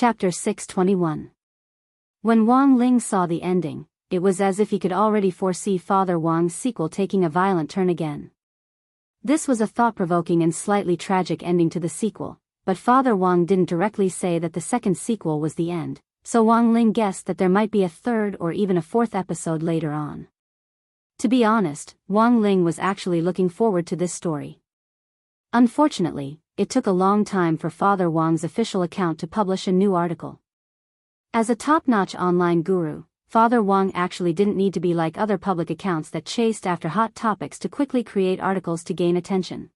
Chapter 621. When Wang Ling saw the ending, it was as if he could already foresee Father Wang's sequel taking a violent turn again. This was a thought-provoking and slightly tragic ending to the sequel, but Father Wang didn't directly say that the second sequel was the end, so Wang Ling guessed that there might be a third or even a fourth episode later on. To be honest, Wang Ling was actually looking forward to this story. Unfortunately, it took a long time for Father Wang's official account to publish a new article. As a top-notch online guru, Father Wang actually didn't need to be like other public accounts that chased after hot topics to quickly create articles to gain attention.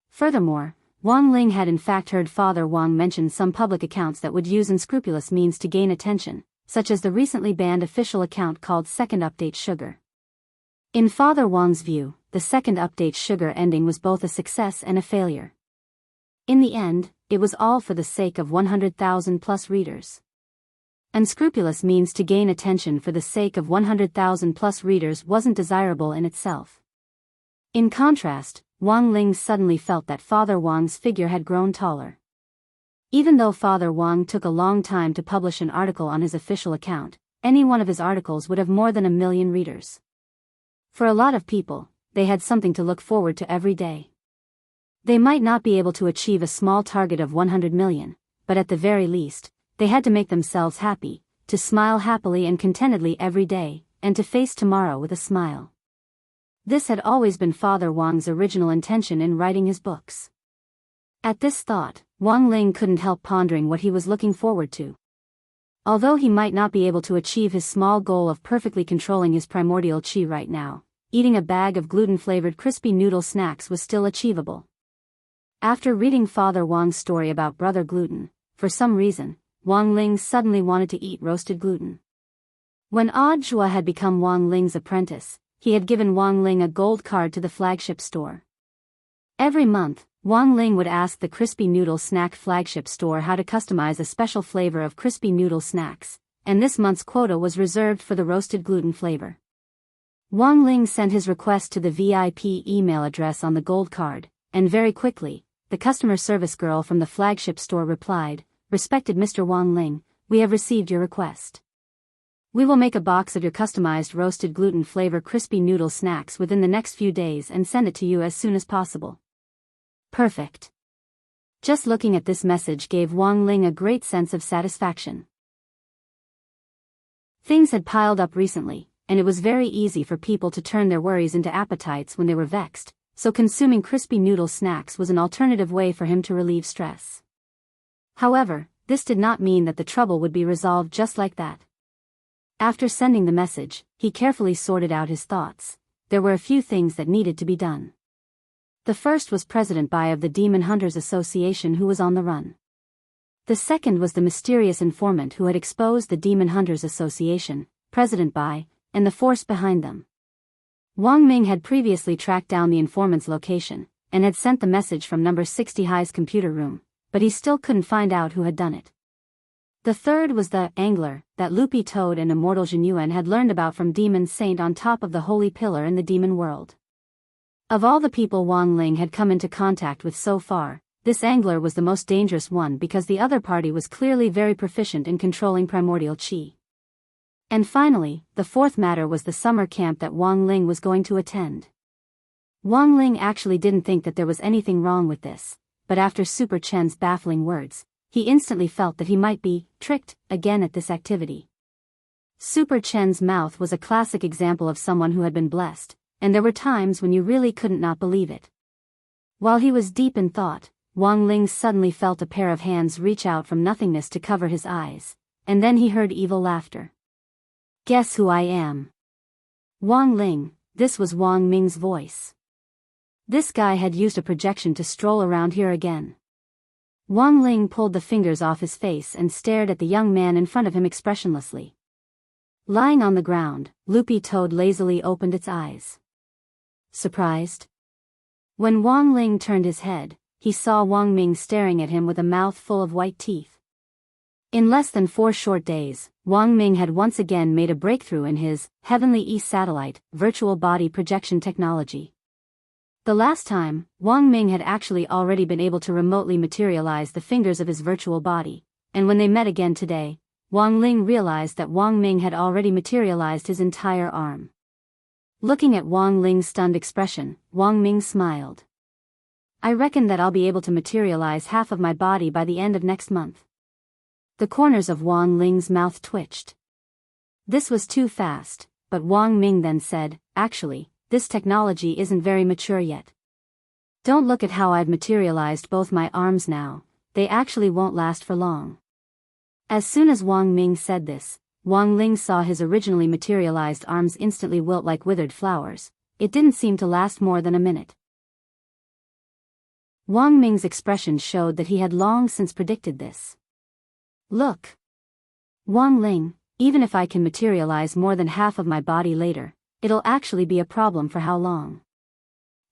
Furthermore, Wang Ling had in fact heard Father Wang mention some public accounts that would use unscrupulous means to gain attention, such as the recently banned official account called Second Update Sugar. In Father Wang's view, the Second Update Sugar ending was both a success and a failure. In the end, it was all for the sake of 100,000 plus readers. Unscrupulous means to gain attention for the sake of 100,000 plus readers wasn't desirable in itself. In contrast, Wang Ling suddenly felt that Father Wang's figure had grown taller. Even though Father Wang took a long time to publish an article on his official account, any one of his articles would have more than 1 million readers. For a lot of people, they had something to look forward to every day. They might not be able to achieve a small target of 100 million, but at the very least, they had to make themselves happy, to smile happily and contentedly every day, and to face tomorrow with a smile. This had always been Father Wang's original intention in writing his books. At this thought, Wang Ling couldn't help pondering what he was looking forward to. Although he might not be able to achieve his small goal of perfectly controlling his primordial qi right now, eating a bag of gluten-flavored crispy noodle snacks was still achievable. After reading Father Wang's story about Brother Gluten, for some reason, Wang Ling suddenly wanted to eat roasted gluten. When Odd Zhua had become Wang Ling's apprentice, he had given Wang Ling a gold card to the flagship store. Every month, Wang Ling would ask the crispy noodle snack flagship store how to customize a special flavor of crispy noodle snacks, and this month's quota was reserved for the roasted gluten flavor. Wang Ling sent his request to the VIP email address on the gold card, and very quickly, the customer service girl from the flagship store replied, "Respected Mr. Wang Ling, we have received your request. We will make a box of your customized roasted gluten flavor crispy noodle snacks within the next few days and send it to you as soon as possible." Perfect. Just looking at this message gave Wang Ling a great sense of satisfaction. Things had piled up recently, and it was very easy for people to turn their worries into appetites when they were vexed, so consuming crispy noodle snacks was an alternative way for him to relieve stress. However, this did not mean that the trouble would be resolved just like that. After sending the message, he carefully sorted out his thoughts. There were a few things that needed to be done. The first was President Bai of the Demon Hunters Association, who was on the run. The second was the mysterious informant who had exposed the Demon Hunters Association, President Bai, and the force behind them. Wang Ming had previously tracked down the informant's location, and had sent the message from number 60 High's computer room, but he still couldn't find out who had done it. The third was the angler that Loopy Toad and Immortal Jinyuan had learned about from Demon Saint on top of the Holy Pillar in the demon world. Of all the people Wang Ling had come into contact with so far, this angler was the most dangerous one because the other party was clearly very proficient in controlling primordial qi. And finally, the fourth matter was the summer camp that Wang Ling was going to attend. Wang Ling actually didn't think that there was anything wrong with this, but after Super Chen's baffling words, he instantly felt that he might be tricked again at this activity. Super Chen's mouth was a classic example of someone who had been blessed, and there were times when you really couldn't not believe it. While he was deep in thought, Wang Ling suddenly felt a pair of hands reach out from nothingness to cover his eyes, and then he heard evil laughter. "Guess who I am?" Wang Ling, this was Wang Ming's voice. This guy had used a projection to stroll around here again. Wang Ling pulled the fingers off his face and stared at the young man in front of him expressionlessly. Lying on the ground, Loopy Toad lazily opened its eyes. Surprised? When Wang Ling turned his head, he saw Wang Ming staring at him with a mouth full of white teeth. In less than 4 short days, Wang Ming had once again made a breakthrough in his Heavenly East satellite virtual body projection technology. The last time, Wang Ming had actually already been able to remotely materialize the fingers of his virtual body, and when they met again today, Wang Ling realized that Wang Ming had already materialized his entire arm. Looking at Wang Ling's stunned expression, Wang Ming smiled. I reckon that I'll be able to materialize half of my body by the end of next month. The corners of Wang Ling's mouth twitched. This was too fast, but Wang Ming then said, actually, this technology isn't very mature yet. Don't look at how I've materialized both my arms now, they actually won't last for long. As soon as Wang Ming said this, Wang Ling saw his originally materialized arms instantly wilt like withered flowers. It didn't seem to last more than a minute. Wang Ming's expression showed that he had long since predicted this. Look, Wang Ling, even if I can materialize more than half of my body later, it'll actually be a problem for how long?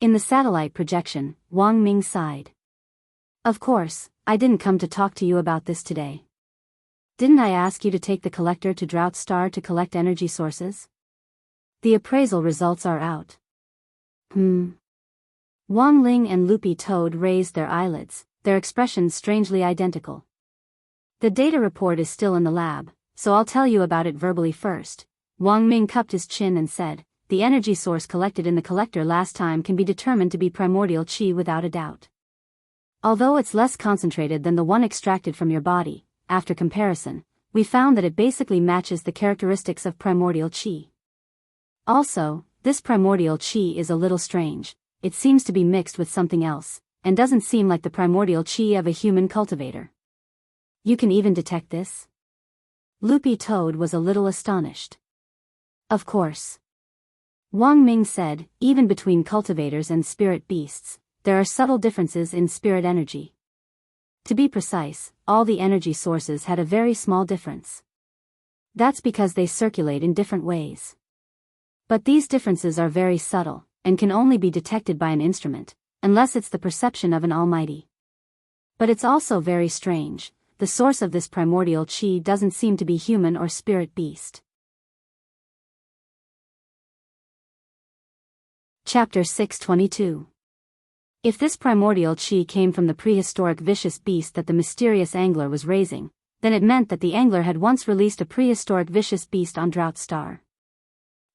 In the satellite projection, Wang Ming sighed. Of course, I didn't come to talk to you about this today. Didn't I ask you to take the collector to Drought Star to collect energy sources? The appraisal results are out. Wang Ling and Loopy Toad raised their eyelids, their expressions strangely identical. The data report is still in the lab, so I'll tell you about it verbally first. Wang Ming cupped his chin and said, the energy source collected in the collector last time can be determined to be primordial chi without a doubt. Although it's less concentrated than the one extracted from your body, after comparison, we found that it basically matches the characteristics of primordial chi. Also, this primordial chi is a little strange. It seems to be mixed with something else, and doesn't seem like the primordial chi of a human cultivator. You can even detect this? Loopy Toad was a little astonished. Of course. Wang Ming said, even between cultivators and spirit beasts, there are subtle differences in spirit energy. To be precise, all the energy sources had a very small difference. That's because they circulate in different ways. But these differences are very subtle, and can only be detected by an instrument, unless it's the perception of an almighty. But it's also very strange, the source of this primordial chi doesn't seem to be human or spirit beast. Chapter 622. If this primordial chi came from the prehistoric vicious beast that the mysterious angler was raising, then it meant that the angler had once released a prehistoric vicious beast on Drought Star.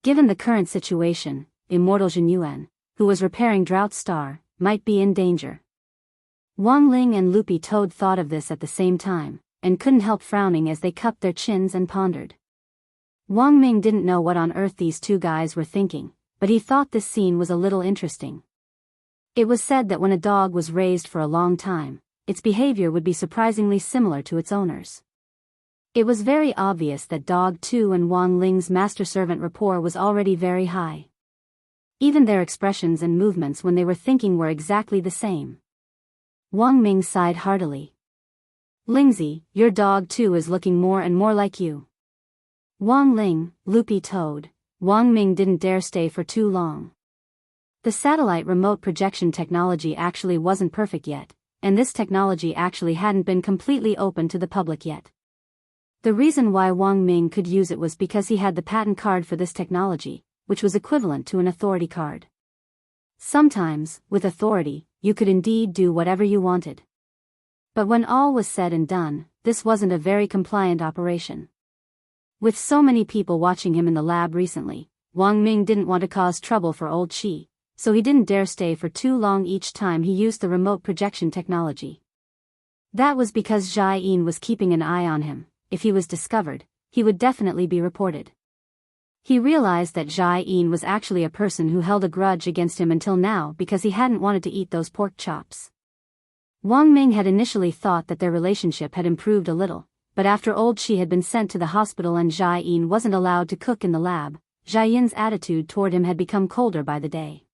Given the current situation, Immortal Jin Yuan, who was repairing Drought Star, might be in danger. Wang Ling and Loopy Toad thought of this at the same time, and couldn't help frowning as they cupped their chins and pondered. Wang Ming didn't know what on earth these two guys were thinking, but he thought this scene was a little interesting. It was said that when a dog was raised for a long time, its behavior would be surprisingly similar to its owner's. It was very obvious that Dog 2 and Wang Ling's master-servant rapport was already very high. Even their expressions and movements when they were thinking were exactly the same. Wang Ming sighed heartily. Lingzi, your dog too is looking more and more like you. Wang Ling, Loopy Toad, Wang Ming didn't dare stay for too long. The satellite remote projection technology actually wasn't perfect yet, and this technology actually hadn't been completely open to the public yet. The reason why Wang Ming could use it was because he had the patent card for this technology, which was equivalent to an authority card. Sometimes, with authority, you could indeed do whatever you wanted. But when all was said and done, this wasn't a very compliant operation. With so many people watching him in the lab recently, Wang Ming didn't want to cause trouble for old Qi, so he didn't dare stay for too long each time he used the remote projection technology. That was because Jai Yin was keeping an eye on him. If he was discovered, he would definitely be reported. He realized that Jai Yin was actually a person who held a grudge against him until now because he hadn't wanted to eat those pork chops. Wang Ming had initially thought that their relationship had improved a little, but after old Qi had been sent to the hospital and Jai Yin wasn't allowed to cook in the lab, Jai Yin's attitude toward him had become colder by the day.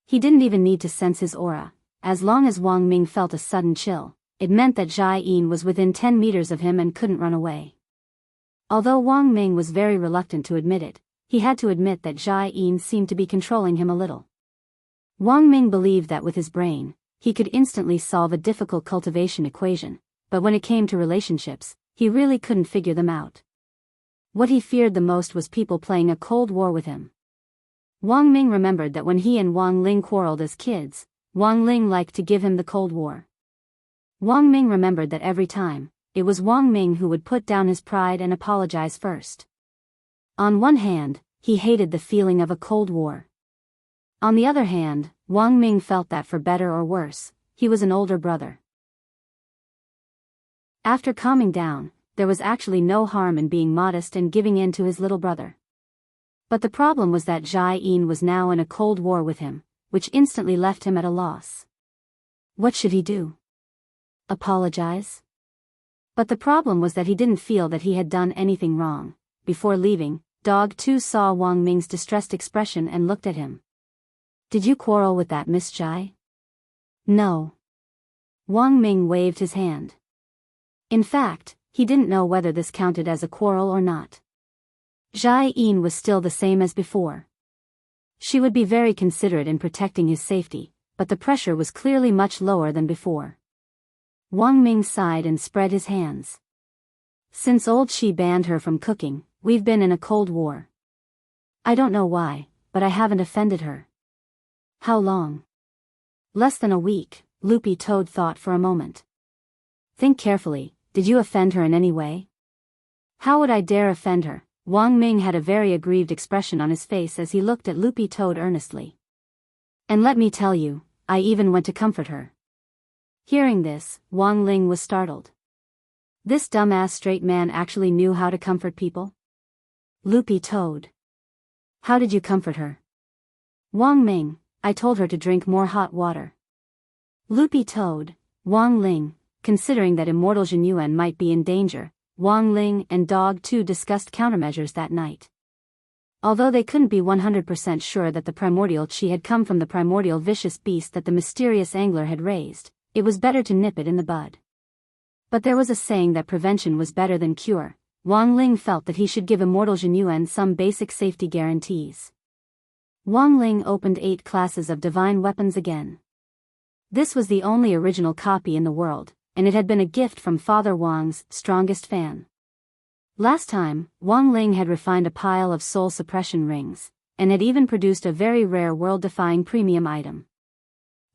He didn't even need to sense his aura. As long as Wang Ming felt a sudden chill, it meant that Jai Yin was within 10 meters of him and couldn't run away. Although Wang Ming was very reluctant to admit it, he had to admit that Jai Yin seemed to be controlling him a little. Wang Ming believed that with his brain, he could instantly solve a difficult cultivation equation, but when it came to relationships, he really couldn't figure them out. What he feared the most was people playing a cold war with him. Wang Ming remembered that when he and Wang Ling quarreled as kids, Wang Ling liked to give him the Cold War. Wang Ming remembered that every time, it was Wang Ming who would put down his pride and apologize first. On one hand, he hated the feeling of a Cold War. On the other hand, Wang Ming felt that for better or worse, he was an older brother. After calming down, there was actually no harm in being modest and giving in to his little brother. But the problem was that Jai Yin was now in a cold war with him, which instantly left him at a loss. What should he do? Apologize? But the problem was that he didn't feel that he had done anything wrong. Before leaving, Dog 2 saw Wang Ming's distressed expression and looked at him. Did you quarrel with that Miss Jai? No. Wang Ming waved his hand. In fact, he didn't know whether this counted as a quarrel or not. Jai Yin was still the same as before. She would be very considerate in protecting his safety, but the pressure was clearly much lower than before. Wang Ming sighed and spread his hands. Since old Shi banned her from cooking, we've been in a cold war. I don't know why, but I haven't offended her. How long? Less than a week, Loopy Toad thought for a moment. Think carefully, did you offend her in any way? How would I dare offend her? Wang Ming had a very aggrieved expression on his face as he looked at Loopy Toad earnestly. And let me tell you, I even went to comfort her. Hearing this, Wang Ling was startled. This dumbass straight man actually knew how to comfort people? Loopy Toad. How did you comfort her? Wang Ming, I told her to drink more hot water. Loopy Toad, Wang Ling, considering that immortal Zhenyuan might be in danger, Wang Ling and Dog 2 discussed countermeasures that night. Although they couldn't be 100% sure that the primordial chi had come from the primordial vicious beast that the mysterious angler had raised, it was better to nip it in the bud. But there was a saying that prevention was better than cure. Wang Ling felt that he should give immortal Zhenyuan some basic safety guarantees. Wang Ling opened 8 classes of divine weapons again. This was the only original copy in the world, and it had been a gift from Father Wang's strongest fan. Last time, Wang Ling had refined a pile of soul suppression rings, and had even produced a very rare world-defying premium item.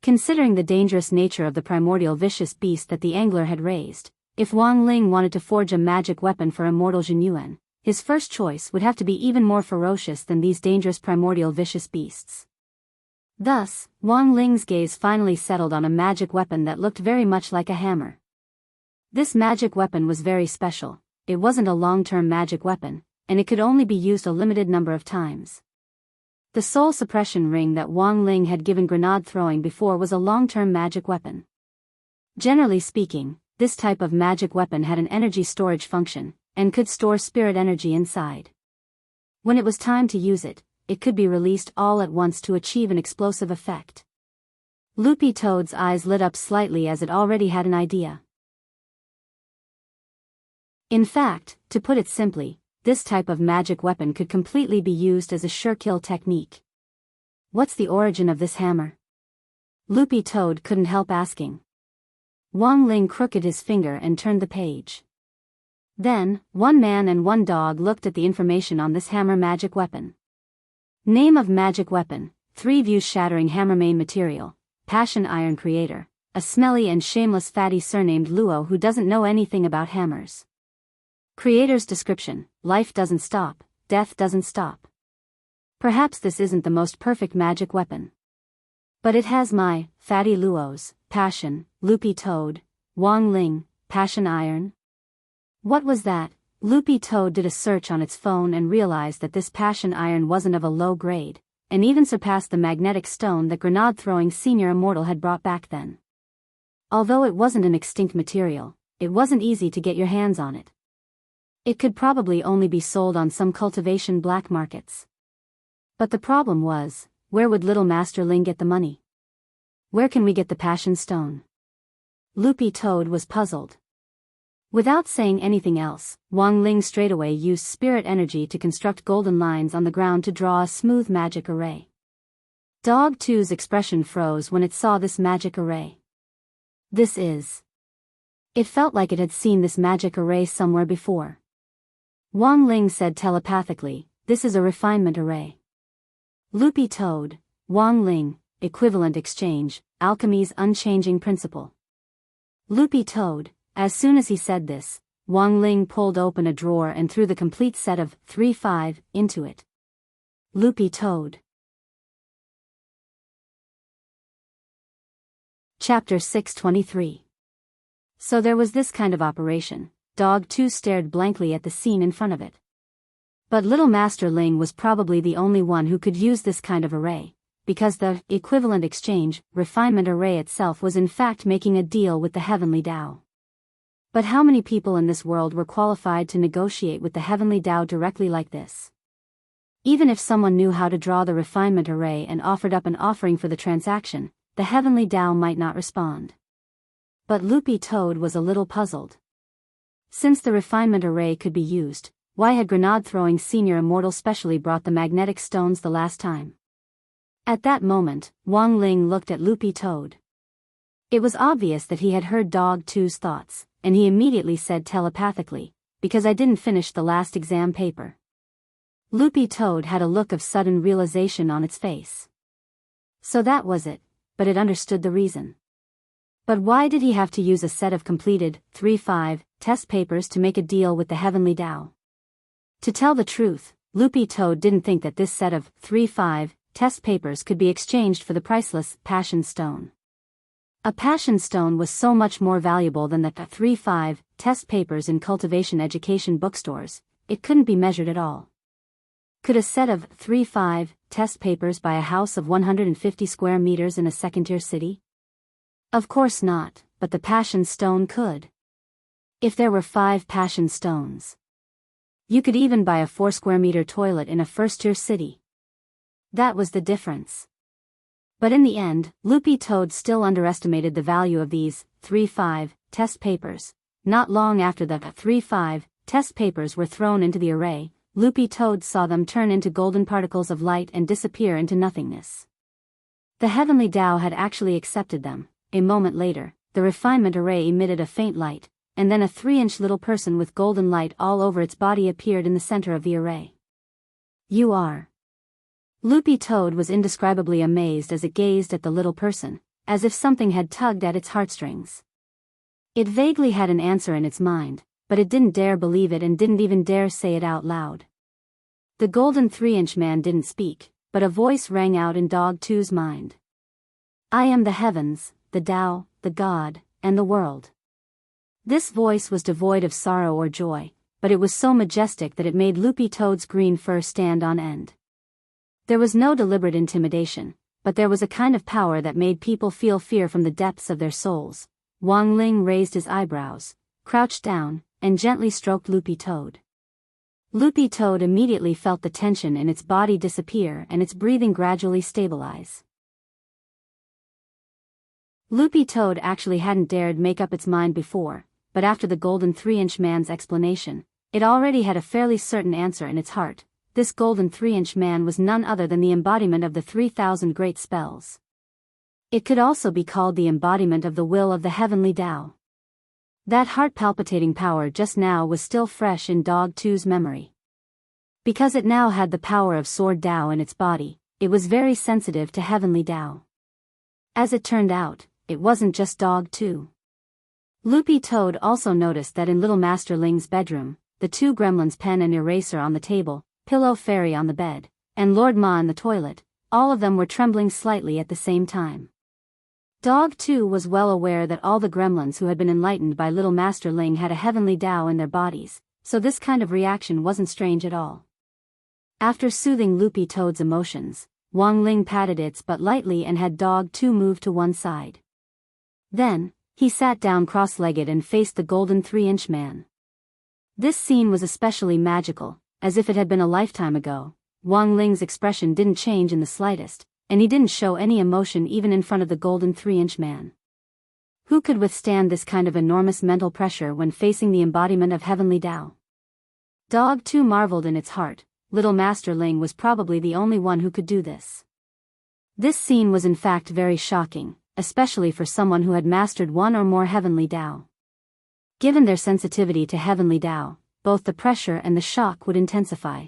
Considering the dangerous nature of the primordial vicious beast that the angler had raised, if Wang Ling wanted to forge a magic weapon for immortal Zhenyuan, his first choice would have to be even more ferocious than these dangerous primordial vicious beasts. Thus, Wang Ling's gaze finally settled on a magic weapon that looked very much like a hammer. This magic weapon was very special. It wasn't a long-term magic weapon, and it could only be used a limited number of times. The soul suppression ring that Wang Ling had given grenade throwing before was a long-term magic weapon. Generally speaking, this type of magic weapon had an energy storage function, and could store spirit energy inside. When it was time to use it, it could be released all at once to achieve an explosive effect. Loopy Toad's eyes lit up slightly as it already had an idea. In fact, to put it simply, this type of magic weapon could completely be used as a sure kill technique. What's the origin of this hammer? Loopy Toad couldn't help asking. Wang Ling crooked his finger and turned the page. Then, one man and one dog looked at the information on this hammer magic weapon. Name of magic weapon, 3 views shattering hammer main material, passion iron creator, a smelly and shameless fatty surnamed Luo who doesn't know anything about hammers. Creator's description, life doesn't stop, death doesn't stop. Perhaps this isn't the most perfect magic weapon. But it has my, fatty Luo's, passion, Loopy Toad, Wang Ling, passion iron. What was that? Loopy Toad did a search on its phone and realized that this passion iron wasn't of a low grade, and even surpassed the magnetic stone that grenade-throwing senior immortal had brought back then. Although it wasn't an extinct material, it wasn't easy to get your hands on it. It could probably only be sold on some cultivation black markets. But the problem was, where would little Master Ling get the money? Where can we get the passion stone? Loopy Toad was puzzled. Without saying anything else, Wang Ling straightaway used spirit energy to construct golden lines on the ground to draw a smooth magic array. Dog 2's expression froze when it saw this magic array. This is... It felt like it had seen this magic array somewhere before. Wang Ling said telepathically, this is a refinement array. Loopy Toad, Wang Ling, equivalent exchange, alchemy's unchanging principle. Loopy Toad, As soon as he said this, Wang Ling pulled open a drawer and threw the complete set of 3-5 into it. Loopy Toad. Chapter 623. So there was this kind of operation. Dog 2 stared blankly at the scene in front of it. But little Master Ling was probably the only one who could use this kind of array, because the equivalent exchange, refinement array itself was in fact making a deal with the heavenly Tao. But how many people in this world were qualified to negotiate with the heavenly Tao directly like this? Even if someone knew how to draw the refinement array and offered up an offering for the transaction, the heavenly Tao might not respond. But Loopy Toad was a little puzzled. Since the refinement array could be used, why had Grenade-throwing Senior Immortal specially brought the magnetic stones the last time? At that moment, Wang Ling looked at Loopy Toad. It was obvious that he had heard Dog 2's thoughts, and he immediately said telepathically, "Because I didn't finish the last exam paper." Loopy Toad had a look of sudden realization on its face. So that was it, but it understood the reason. But why did he have to use a set of completed 3-5 test papers to make a deal with the heavenly Tao? To tell the truth, Loopy Toad didn't think that this set of 3-5 test papers could be exchanged for the priceless Passion Stone. A Passion Stone was so much more valuable than the 3-5 test papers in cultivation education bookstores, it couldn't be measured at all. Could a set of 3-5 test papers buy a house of 150 square meters in a second-tier city? Of course not, but the Passion Stone could. If there were 5 Passion Stones, you could even buy a 4-square-meter toilet in a first-tier city. That was the difference. But in the end, Loopy Toad still underestimated the value of these 3-5 test papers. Not long after the 3-5 test papers were thrown into the array, Loopy Toad saw them turn into golden particles of light and disappear into nothingness. The heavenly Tao had actually accepted them. A moment later, the refinement array emitted a faint light, and then a 3-inch little person with golden light all over its body appeared in the center of the array. "You are." Loopy Toad was indescribably amazed as it gazed at the little person, as if something had tugged at its heartstrings. It vaguely had an answer in its mind, but it didn't dare believe it and didn't even dare say it out loud. The golden 3-inch man didn't speak, but a voice rang out in Dog 2's mind. "I am the heavens, the Tao, the God, and the world." This voice was devoid of sorrow or joy, but it was so majestic that it made Loopy Toad's green fur stand on end. There was no deliberate intimidation, but there was a kind of power that made people feel fear from the depths of their souls. Wang Ling raised his eyebrows, crouched down, and gently stroked Loopy Toad. Loopy Toad immediately felt the tension in its body disappear and its breathing gradually stabilize. Loopy Toad actually hadn't dared make up its mind before, but after the golden 3-inch man's explanation, it already had a fairly certain answer in its heart. This golden 3-inch man was none other than the embodiment of the 3,000 great spells. It could also be called the embodiment of the will of the heavenly Tao. That heart-palpitating power just now was still fresh in Dog 2's memory. Because it now had the power of Sword Tao in its body, it was very sensitive to heavenly Tao. As it turned out, it wasn't just Dog 2. Loopy Toad also noticed that in little Master Ling's bedroom, the 2 gremlins' pen and eraser on the table, Pillow Fairy on the bed, and Lord Ma in the toilet, all of them were trembling slightly at the same time. Dog 2 was well aware that all the gremlins who had been enlightened by little Master Ling had a heavenly Tao in their bodies, so this kind of reaction wasn't strange at all. After soothing Loopy Toad's emotions, Wang Ling patted its butt lightly and had Dog 2 move to one side. Then, he sat down cross-legged and faced the golden 3-inch man. This scene was especially magical, as if it had been a lifetime ago. Wang Ling's expression didn't change in the slightest, and he didn't show any emotion even in front of the golden 3-inch man. Who could withstand this kind of enormous mental pressure when facing the embodiment of heavenly Tao? Dog 2 marveled in its heart. Little Master Ling was probably the only one who could do this. This scene was in fact very shocking, especially for someone who had mastered one or more heavenly Tao. Given their sensitivity to heavenly Tao, both the pressure and the shock would intensify.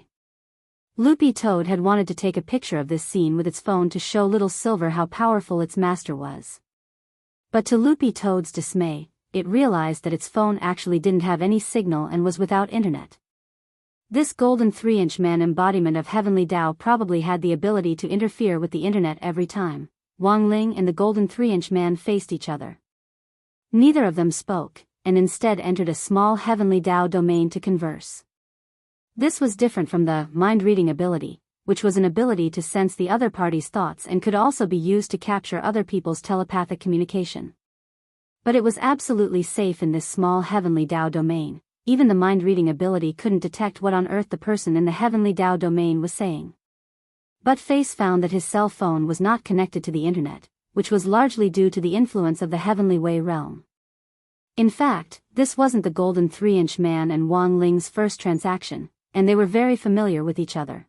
Loopy Toad had wanted to take a picture of this scene with its phone to show Little Silver how powerful its master was. But to Loopy Toad's dismay, it realized that its phone actually didn't have any signal and was without internet. This golden 3-inch man embodiment of heavenly Tao probably had the ability to interfere with the internet every time Wang Ling and the golden 3-inch man faced each other. Neither of them spoke, and instead entered a small heavenly Tao domain to converse. This was different from the mind-reading ability, which was an ability to sense the other party's thoughts and could also be used to capture other people's telepathic communication. But it was absolutely safe in this small heavenly Tao domain. Even the mind-reading ability couldn't detect what on earth the person in the heavenly Tao domain was saying. But Face found that his cell phone was not connected to the internet, which was largely due to the influence of the heavenly Wei realm. In fact, this wasn't the golden 3-inch man and Wang Ling's first transaction, and they were very familiar with each other.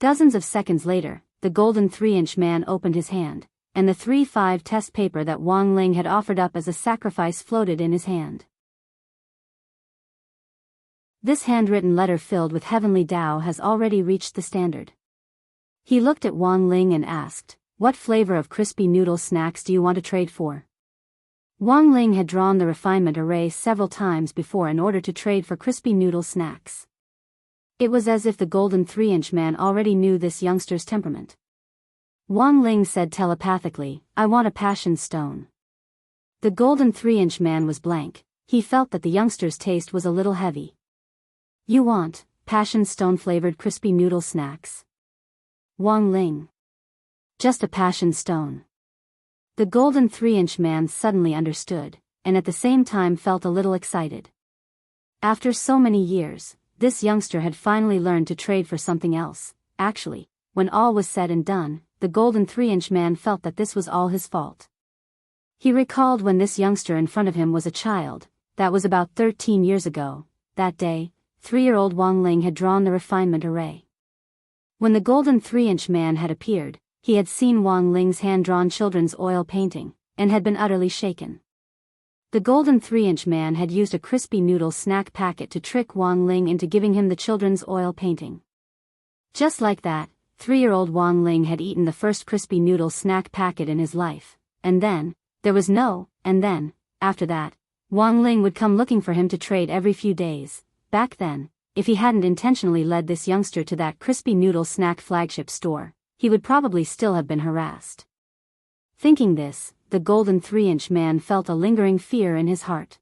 Dozens of seconds later, the golden 3-inch man opened his hand, and the 3-5 test paper that Wang Ling had offered up as a sacrifice floated in his hand. This handwritten letter filled with heavenly Tao has already reached the standard. He looked at Wang Ling and asked, "What flavor of crispy noodle snacks do you want to trade for?" Wang Ling had drawn the refinement array several times before in order to trade for crispy noodle snacks. It was as if the golden 3-inch man already knew this youngster's temperament. Wang Ling said telepathically, "I want a passion stone." The golden 3-inch man was blank. He felt that the youngster's taste was a little heavy. "You want passion stone flavored crispy noodle snacks?" Wang Ling. "Just a passion stone." The golden 3-inch man suddenly understood, and at the same time felt a little excited. After so many years, this youngster had finally learned to trade for something else. Actually, when all was said and done, the golden 3-inch man felt that this was all his fault. He recalled when this youngster in front of him was a child. That was about 13 years ago. That day, 3-year-old Wang Ling had drawn the refinement array. When the golden 3-inch man had appeared, he had seen Wang Ling's hand-drawn children's oil painting, and had been utterly shaken. The golden 3-inch man had used a crispy noodle snack packet to trick Wang Ling into giving him the children's oil painting. Just like that, 3-year-old Wang Ling had eaten the first crispy noodle snack packet in his life, and then, after that, Wang Ling would come looking for him to trade every few days. Back then, if he hadn't intentionally led this youngster to that crispy noodle snack flagship store, he would probably still have been harassed. Thinking this, the golden 3-inch man felt a lingering fear in his heart.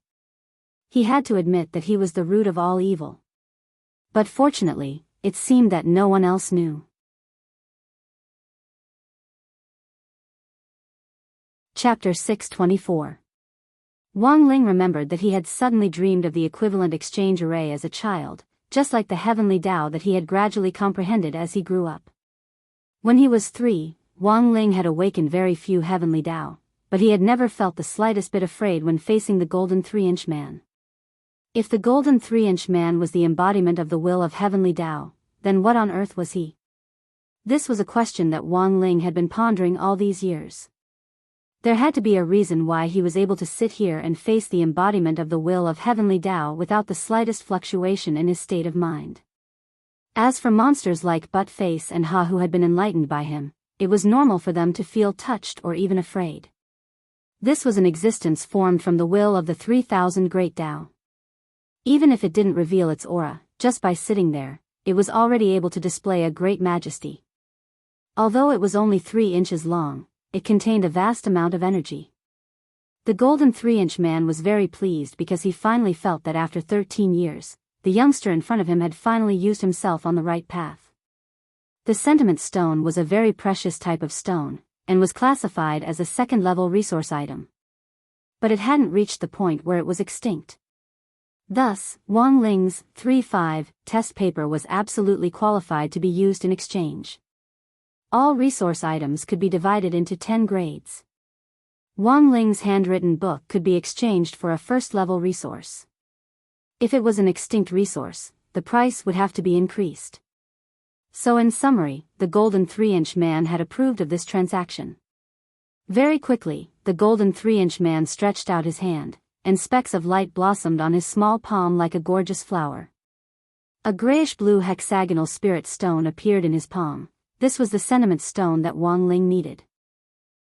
He had to admit that he was the root of all evil. But fortunately, it seemed that no one else knew. Chapter 624. Wang Ling remembered that he had suddenly dreamed of the equivalent exchange array as a child, just like the heavenly Tao that he had gradually comprehended as he grew up. When he was 3, Wang Ling had awakened very few heavenly Tao, but he had never felt the slightest bit afraid when facing the golden 3-inch man. If the golden 3-inch man was the embodiment of the will of heavenly Tao, then what on earth was he? This was a question that Wang Ling had been pondering all these years. There had to be a reason why he was able to sit here and face the embodiment of the will of heavenly Tao without the slightest fluctuation in his state of mind. As for monsters like Butt Face and Ha who had been enlightened by him, it was normal for them to feel touched or even afraid. This was an existence formed from the will of the 3,000 Great Tao. Even if it didn't reveal its aura, just by sitting there, it was already able to display a great majesty. Although it was only 3 inches long, it contained a vast amount of energy. The golden 3-inch man was very pleased because he finally felt that after 13 years, the youngster in front of him had finally used himself on the right path. The sentiment stone was a very precious type of stone, and was classified as a second-level resource item. But it hadn't reached the point where it was extinct. Thus, Wang Ling's 3-5 test paper was absolutely qualified to be used in exchange. All resource items could be divided into 10 grades. Wang Ling's handwritten book could be exchanged for a first-level resource. If it was an extinct resource, the price would have to be increased. So in summary, the golden 3-inch man had approved of this transaction. Very quickly, the golden 3-inch man stretched out his hand, and specks of light blossomed on his small palm like a gorgeous flower. A grayish-blue hexagonal spirit stone appeared in his palm. This was the sentiment stone that Wang Ling needed.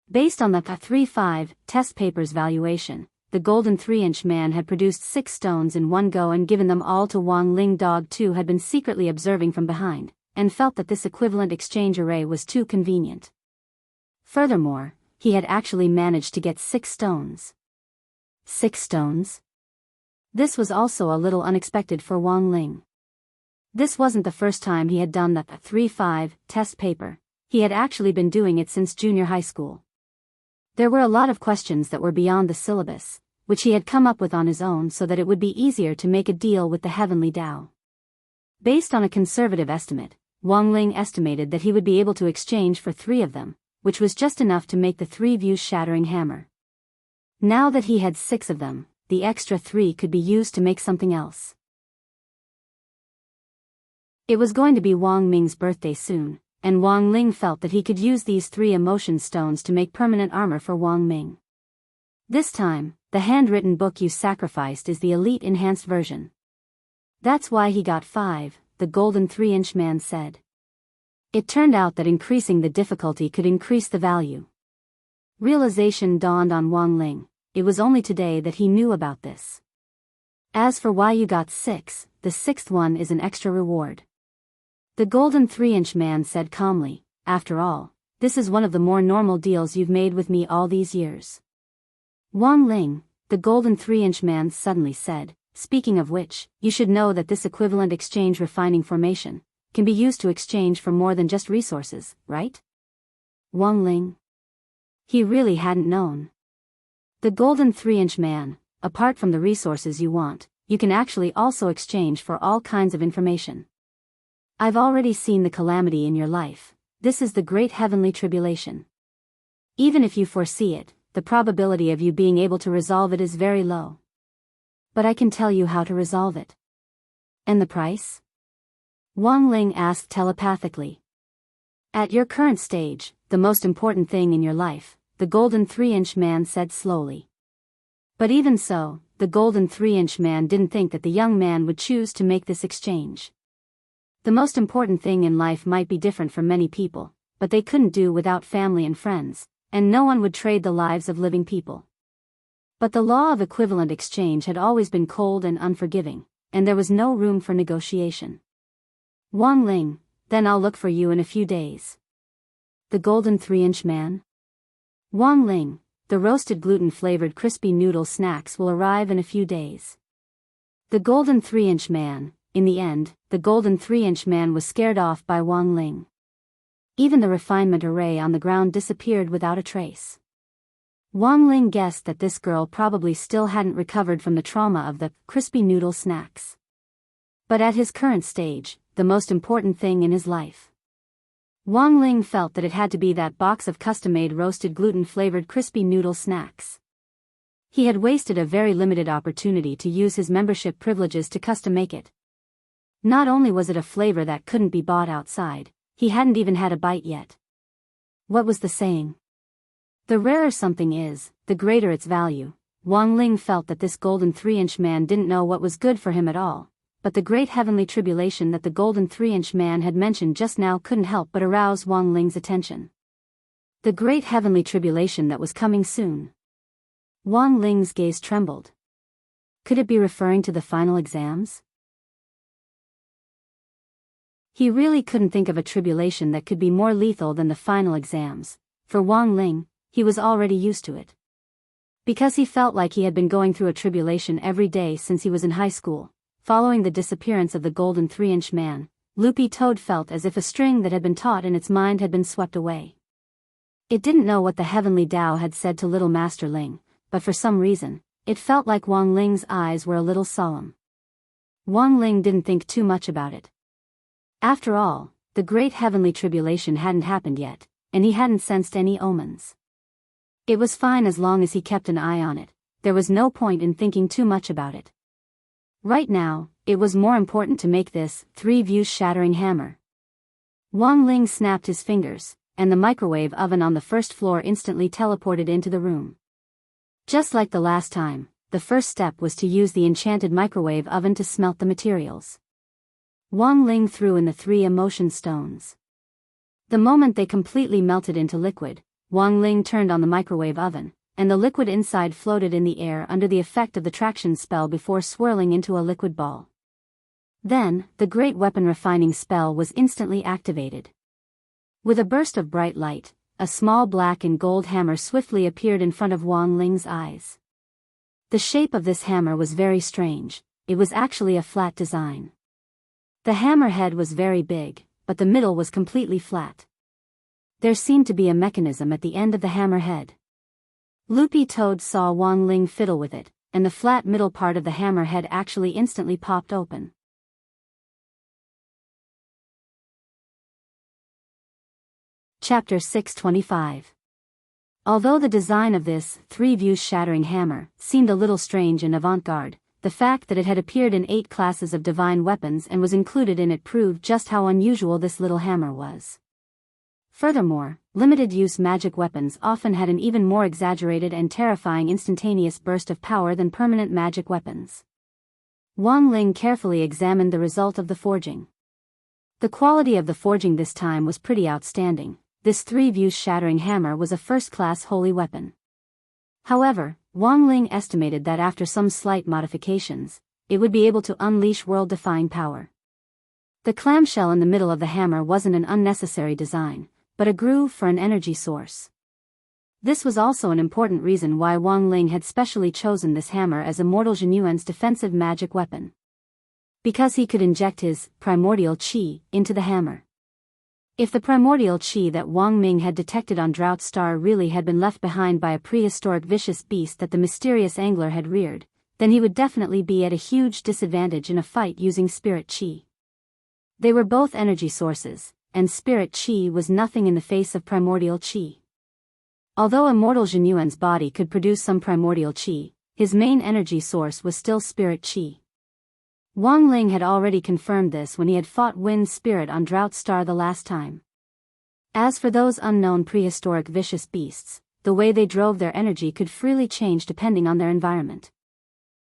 Based on the 3-5 test paper's valuation, the golden 3-inch man had produced 6 stones in one go and given them all to Wang Ling. Dog 2 had been secretly observing from behind, and felt that this equivalent exchange array was too convenient. Furthermore, he had actually managed to get 6 stones. 6 stones? This was also a little unexpected for Wang Ling. This wasn't the first time he had done the 3-5 test paper. He had actually been doing it since junior high school. There were a lot of questions that were beyond the syllabus, which he had come up with on his own so that it would be easier to make a deal with the heavenly Tao. Based on a conservative estimate, Wang Ling estimated that he would be able to exchange for 3 of them, which was just enough to make the 3 view-shattering hammer. Now that he had 6 of them, the extra 3 could be used to make something else. It was going to be Wang Ming's birthday soon, and Wang Ling felt that he could use these 3 emotion stones to make permanent armor for Wang Ming. This time, the handwritten book you sacrificed is the elite enhanced version. That's why he got 5, the golden 3-inch man said. It turned out that increasing the difficulty could increase the value. Realization dawned on Wang Ling. It was only today that he knew about this. As for why you got 6, the 6th one is an extra reward. The golden 3-inch man said calmly, after all, this is one of the more normal deals you've made with me all these years. Wang Ling, the golden 3-inch man suddenly said, speaking of which, you should know that this equivalent exchange refining formation can be used to exchange for more than just resources, right? Wang Ling. He really hadn't known. The golden 3-inch man, apart from the resources you want, you can actually also exchange for all kinds of information. I've already seen the calamity in your life. This is the great heavenly tribulation. Even if you foresee it, the probability of you being able to resolve it is very low. But I can tell you how to resolve it. And the price? Wang Ling asked telepathically. At your current stage, the most important thing in your life, the golden 3-inch man said slowly. But even so, the golden 3-inch man didn't think that the young man would choose to make this exchange. The most important thing in life might be different for many people, but they couldn't do without family and friends, and no one would trade the lives of living people. But the law of equivalent exchange had always been cold and unforgiving, and there was no room for negotiation. Wang Ling, then I'll look for you in a few days. The golden 3-inch man? Wang Ling, the roasted gluten-flavored crispy noodle snacks will arrive in a few days. The golden 3-inch man. In the end, the golden 3-inch man was scared off by Wang Ling. Even the refinement array on the ground disappeared without a trace. Wang Ling guessed that this girl probably still hadn't recovered from the trauma of the crispy noodle snacks. But at his current stage, the most important thing in his life. Wang Ling felt that it had to be that box of custom-made roasted gluten-flavored crispy noodle snacks. He had wasted a very limited opportunity to use his membership privileges to custom-make it. Not only was it a flavor that couldn't be bought outside, he hadn't even had a bite yet. What was the saying? The rarer something is, the greater its value. Wang Ling felt that this golden 3-inch man didn't know what was good for him at all, but the great heavenly tribulation that the golden 3-inch man had mentioned just now couldn't help but arouse Wang Ling's attention. The great heavenly tribulation that was coming soon. Wang Ling's gaze trembled. Could it be referring to the final exams? He really couldn't think of a tribulation that could be more lethal than the final exams. For Wang Ling, he was already used to it. Because he felt like he had been going through a tribulation every day since he was in high school. Following the disappearance of the golden 3-inch man, Loopy Toad felt as if a string that had been taut in its mind had been swept away. It didn't know what the heavenly Tao had said to little Master Ling, but for some reason, it felt like Wang Ling's eyes were a little solemn. Wang Ling didn't think too much about it. After all, the great heavenly tribulation hadn't happened yet, and he hadn't sensed any omens. It was fine as long as he kept an eye on it. There was no point in thinking too much about it. Right now, it was more important to make this 3-view-shattering hammer. Wang Ling snapped his fingers, and the microwave oven on the first floor instantly teleported into the room. Just like the last time, the first step was to use the enchanted microwave oven to smelt the materials. Wang Ling threw in the 3 emotion stones. The moment they completely melted into liquid, Wang Ling turned on the microwave oven, and the liquid inside floated in the air under the effect of the traction spell before swirling into a liquid ball. Then, the great weapon refining spell was instantly activated. With a burst of bright light, a small black and gold hammer swiftly appeared in front of Wang Ling's eyes. The shape of this hammer was very strange. It was actually a flat design. The hammer head was very big, but the middle was completely flat. There seemed to be a mechanism at the end of the hammer head. Loopy Toad saw Wang Ling fiddle with it, and the flat middle part of the hammer head actually instantly popped open. Chapter 625. Although the design of this three-views-shattering hammer seemed a little strange and avant-garde, the fact that it had appeared in 8 classes of divine weapons and was included in it proved just how unusual this little hammer was. Furthermore, limited-use magic weapons often had an even more exaggerated and terrifying instantaneous burst of power than permanent magic weapons. Wang Ling carefully examined the result of the forging. The quality of the forging this time was pretty outstanding. This three-views-shattering hammer was a first-class holy weapon. However, Wang Ling estimated that after some slight modifications, it would be able to unleash world-defying power. The clamshell in the middle of the hammer wasn't an unnecessary design, but a groove for an energy source. This was also an important reason why Wang Ling had specially chosen this hammer as Immortal Jinyuan's defensive magic weapon. Because he could inject his primordial qi into the hammer. If the primordial qi that Wang Ming had detected on Drought Star really had been left behind by a prehistoric vicious beast that the mysterious angler had reared, then he would definitely be at a huge disadvantage in a fight using spirit qi. They were both energy sources, and spirit qi was nothing in the face of primordial qi. Although Immortal Jinyuan's body could produce some primordial qi, his main energy source was still spirit qi. Wang Ling had already confirmed this when he had fought Wind Spirit on Drought Star the last time. As for those unknown prehistoric vicious beasts, the way they drove their energy could freely change depending on their environment.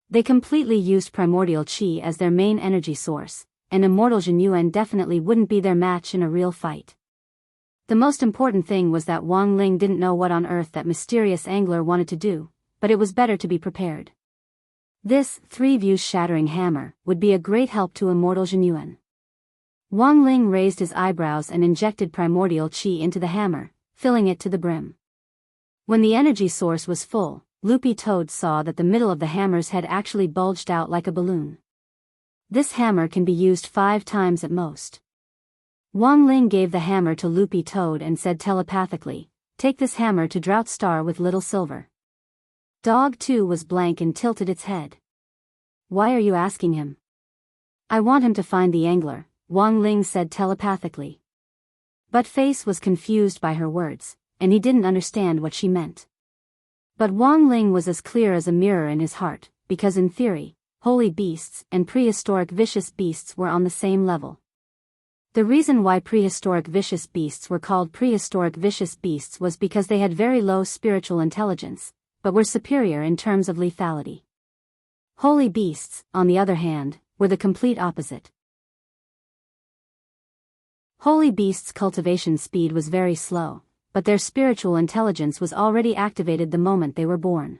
They completely used primordial qi as their main energy source, and Immortal Jinyuan definitely wouldn't be their match in a real fight. The most important thing was that Wang Ling didn't know what on earth that mysterious angler wanted to do, but it was better to be prepared. This three-views-shattering hammer would be a great help to Immortal Jinyuan. Wang Ling raised his eyebrows and injected primordial qi into the hammer, filling it to the brim. When the energy source was full, Loopy Toad saw that the middle of the hammer's head actually bulged out like a balloon. This hammer can be used 5 times at most. Wang Ling gave the hammer to Loopy Toad and said telepathically, "Take this hammer to Drought Star with Little Silver." Dog 2 was blank and tilted its head. "Why are you asking him?" "I want him to find the angler," Wang Ling said telepathically. But Face was confused by her words, and he didn't understand what she meant. But Wang Ling was as clear as a mirror in his heart, because in theory, holy beasts and prehistoric vicious beasts were on the same level. The reason why prehistoric vicious beasts were called prehistoric vicious beasts was because they had very low spiritual intelligence, but were superior in terms of lethality. Holy beasts, on the other hand, were the complete opposite. Holy beasts' cultivation speed was very slow, but their spiritual intelligence was already activated the moment they were born.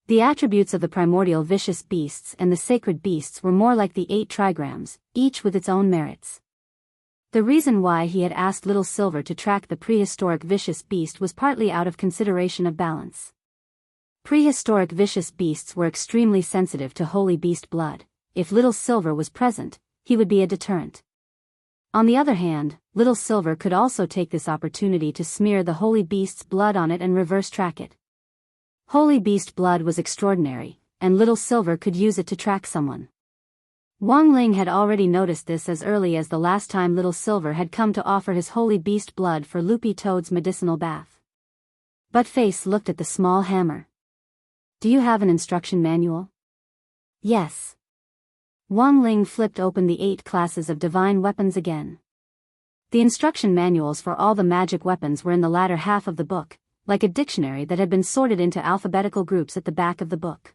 The attributes of the primordial vicious beasts and the sacred beasts were more like the 8 trigrams, each with its own merits. The reason why he had asked Little Silver to track the prehistoric vicious beast was partly out of consideration of balance. Prehistoric vicious beasts were extremely sensitive to holy beast blood. If Little Silver was present, he would be a deterrent. On the other hand, Little Silver could also take this opportunity to smear the holy beast's blood on it and reverse track it. Holy beast blood was extraordinary, and Little Silver could use it to track someone. Wang Ling had already noticed this as early as the last time Little Silver had come to offer his holy beast blood for Loopy Toad's medicinal bath. But Face looked at the small hammer. "Do you have an instruction manual?" "Yes." Wang Ling flipped open the 8 classes of divine weapons again. The instruction manuals for all the magic weapons were in the latter half of the book, like a dictionary that had been sorted into alphabetical groups at the back of the book.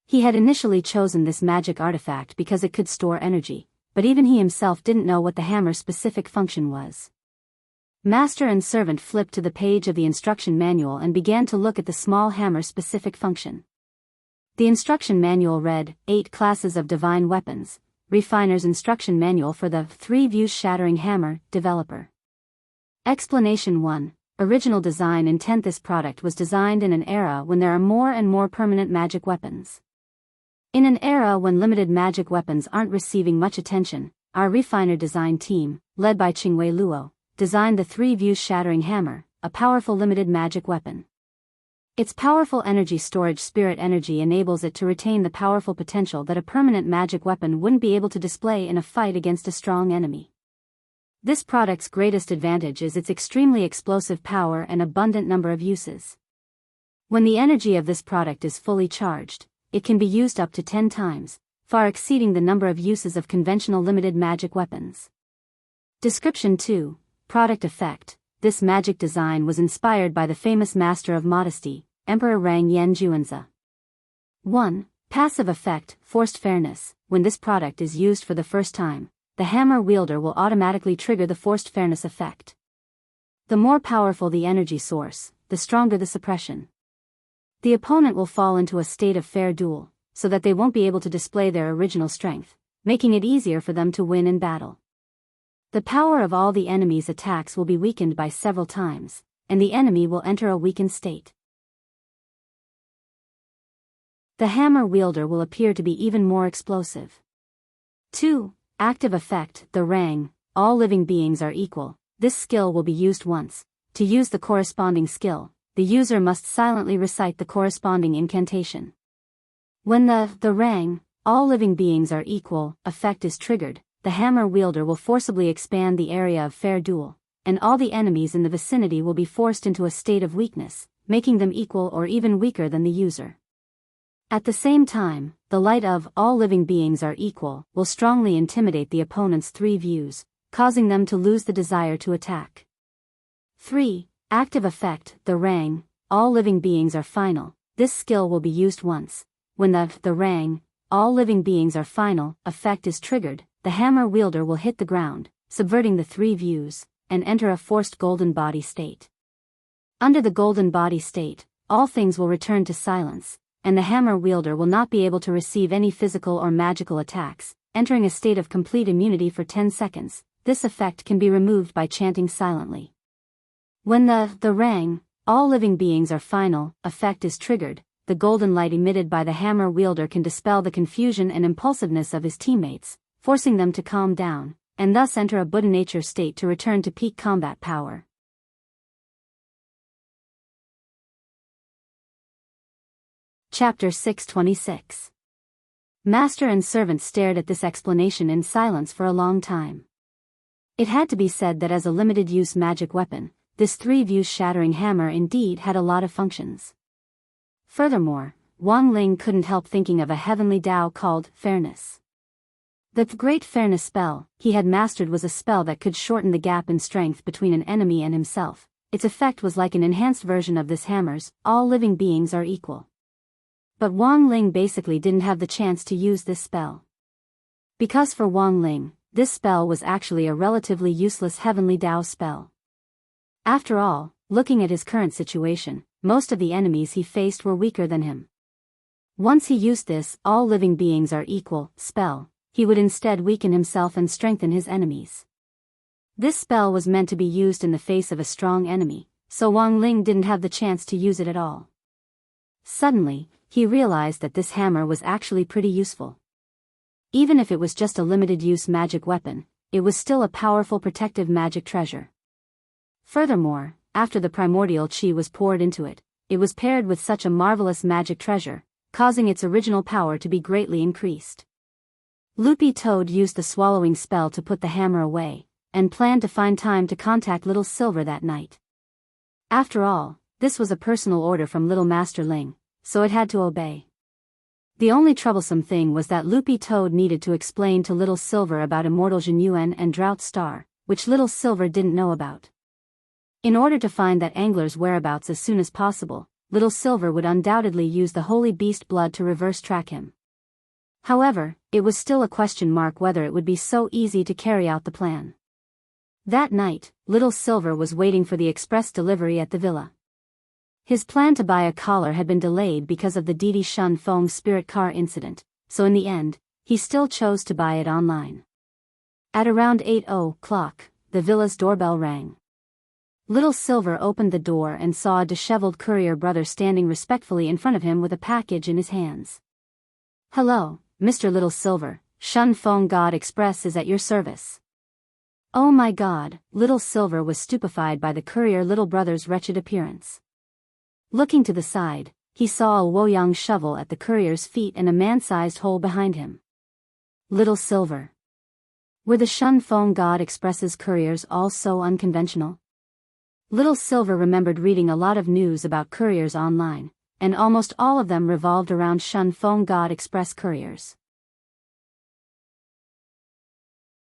He had initially chosen this magic artifact because it could store energy, but even he himself didn't know what the hammer's specific function was. Master and servant flipped to the page of the instruction manual and began to look at the small hammer's specific function. The instruction manual read, 8 classes of divine weapons, Refiner's instruction manual for the 3 views shattering hammer, developer. Explanation 1. Original design intent. This product was designed in an era when there are more and more permanent magic weapons. In an era when limited magic weapons aren't receiving much attention, our Refiner design team, led by Qingwei Luo, designed the 3 views shattering hammer, a powerful limited magic weapon. Its powerful energy storage spirit energy enables it to retain the powerful potential that a permanent magic weapon wouldn't be able to display in a fight against a strong enemy. This product's greatest advantage is its extremely explosive power and abundant number of uses. When the energy of this product is fully charged, it can be used up to 10 times, far exceeding the number of uses of conventional limited magic weapons. Description 2. Product effect. This magic design was inspired by the famous master of modesty, Emperor Rang Yanjuanzi. 1. Passive effect, forced fairness. When this product is used for the first time, the hammer wielder will automatically trigger the forced fairness effect. The more powerful the energy source, the stronger the suppression. The opponent will fall into a state of fair duel, so that they won't be able to display their original strength, making it easier for them to win in battle. The power of all the enemy's attacks will be weakened by several times, and the enemy will enter a weakened state. The hammer wielder will appear to be even more explosive. 2. Active effect. The Rang, all living beings are equal. This skill will be used once. To use the corresponding skill, the user must silently recite the corresponding incantation. When the Rang, all living beings are equal, effect is triggered, the hammer wielder will forcibly expand the area of fair duel, and all the enemies in the vicinity will be forced into a state of weakness, making them equal or even weaker than the user. At the same time, the light of all living beings are equal will strongly intimidate the opponent's 3 views, causing them to lose the desire to attack. 3. Active effect. The Rang, all living beings are final. This skill will be used once. When the Rang, all living beings are final, effect is triggered, the hammer wielder will hit the ground, subverting the 3 views, and enter a forced golden body state. Under the golden body state, all things will return to silence, and the hammer wielder will not be able to receive any physical or magical attacks, entering a state of complete immunity for 10 seconds. This effect can be removed by chanting silently. When the Rang, all living beings are final, effect is triggered, the golden light emitted by the hammer wielder can dispel the confusion and impulsiveness of his teammates, forcing them to calm down, and thus enter a Buddha nature state to return to peak combat power. Chapter 626. Master and servant stared at this explanation in silence for a long time. It had to be said that as a limited-use magic weapon, this 3 views shattering hammer indeed had a lot of functions. Furthermore, Wang Ling couldn't help thinking of a heavenly Tao called fairness. The great fairness spell he had mastered was a spell that could shorten the gap in strength between an enemy and himself. Its effect was like an enhanced version of this hammer's, all living beings are equal. But Wang Ling basically didn't have the chance to use this spell. Because for Wang Ling, this spell was actually a relatively useless heavenly Tao spell. After all, looking at his current situation, most of the enemies he faced were weaker than him. Once he used this all living beings are equal spell, he would instead weaken himself and strengthen his enemies. This spell was meant to be used in the face of a strong enemy, so Wang Ling didn't have the chance to use it at all. Suddenly, he realized that this hammer was actually pretty useful. Even if it was just a limited-use magic weapon, it was still a powerful protective magic treasure. Furthermore, after the primordial qi was poured into it, it was paired with such a marvelous magic treasure, causing its original power to be greatly increased. Loopy Toad used the swallowing spell to put the hammer away, and planned to find time to contact Little Silver that night. After all, this was a personal order from Little Master Ling, so it had to obey. The only troublesome thing was that Loopy Toad needed to explain to Little Silver about Immortal Jinyuan and Drought Star, which Little Silver didn't know about. In order to find that angler's whereabouts as soon as possible, Little Silver would undoubtedly use the holy beast blood to reverse track him. However, it was still a question mark whether it would be so easy to carry out the plan. That night, Little Silver was waiting for the express delivery at the villa. His plan to buy a collar had been delayed because of the Didi Shun Feng spirit car incident, so in the end, he still chose to buy it online. At around 8:00, the villa's doorbell rang. Little Silver opened the door and saw a disheveled courier brother standing respectfully in front of him with a package in his hands. "Hello, Mr. Little Silver, Shun Feng God Express is at your service." Oh my God, Little Silver was stupefied by the courier little brother's wretched appearance. Looking to the side, he saw a Woyang shovel at the courier's feet and a man-sized hole behind him. Little Silver. Were the Shun Feng God Express's couriers all so unconventional? Little Silver remembered reading a lot of news about couriers online, and almost all of them revolved around Shun Feng God Express couriers.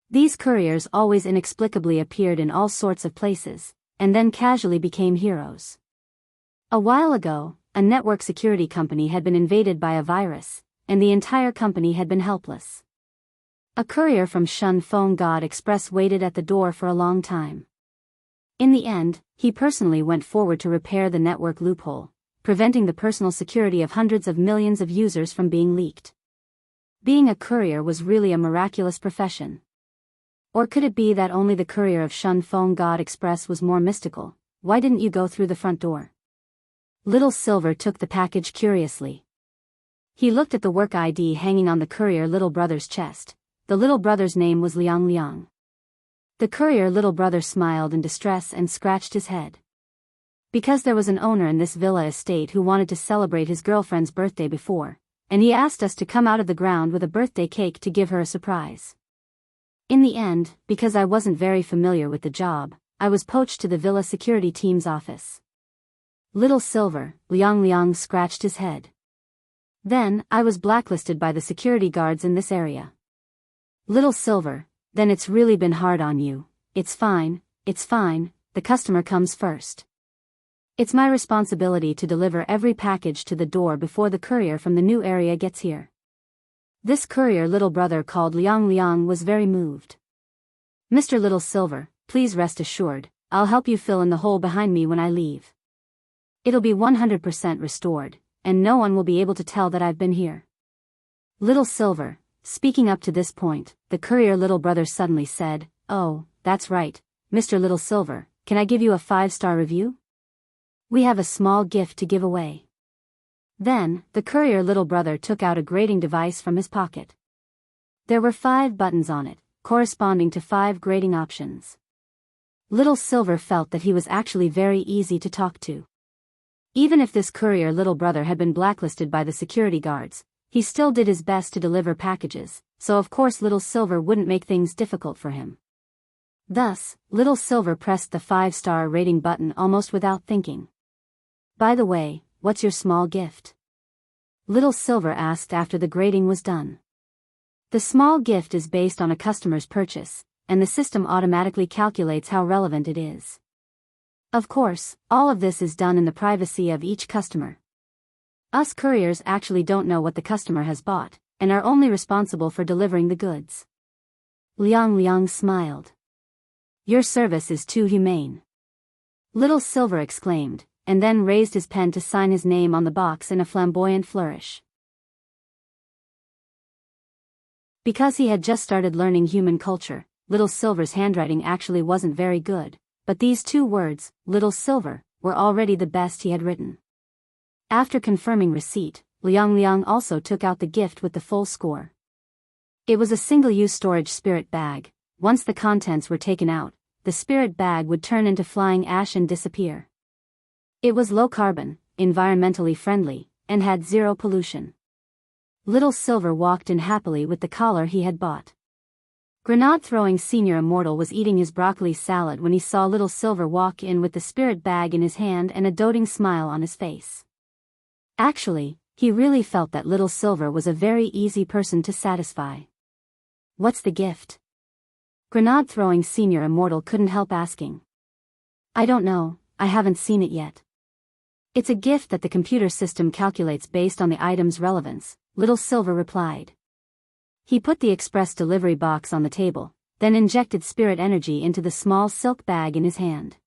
These couriers always inexplicably appeared in all sorts of places, and then casually became heroes. A while ago, a network security company had been invaded by a virus, and the entire company had been helpless. A courier from Shun Feng God Express waited at the door for a long time. In the end, he personally went forward to repair the network loophole, preventing the personal security of hundreds of millions of users from being leaked. Being a courier was really a miraculous profession. Or could it be that only the courier of Shun Feng God Express was more mystical? Why didn't you go through the front door? Little Silver took the package curiously. He looked at the work ID hanging on the courier little brother's chest. The little brother's name was Liang Liang. The courier little brother smiled in distress and scratched his head. Because there was an owner in this villa estate who wanted to celebrate his girlfriend's birthday before, and he asked us to come out of the ground with a birthday cake to give her a surprise. In the end, because I wasn't very familiar with the job, I was poached to the villa security team's office. Little Silver, Liang Liang scratched his head. Then, I was blacklisted by the security guards in this area. Little Silver, then it's really been hard on you. It's fine, the customer comes first. It's my responsibility to deliver every package to the door before the courier from the new area gets here. This courier little brother called Liang Liang was very moved. "Mr. Little Silver, please rest assured, I'll help you fill in the hole behind me when I leave. It'll be 100% restored, and no one will be able to tell that I've been here." Little Silver, speaking up to this point, the courier little brother suddenly said, "Oh, that's right, Mr. Little Silver, can I give you a 5-star review? We have a small gift to give away." Then, the courier little brother took out a grading device from his pocket. There were 5 buttons on it, corresponding to 5 grading options. Little Silver felt that he was actually very easy to talk to. Even if this courier little brother had been blacklisted by the security guards, he still did his best to deliver packages, so of course Little Silver wouldn't make things difficult for him. Thus, Little Silver pressed the 5-star rating button almost without thinking. "By the way, what's your small gift?" Little Silver asked after the grading was done. The small gift is based on a customer's purchase, and the system automatically calculates how relevant it is. Of course, all of this is done in the privacy of each customer. Us couriers actually don't know what the customer has bought, and are only responsible for delivering the goods. Liang Liang smiled. "Your service is too humane," Little Silver exclaimed, and then raised his pen to sign his name on the box in a flamboyant flourish. Because he had just started learning human culture, Little Silver's handwriting actually wasn't very good, but these 2 words, Little Silver, were already the best he had written. After confirming receipt, Liang Liang also took out the gift with the full score. It was a single-use storage spirit bag. Once the contents were taken out, the spirit bag would turn into flying ash and disappear. It was low-carbon, environmentally friendly, and had 0 pollution. Little Silver walked in happily with the collar he had bought. Grenade-throwing Senior Immortal was eating his broccoli salad when he saw Little Silver walk in with the spirit bag in his hand and a doting smile on his face. Actually, he really felt that Little Silver was a very easy person to satisfy. "What's the gift?" Grenade-throwing Senior Immortal couldn't help asking. "I don't know, I haven't seen it yet." "It's a gift that the computer system calculates based on the item's relevance," Little Silver replied. He put the express delivery box on the table, then injected spirit energy into the small silk bag in his hand.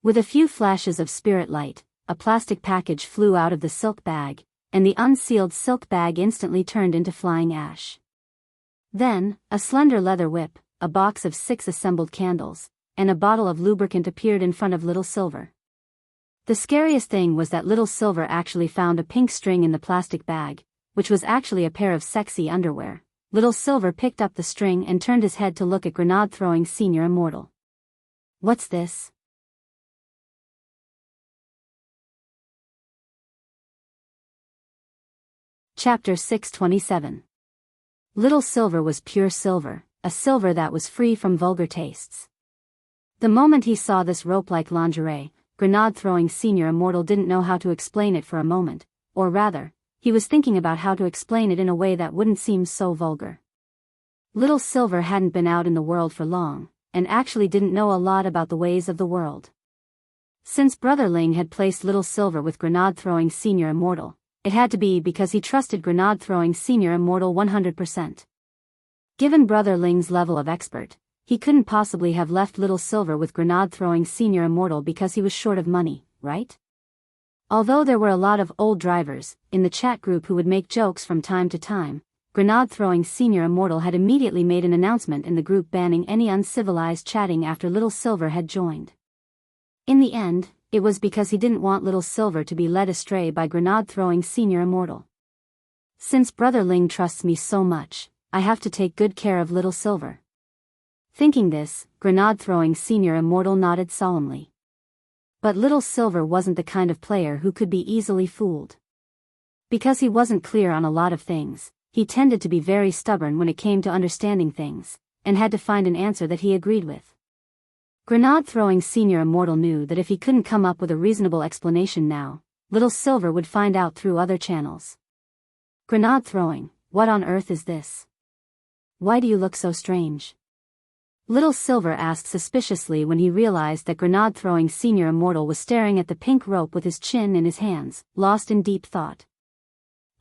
With a few flashes of spirit light, a plastic package flew out of the silk bag, and the unsealed silk bag instantly turned into flying ash. Then, a slender leather whip, a box of 6 assembled candles, and a bottle of lubricant appeared in front of Little Silver. The scariest thing was that Little Silver actually found a pink string in the plastic bag, which was actually a pair of sexy underwear. Little Silver picked up the string and turned his head to look at grenade-throwing Senior Immortal. "What's this?" Chapter 627. Little Silver was pure silver, a silver that was free from vulgar tastes. The moment he saw this rope-like lingerie, grenade-throwing Senior Immortal didn't know how to explain it for a moment, or rather, he was thinking about how to explain it in a way that wouldn't seem so vulgar. Little Silver hadn't been out in the world for long, and actually didn't know a lot about the ways of the world. Since Brother Ling had placed Little Silver with grenade-throwing Senior Immortal, it had to be because he trusted grenade-throwing Senior Immortal 100%. Given Brother Ling's level of expert, he couldn't possibly have left Little Silver with grenade-throwing Senior Immortal because he was short of money, right? Although there were a lot of old drivers in the chat group who would make jokes from time to time, grenade-throwing Senior Immortal had immediately made an announcement in the group banning any uncivilized chatting after Little Silver had joined. In the end, it was because he didn't want Little Silver to be led astray by grenade-throwing Senior Immortal. "Since Brother Ling trusts me so much, I have to take good care of Little Silver." Thinking this, grenade-throwing Senior Immortal nodded solemnly. But Little Silver wasn't the kind of player who could be easily fooled. Because he wasn't clear on a lot of things, he tended to be very stubborn when it came to understanding things, and had to find an answer that he agreed with. Grenade-throwing Senior Immortal knew that if he couldn't come up with a reasonable explanation now, Little Silver would find out through other channels. "Grenade-throwing, what on earth is this? Why do you look so strange?" Little Silver asked suspiciously when he realized that grenade-throwing Senior Immortal was staring at the pink rope with his chin in his hands, lost in deep thought.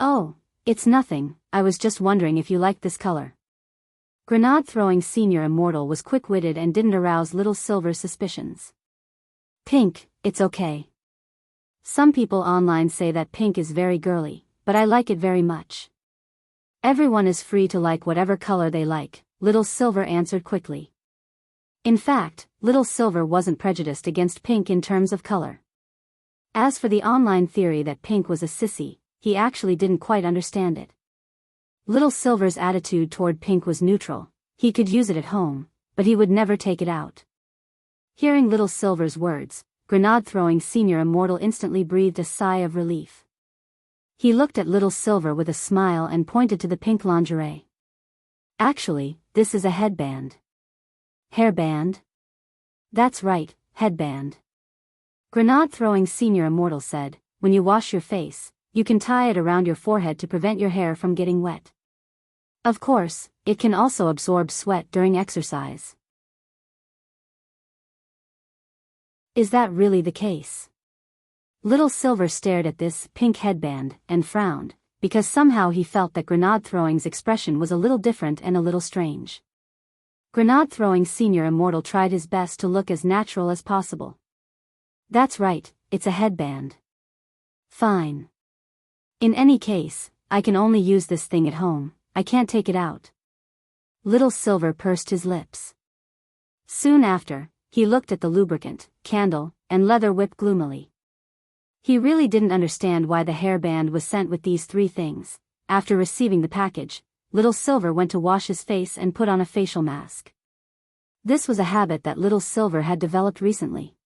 "Oh, it's nothing, I was just wondering if you liked this color." Grenade-throwing Senior Immortal was quick-witted and didn't arouse Little Silver's suspicions. "Pink, it's okay. Some people online say that pink is very girly, but I like it very much." "Everyone is free to like whatever color they like," Little Silver answered quickly. In fact, Little Silver wasn't prejudiced against pink in terms of color. As for the online theory that pink was a sissy, he actually didn't quite understand it. Little Silver's attitude toward pink was neutral. He could use it at home, but he would never take it out. Hearing Little Silver's words, grenade-throwing Senior Immortal instantly breathed a sigh of relief. He looked at Little Silver with a smile and pointed to the pink lingerie. "Actually, this is a headband." "Hairband?" "That's right, headband." Grenade-throwing Senior Immortal said, "When you wash your face, you can tie it around your forehead to prevent your hair from getting wet. Of course, it can also absorb sweat during exercise." "Is that really the case?" Little Silver stared at this pink headband and frowned, because somehow he felt that grenade-throwing's expression was a little different and a little strange. Grenade-throwing Senior Immortal tried his best to look as natural as possible. "That's right, it's a headband." "Fine. In any case, I can only use this thing at home, I can't take it out." Little Silver pursed his lips. Soon after, he looked at the lubricant, candle, and leather whip gloomily. He really didn't understand why the hairband was sent with these 3 things. After receiving the package, Little Silver went to wash his face and put on a facial mask. This was a habit that Little Silver had developed recently.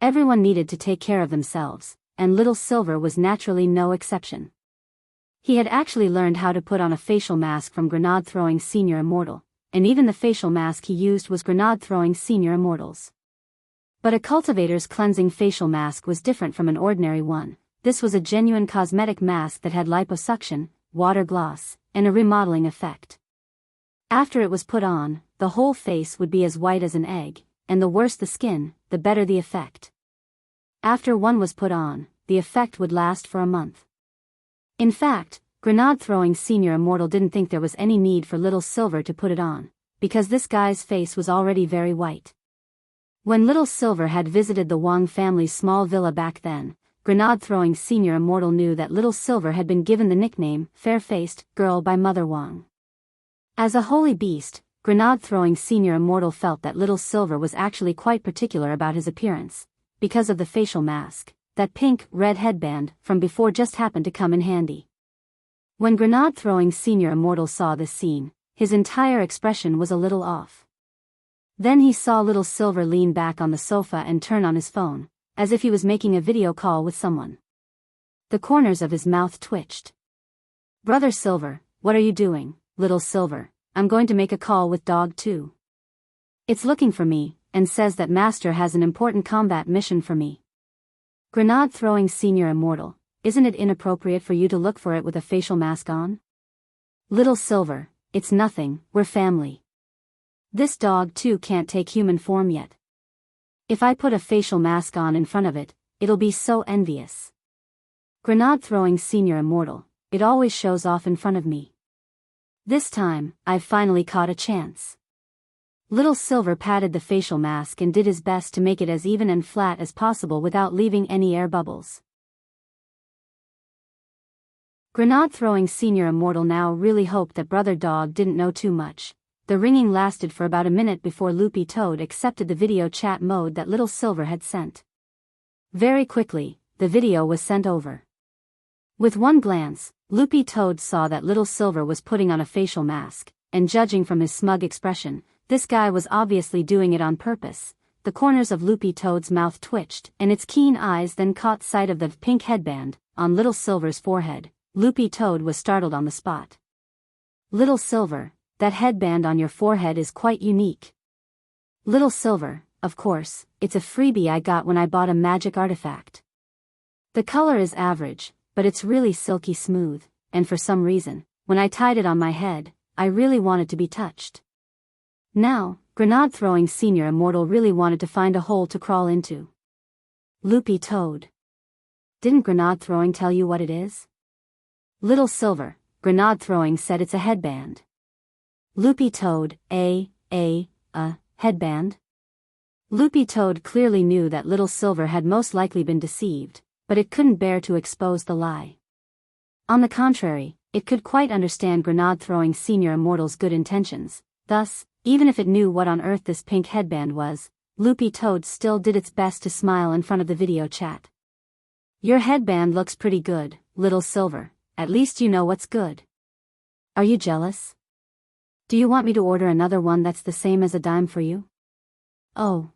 Everyone needed to take care of themselves, and Little Silver was naturally no exception. He had actually learned how to put on a facial mask from grenade-throwing Senior Immortal, and even the facial mask he used was grenade-throwing Senior Immortal's. But a cultivator's cleansing facial mask was different from an ordinary one. This was a genuine cosmetic mask that had liposuction, water gloss, and a remodeling effect. After it was put on, the whole face would be as white as an egg, and the worse the skin, the better the effect. After one was put on, the effect would last for a month. In fact, grenade-throwing Senior Immortal didn't think there was any need for Little Silver to put it on, because this guy's face was already very white. When Little Silver had visited the Wang family's small villa back then, grenade-throwing Senior Immortal knew that Little Silver had been given the nickname Fair-Faced Girl by Mother Wang. As a holy beast, grenade-throwing Senior Immortal felt that Little Silver was actually quite particular about his appearance, because of the facial mask. That pink-red headband from before just happened to come in handy. When grenade-throwing Senior Immortal saw this scene, his entire expression was a little off. Then he saw Little Silver lean back on the sofa and turn on his phone, as if he was making a video call with someone. The corners of his mouth twitched. "Brother Silver, what are you doing?" "Little Silver, I'm going to make a call with Dog 2. It's looking for me, and says that Master has an important combat mission for me." Grenade-throwing Senior Immortal, isn't it inappropriate for you to look for it with a facial mask on? "Little Silver, it's nothing, we're family. This Dog 2 can't take human form yet. If I put a facial mask on in front of it, it'll be so envious. Grenade-throwing Senior Immortal, it always shows off in front of me. This time, I've finally caught a chance." Little Silver patted the facial mask and did his best to make it as even and flat as possible without leaving any air bubbles. Grenade-throwing Senior Immortal now really hoped that Brother Dog didn't know too much. The ringing lasted for about a minute before Loopy Toad accepted the video chat mode that Little Silver had sent. Very quickly, the video was sent over. With one glance, Loopy Toad saw that Little Silver was putting on a facial mask, and judging from his smug expression, this guy was obviously doing it on purpose. The corners of Loopy Toad's mouth twitched, and its keen eyes then caught sight of the pink headband on Little Silver's forehead. Loopy Toad was startled on the spot. "Little Silver, that headband on your forehead is quite unique." "Little Silver, of course, it's a freebie I got when I bought a magic artifact. The color is average, but it's really silky smooth, and for some reason, when I tied it on my head, I really wanted to be touched." Now, grenade-throwing Senior Immortal really wanted to find a hole to crawl into. "Loopy Toad, didn't grenade-throwing tell you what it is?" "Little Silver, grenade-throwing said it's a headband." Loopy Toad, a headband? Loopy Toad clearly knew that Little Silver had most likely been deceived, but it couldn't bear to expose the lie. On the contrary, it could quite understand grenade-throwing Senior Immortal's good intentions. Thus, even if it knew what on earth this pink headband was, Loopy Toad still did its best to smile in front of the video chat. "Your headband looks pretty good, Little Silver, at least you know what's good. Are you jealous? Do you want me to order another one that's the same as a dime for you?" "Oh."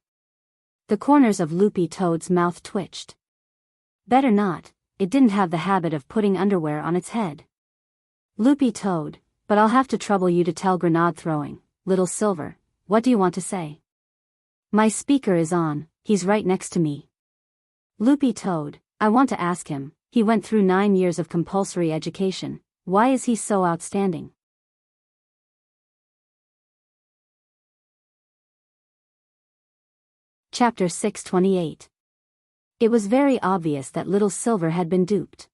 The corners of Loopy Toad's mouth twitched. Better not, it didn't have the habit of putting underwear on its head. "Loopy Toad, but I'll have to trouble you to tell grenade-throwing. Little Silver, what do you want to say?" "My speaker is on, he's right next to me." "Loopy Toad, I want to ask him, he went through 9 years of compulsory education, why is he so outstanding?" Chapter 628. It was very obvious that Little Silver had been duped.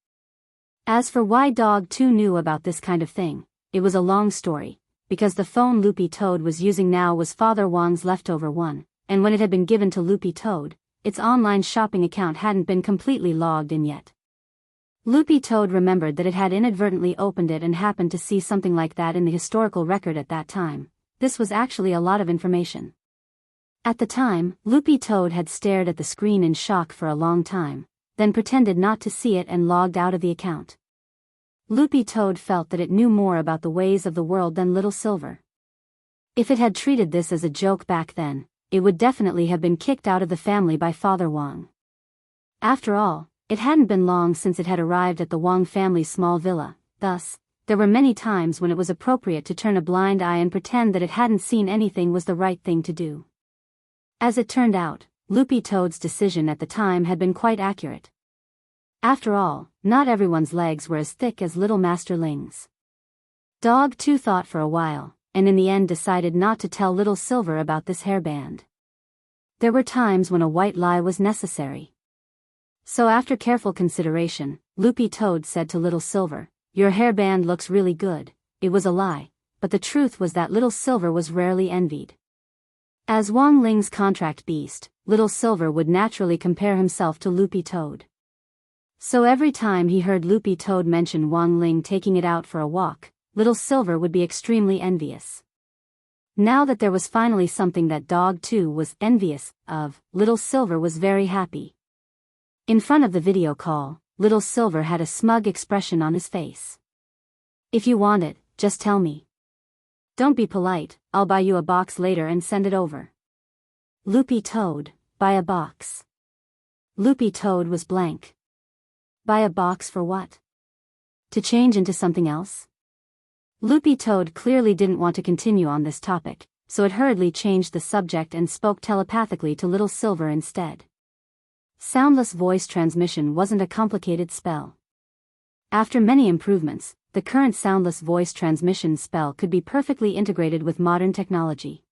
As for why Dog 2 knew about this kind of thing, it was a long story, because the phone Loopy Toad was using now was Father Wang's leftover one, and when it had been given to Loopy Toad, its online shopping account hadn't been completely logged in yet. Loopy Toad remembered that it had inadvertently opened it and happened to see something like that in the historical record at that time. This was actually a lot of information. At the time, Loopy Toad had stared at the screen in shock for a long time, then pretended not to see it and logged out of the account. Loopy Toad felt that it knew more about the ways of the world than Little Silver. If it had treated this as a joke back then, it would definitely have been kicked out of the family by Father Wang. After all, it hadn't been long since it had arrived at the Wang family's small villa, thus, there were many times when it was appropriate to turn a blind eye and pretend that it hadn't seen anything was the right thing to do. As it turned out, Loopy Toad's decision at the time had been quite accurate. After all, not everyone's legs were as thick as Little Master Ling's. Dog 2 thought for a while, and in the end decided not to tell Little Silver about this hairband. There were times when a white lie was necessary. So after careful consideration, Loopy Toad said to Little Silver, "Your hairband looks really good." It was a lie, but the truth was that Little Silver was rarely envied. As Wang Ling's contract beast, Little Silver would naturally compare himself to Loopy Toad. So every time he heard Loopy Toad mention Wang Ling taking it out for a walk, Little Silver would be extremely envious. Now that there was finally something that Dog 2 was envious of, Little Silver was very happy. In front of the video call, Little Silver had a smug expression on his face. "If you want it, just tell me. Don't be polite, I'll buy you a box later and send it over." Loopy Toad, buy a box. Loopy Toad was blank. Buy a box for what? To change into something else? Loopy Toad clearly didn't want to continue on this topic, so it hurriedly changed the subject and spoke telepathically to Little Silver instead. Soundless voice transmission wasn't a complicated spell. After many improvements, the current soundless voice transmission spell could be perfectly integrated with modern technology.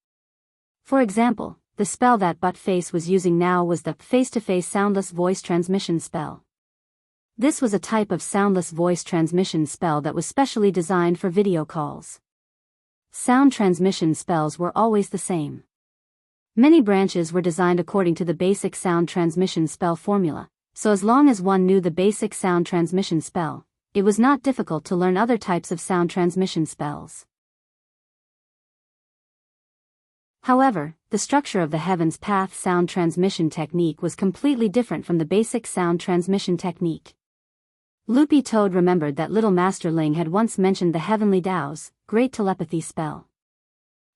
For example, the spell that Buttface was using now was the face-to-face soundless voice transmission spell. This was a type of soundless voice transmission spell that was specially designed for video calls. Sound transmission spells were always the same. Many branches were designed according to the basic sound transmission spell formula, so as long as one knew the basic sound transmission spell, it was not difficult to learn other types of sound transmission spells. However, the structure of the Heaven's Path sound transmission technique was completely different from the basic sound transmission technique. Loopy Toad remembered that Little Master Ling had once mentioned the Heavenly Tao's great telepathy spell.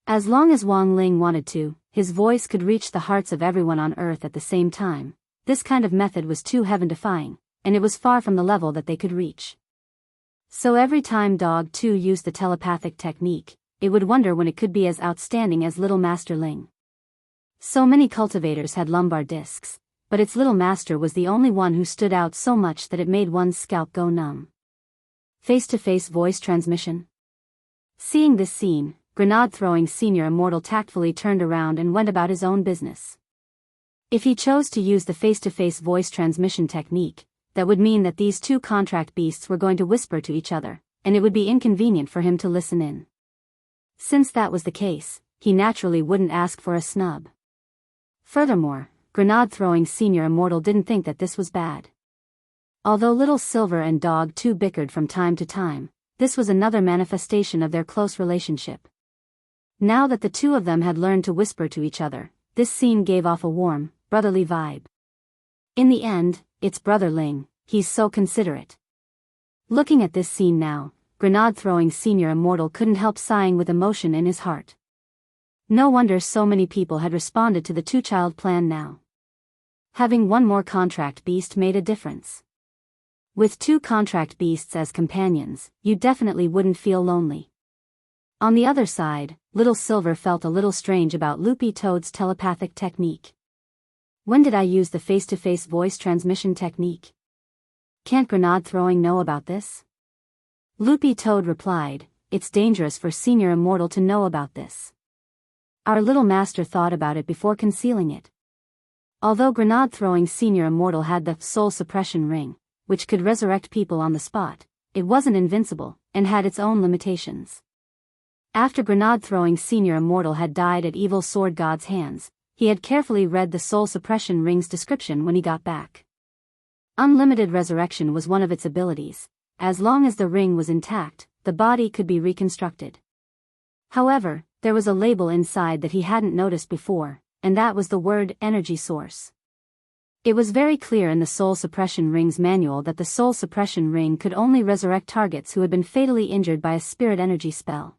As long as Wang Ling wanted to, his voice could reach the hearts of everyone on Earth at the same time. This kind of method was too heaven-defying, and it was far from the level that they could reach. So every time Dog 2 used the telepathic technique, it would wonder when it could be as outstanding as Little Master Ling. So many cultivators had lumbar discs, but its Little Master was the only one who stood out so much that it made one's scalp go numb. Face-to-face voice transmission. Seeing this scene, Grenade-throwing Senior Immortal tactfully turned around and went about his own business. If he chose to use the face-to-face voice transmission technique, that would mean that these two contract beasts were going to whisper to each other, and it would be inconvenient for him to listen in. Since that was the case, he naturally wouldn't ask for a snub. Furthermore, Grenade-throwing Senior Immortal didn't think that this was bad. Although Little Silver and Dog 2 bickered from time to time, this was another manifestation of their close relationship. Now that the two of them had learned to whisper to each other, this scene gave off a warm, brotherly vibe. In the end, it's Brother Ling, he's so considerate. Looking at this scene now, Grenade-throwing Senior Immortal couldn't help sighing with emotion in his heart. No wonder so many people had responded to the two-child plan now. Having one more contract beast made a difference. With two contract beasts as companions, you definitely wouldn't feel lonely. On the other side, Little Silver felt a little strange about Loopy Toad's telepathic technique. When did I use the face-to-face voice transmission technique? Can't Grenade-throwing know about this? Loopy Toad replied, it's dangerous for Senior Immortal to know about this. Our little master thought about it before concealing it. Although Grenade-throwing Senior Immortal had the soul suppression ring, which could resurrect people on the spot, it wasn't invincible, and had its own limitations. After Grenade-throwing Senior Immortal had died at Evil Sword God's hands, he had carefully read the soul suppression ring's description when he got back. Unlimited resurrection was one of its abilities. As long as the ring was intact, the body could be reconstructed. However, there was a label inside that he hadn't noticed before, and that was the word energy source. It was very clear in the soul suppression ring's manual that the soul suppression ring could only resurrect targets who had been fatally injured by a spirit energy spell.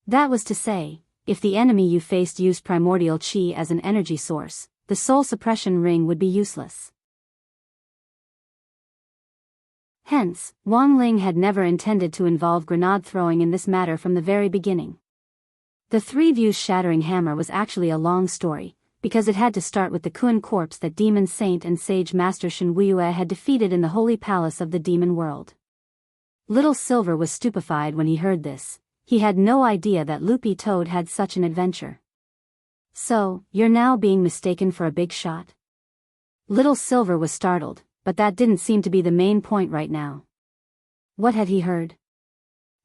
That was to say, if the enemy you faced used primordial chi as an energy source, the soul suppression ring would be useless. Hence, Wang Ling had never intended to involve Grenade-throwing in this matter from the very beginning. The Three Views Shattering Hammer was actually a long story, because it had to start with the Kun corpse that Demon Saint and Sage Master Shen Wuiyue had defeated in the Holy Palace of the Demon World. Little Silver was stupefied when he heard this. He had no idea that Loopy Toad had such an adventure. So, you're now being mistaken for a big shot? Little Silver was startled, but that didn't seem to be the main point right now. What had he heard?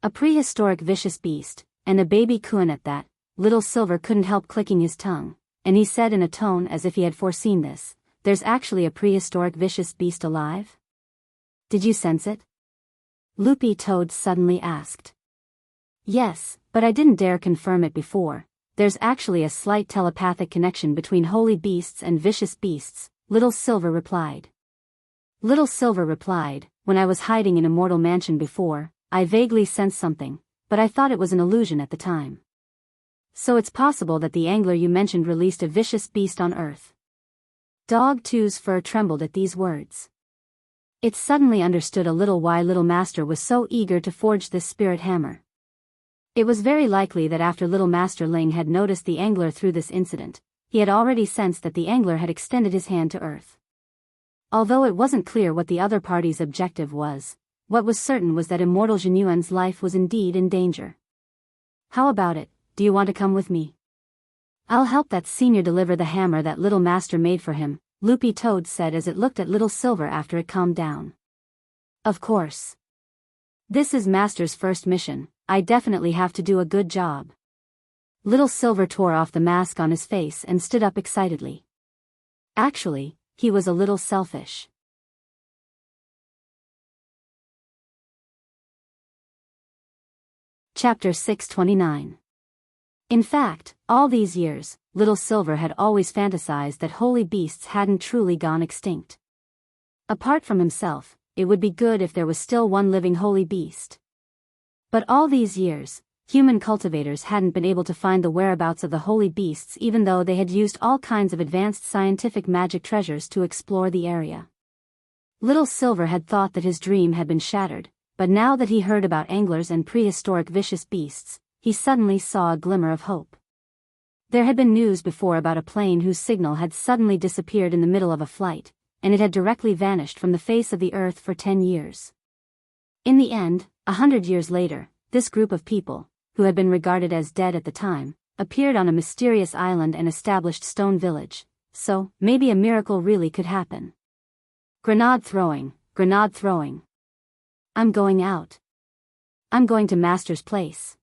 A prehistoric vicious beast, and a baby coon at that. Little Silver couldn't help clicking his tongue, and he said in a tone as if he had foreseen this, "There's actually a prehistoric vicious beast alive? Did you sense it?" Loopy Toad suddenly asked. "Yes, but I didn't dare confirm it before. There's actually a slight telepathic connection between holy beasts and vicious beasts," Little Silver replied. Little Silver replied, "When I was hiding in Immortal Mansion before, I vaguely sensed something, but I thought it was an illusion at the time. So it's possible that the angler you mentioned released a vicious beast on Earth." Dog 2's fur trembled at these words. It suddenly understood a little why Little Master was so eager to forge this spirit hammer. It was very likely that after Little Master Ling had noticed the angler through this incident, he had already sensed that the angler had extended his hand to Earth. Although it wasn't clear what the other party's objective was, what was certain was that Immortal Genuine's life was indeed in danger. "How about it? Do you want to come with me? I'll help that senior deliver the hammer that Little Master made for him," Loopy Toad said as it looked at Little Silver after it calmed down. "Of course. This is Master's first mission, I definitely have to do a good job." Little Silver tore off the mask on his face and stood up excitedly. Actually, he was a little selfish. Chapter 629. In fact, all these years, Little Silver had always fantasized that holy beasts hadn't truly gone extinct. Apart from himself, it would be good if there was still one living holy beast. But all these years, human cultivators hadn't been able to find the whereabouts of the holy beasts even though they had used all kinds of advanced scientific magic treasures to explore the area. Little Silver had thought that his dream had been shattered, but now that he heard about anglers and prehistoric vicious beasts, he suddenly saw a glimmer of hope. There had been news before about a plane whose signal had suddenly disappeared in the middle of a flight, and it had directly vanished from the face of the earth for 10 years. In the end, 100 years later, this group of people, who had been regarded as dead at the time, appeared on a mysterious island and established Stone Village, so maybe a miracle really could happen. Grenade throwing, grenade throwing. I'm going out. I'm going to Master's place.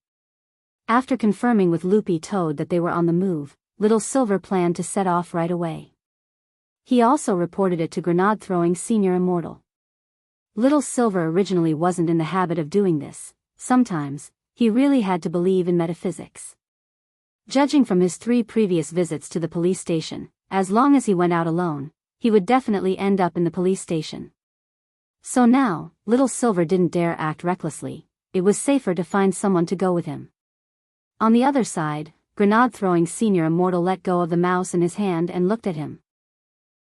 After confirming with Loopy Toad that they were on the move, Little Silver planned to set off right away. He also reported it to Grenade Throwing Senior Immortal. Little Silver originally wasn't in the habit of doing this. Sometimes, he really had to believe in metaphysics. Judging from his 3 previous visits to the police station, as long as he went out alone, he would definitely end up in the police station. So now, Little Silver didn't dare act recklessly. It was safer to find someone to go with him. On the other side, Grenade Throwing Senior Immortal let go of the mouse in his hand and looked at him.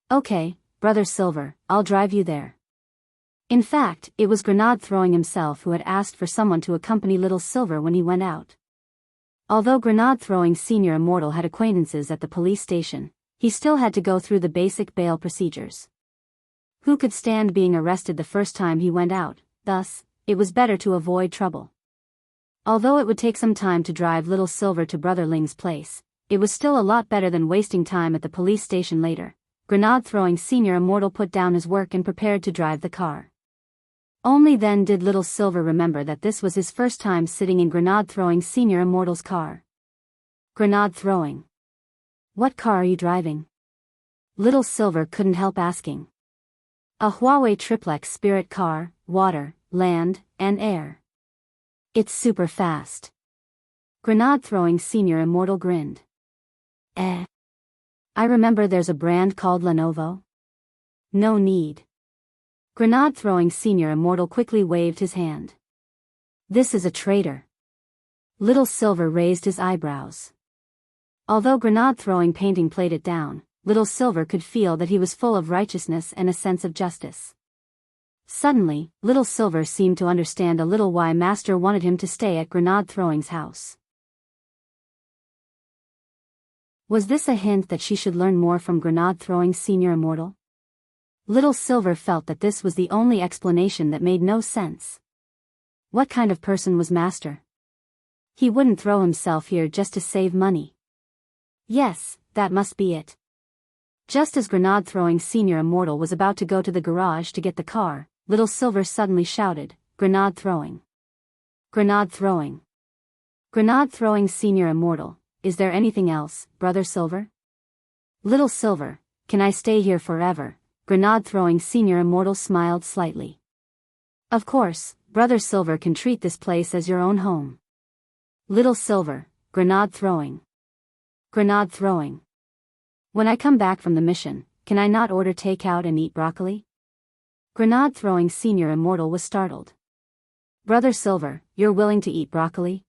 "Okay, Brother Silver, I'll drive you there." In fact, it was Grenade Throwing himself who had asked for someone to accompany Little Silver when he went out. Although Grenade Throwing Senior Immortal had acquaintances at the police station, he still had to go through the basic bail procedures. Who could stand being arrested the first time he went out? Thus, it was better to avoid trouble. Although it would take some time to drive Little Silver to Brother Ling's place, it was still a lot better than wasting time at the police station later. Grenade Throwing Senior Immortal put down his work and prepared to drive the car. Only then did Little Silver remember that this was his first time sitting in Grenade Throwing Senior Immortal's car. Grenade Throwing. "What car are you driving?" Little Silver couldn't help asking. "A Huawei triplex spirit car, water, land, and air. It's super fast." Grenade Throwing Senior Immortal grinned. I remember there's a brand called Lenovo." "No need." Grenade Throwing Senior Immortal quickly waved his hand. "This is a traitor." Little Silver raised his eyebrows. Although Grenade Throwing Painting played it down, Little Silver could feel that he was full of righteousness and a sense of justice. Suddenly, Little Silver seemed to understand a little why Master wanted him to stay at Grenade Throwing's house. Was this a hint that she should learn more from Grenade Throwing Senior Immortal? Little Silver felt that this was the only explanation that made no sense. What kind of person was Master? He wouldn't throw himself here just to save money. Yes, that must be it. Just as Grenade Throwing Senior Immortal was about to go to the garage to get the car, Little Silver suddenly shouted, "Grenade throwing! Grenade throwing!" Grenade-throwing Senior Immortal, is there anything else, Brother Silver? Little Silver, can I stay here forever? Grenade-throwing Senior Immortal smiled slightly. Of course, Brother Silver can treat this place as your own home. Little Silver, grenade-throwing. Grenade-throwing. When I come back from the mission, can I not order takeout and eat broccoli? Grenade-throwing Senior Immortal was startled. Brother Silver, you're willing to eat broccoli?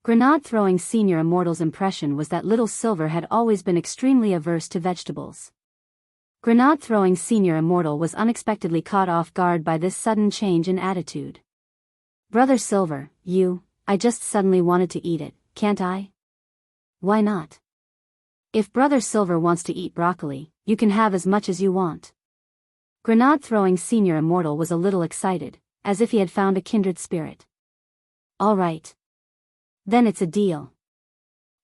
Grenade-throwing Senior Immortal's impression was that Little Silver had always been extremely averse to vegetables. Grenade-throwing Senior Immortal was unexpectedly caught off guard by this sudden change in attitude. Brother Silver, I just suddenly wanted to eat it, can't I? Why not? If Brother Silver wants to eat broccoli, you can have as much as you want. Grenade-throwing Senior Immortal was a little excited, as if he had found a kindred spirit. All right. Then it's a deal.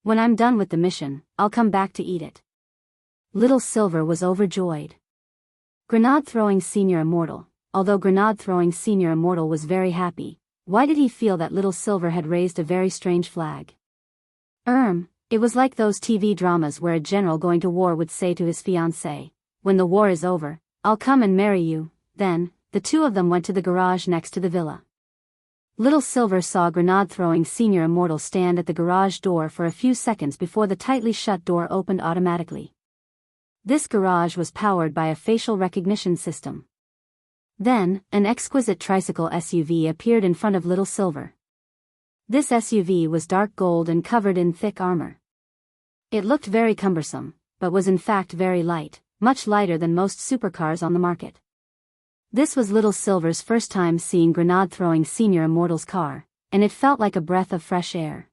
When I'm done with the mission, I'll come back to eat it. Little Silver was overjoyed. Grenade-throwing Senior Immortal, although Grenade-throwing Senior Immortal was very happy, why did he feel that Little Silver had raised a very strange flag? It was like those TV dramas where a general going to war would say to his fiancée, "When the war is over, I'll come and marry you." Then, the two of them went to the garage next to the villa. Little Silver saw Grenade-throwing Senior Immortal stand at the garage door for a few seconds before the tightly shut door opened automatically. This garage was powered by a facial recognition system. Then, an exquisite tricycle SUV appeared in front of Little Silver. This SUV was dark gold and covered in thick armor. It looked very cumbersome, but was in fact very light, much lighter than most supercars on the market. This was Little Silver's first time seeing Grenade-throwing Senior Immortal's car, and it felt like a breath of fresh air.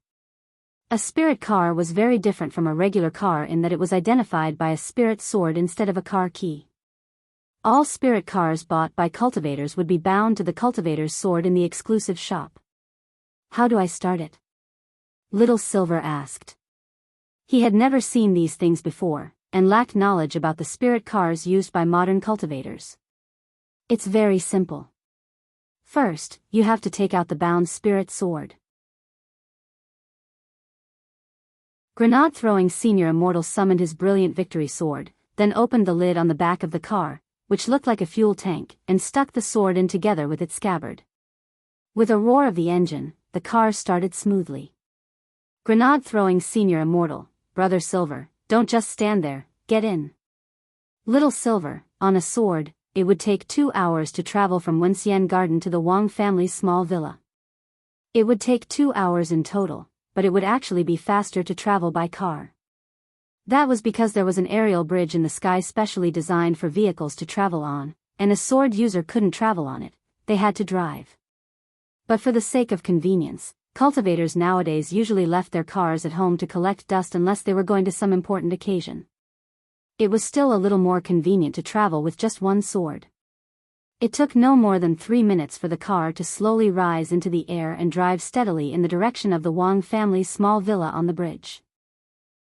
A spirit car was very different from a regular car in that it was identified by a spirit sword instead of a car key. All spirit cars bought by cultivators would be bound to the cultivator's sword in the exclusive shop. How do I start it? Little Silver asked. He had never seen these things before, and lacked knowledge about the spirit cars used by modern cultivators. It's very simple. First, you have to take out the bound spirit sword. Grenade-throwing Senior Immortal summoned his brilliant victory sword, then opened the lid on the back of the car, which looked like a fuel tank, and stuck the sword in together with its scabbard. With a roar of the engine, the car started smoothly. Grenade-throwing Senior Immortal, Brother Silver, don't just stand there, get in. Little Silver, on a sword, it would take 2 hours to travel from Wenxian Garden to the Wang family's small villa. It would take 2 hours in total, but it would actually be faster to travel by car. That was because there was an aerial bridge in the sky specially designed for vehicles to travel on, and a sword user couldn't travel on it, they had to drive. But for the sake of convenience, cultivators nowadays usually left their cars at home to collect dust unless they were going to some important occasion. It was still a little more convenient to travel with just one sword. It took no more than 3 minutes for the car to slowly rise into the air and drive steadily in the direction of the Wang family's small villa on the bridge.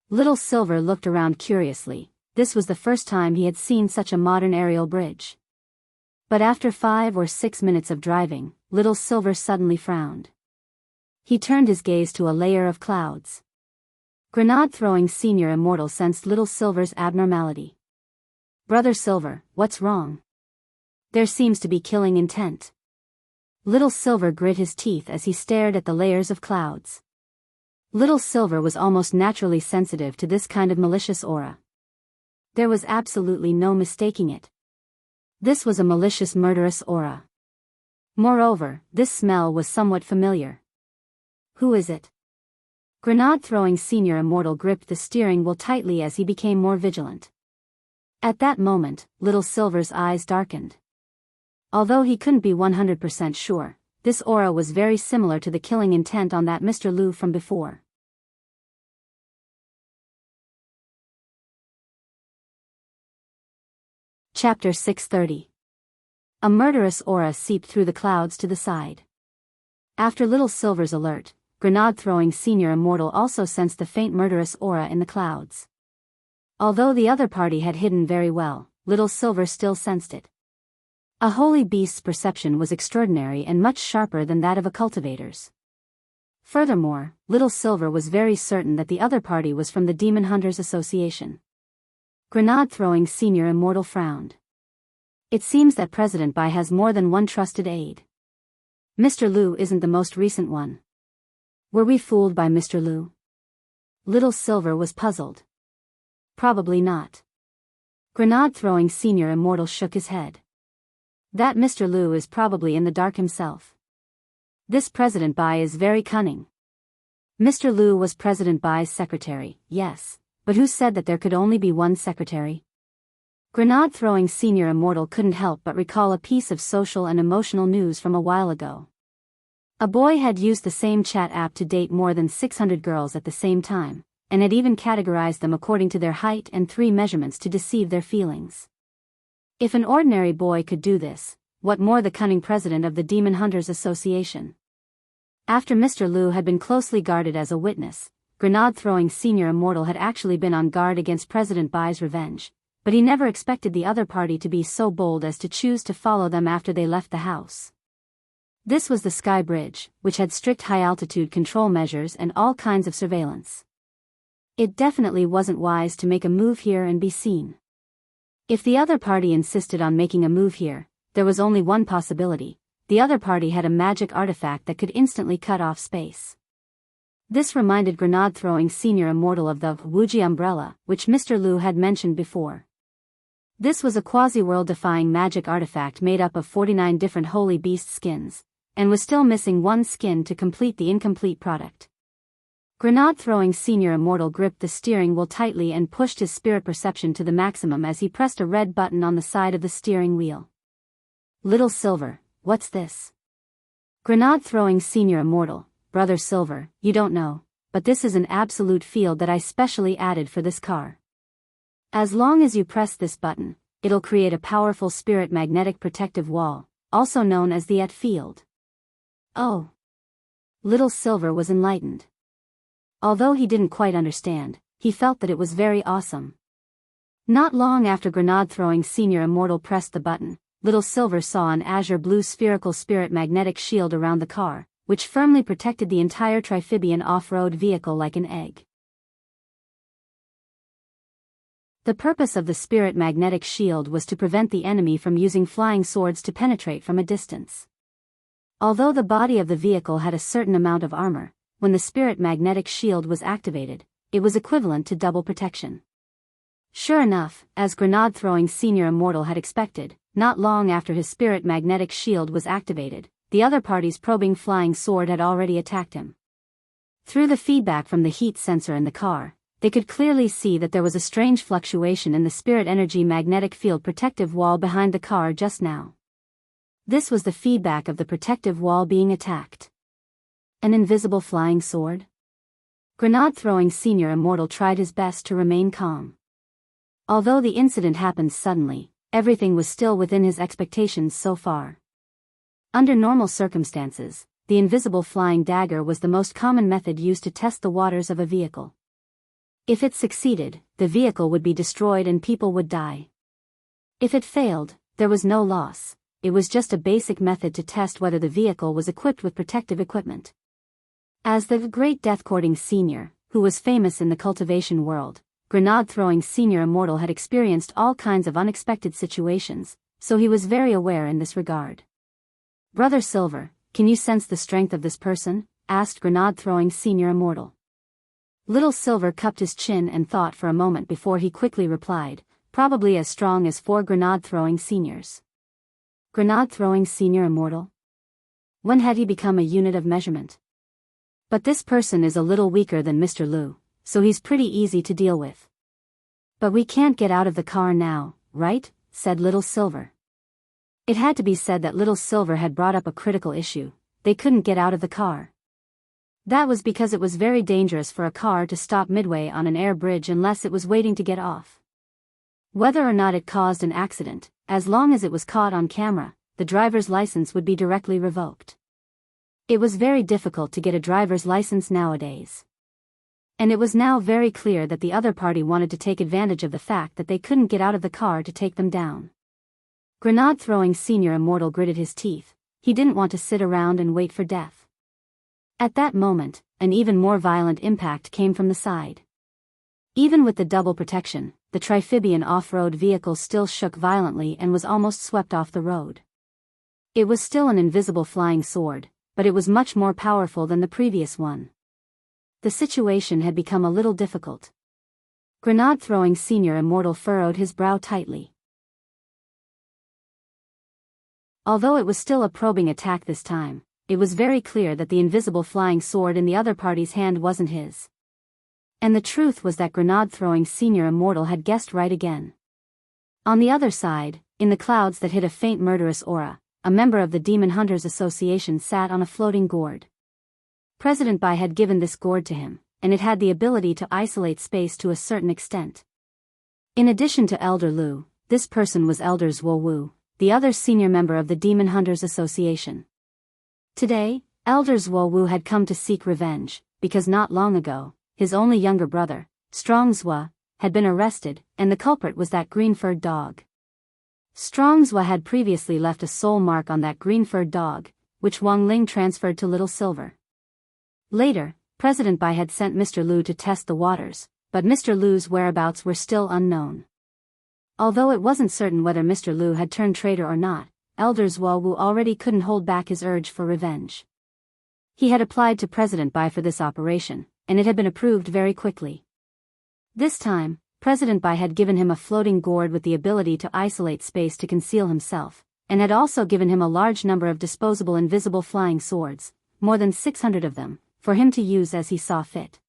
Little Silver looked around curiously. This was the first time he had seen such a modern aerial bridge. But after 5 or 6 minutes of driving, Little Silver suddenly frowned. He turned his gaze to a layer of clouds. Grenade-throwing Senior Immortal sensed Little Silver's abnormality. Brother Silver, what's wrong? There seems to be killing intent. Little Silver grit his teeth as he stared at the layers of clouds. Little Silver was almost naturally sensitive to this kind of malicious aura. There was absolutely no mistaking it. This was a malicious, murderous aura. Moreover, this smell was somewhat familiar. Who is it? Grenade-throwing Senior Immortal gripped the steering wheel tightly as he became more vigilant. At that moment, Little Silver's eyes darkened. Although he couldn't be 100% sure, this aura was very similar to the killing intent on that Mr. Liu from before. Chapter 630. A murderous aura seeped through the clouds to the side. After Little Silver's alert, Grenade-throwing Senior Immortal also sensed the faint murderous aura in the clouds. Although the other party had hidden very well, Little Silver still sensed it. A holy beast's perception was extraordinary and much sharper than that of a cultivator's. Furthermore, Little Silver was very certain that the other party was from the Demon Hunters Association. Grenade-throwing Senior Immortal frowned. It seems that President Bai has more than one trusted aide. Mr. Liu isn't the most recent one. Were we fooled by Mr. Liu? Little Silver was puzzled. Probably not. Grenade-throwing Senior Immortal shook his head. That Mr. Liu is probably in the dark himself. This President Bai is very cunning. Mr. Liu was President Bai's secretary, yes, but who said that there could only be one secretary? Grenade-throwing Senior Immortal couldn't help but recall a piece of social and emotional news from a while ago. A boy had used the same chat app to date more than 600 girls at the same time, and had even categorized them according to their height and 3 measurements to deceive their feelings. If an ordinary boy could do this, what more the cunning president of the Demon Hunters Association? After Mr. Liu had been closely guarded as a witness, Grenade-throwing Senior Immortal had actually been on guard against President Bai's revenge, but he never expected the other party to be so bold as to choose to follow them after they left the house. This was the Sky Bridge, which had strict high-altitude control measures and all kinds of surveillance. It definitely wasn't wise to make a move here and be seen. If the other party insisted on making a move here, there was only one possibility: the other party had a magic artifact that could instantly cut off space. This reminded Grenade-throwing Senior Immortal of the Wuji umbrella, which Mr. Liu had mentioned before. This was a quasi-world-defying magic artifact made up of 49 different holy beast skins, and was still missing one skin to complete the incomplete product. Grenade-throwing Senior Immortal gripped the steering wheel tightly and pushed his spirit perception to the maximum as he pressed a red button on the side of the steering wheel. Little Silver, what's this? Grenade-throwing Senior Immortal, Brother Silver, you don't know, but this is an absolute field that I specially added for this car. As long as you press this button, it'll create a powerful spirit magnetic protective wall, also known as the field. Oh. Little Silver was enlightened. Although he didn't quite understand, he felt that it was very awesome. Not long after Grenade-throwing Senior Immortal pressed the button, Little Silver saw an azure blue spherical spirit magnetic shield around the car, which firmly protected the entire Triphibian off-road vehicle like an egg. The purpose of the spirit magnetic shield was to prevent the enemy from using flying swords to penetrate from a distance. Although the body of the vehicle had a certain amount of armor, when the spirit magnetic shield was activated, it was equivalent to double protection. Sure enough, as Grenade-throwing Senior Immortal had expected, not long after his spirit magnetic shield was activated, the other party's probing flying sword had already attacked him. Through the feedback from the heat sensor in the car, they could clearly see that there was a strange fluctuation in the spirit energy magnetic field protective wall behind the car just now. This was the feedback of the protective wall being attacked. An invisible flying sword? Grenade-throwing Senior Immortal tried his best to remain calm. Although the incident happened suddenly, everything was still within his expectations so far. Under normal circumstances, the invisible flying dagger was the most common method used to test the waters of a vehicle. If it succeeded, the vehicle would be destroyed and people would die. If it failed, there was no loss. It was just a basic method to test whether the vehicle was equipped with protective equipment. As the great death-courting senior, who was famous in the cultivation world, Grenade-throwing Senior Immortal had experienced all kinds of unexpected situations, so he was very aware in this regard. Brother Silver, can you sense the strength of this person? Asked Grenade-throwing Senior Immortal. Little Silver cupped his chin and thought for a moment before he quickly replied, probably as strong as 4 grenade-throwing seniors. Grenade-throwing Senior Immortal? When had he become a unit of measurement? But this person is a little weaker than Mr. Liu, so he's pretty easy to deal with. But we can't get out of the car now, right? Said Little Silver. It had to be said that Little Silver had brought up a critical issue. They couldn't get out of the car. That was because it was very dangerous for a car to stop midway on an air bridge unless it was waiting to get off. Whether or not it caused an accident, as long as it was caught on camera, the driver's license would be directly revoked. It was very difficult to get a driver's license nowadays. And it was now very clear that the other party wanted to take advantage of the fact that they couldn't get out of the car to take them down. Grenade-throwing Senior Immortal gritted his teeth. He didn't want to sit around and wait for death. At that moment, an even more violent impact came from the side. Even with the double protection, the Triphibian off-road vehicle still shook violently and was almost swept off the road. It was still an invisible flying sword, but it was much more powerful than the previous one. The situation had become a little difficult. Grenade-throwing Senior Immortal furrowed his brow tightly. Although it was still a probing attack this time, it was very clear that the invisible flying sword in the other party's hand wasn't his. And the truth was that Grenade-throwing Senior Immortal had guessed right again. On the other side, in the clouds that hid a faint murderous aura, a member of the Demon Hunters Association sat on a floating gourd. President Bai had given this gourd to him, and it had the ability to isolate space to a certain extent. In addition to Elder Lu, this person was Elder Zhuo Wu, the other senior member of the Demon Hunters Association. Today, Elder Zhuo Wu had come to seek revenge, because not long ago, his only younger brother, Strong Zhua, had been arrested, and the culprit was that green-furred dog. Strong Zhua had previously left a soul mark on that green-furred dog, which Wang Ling transferred to Little Silver. Later, President Bai had sent Mr. Lu to test the waters, but Mr. Lu's whereabouts were still unknown. Although it wasn't certain whether Mr. Lu had turned traitor or not, Elder Zhuo Wu already couldn't hold back his urge for revenge. He had applied to President Bai for this operation, and it had been approved very quickly. This time, President Bai had given him a floating gourd with the ability to isolate space to conceal himself, and had also given him a large number of disposable invisible flying swords, more than 600 of them, for him to use as he saw fit.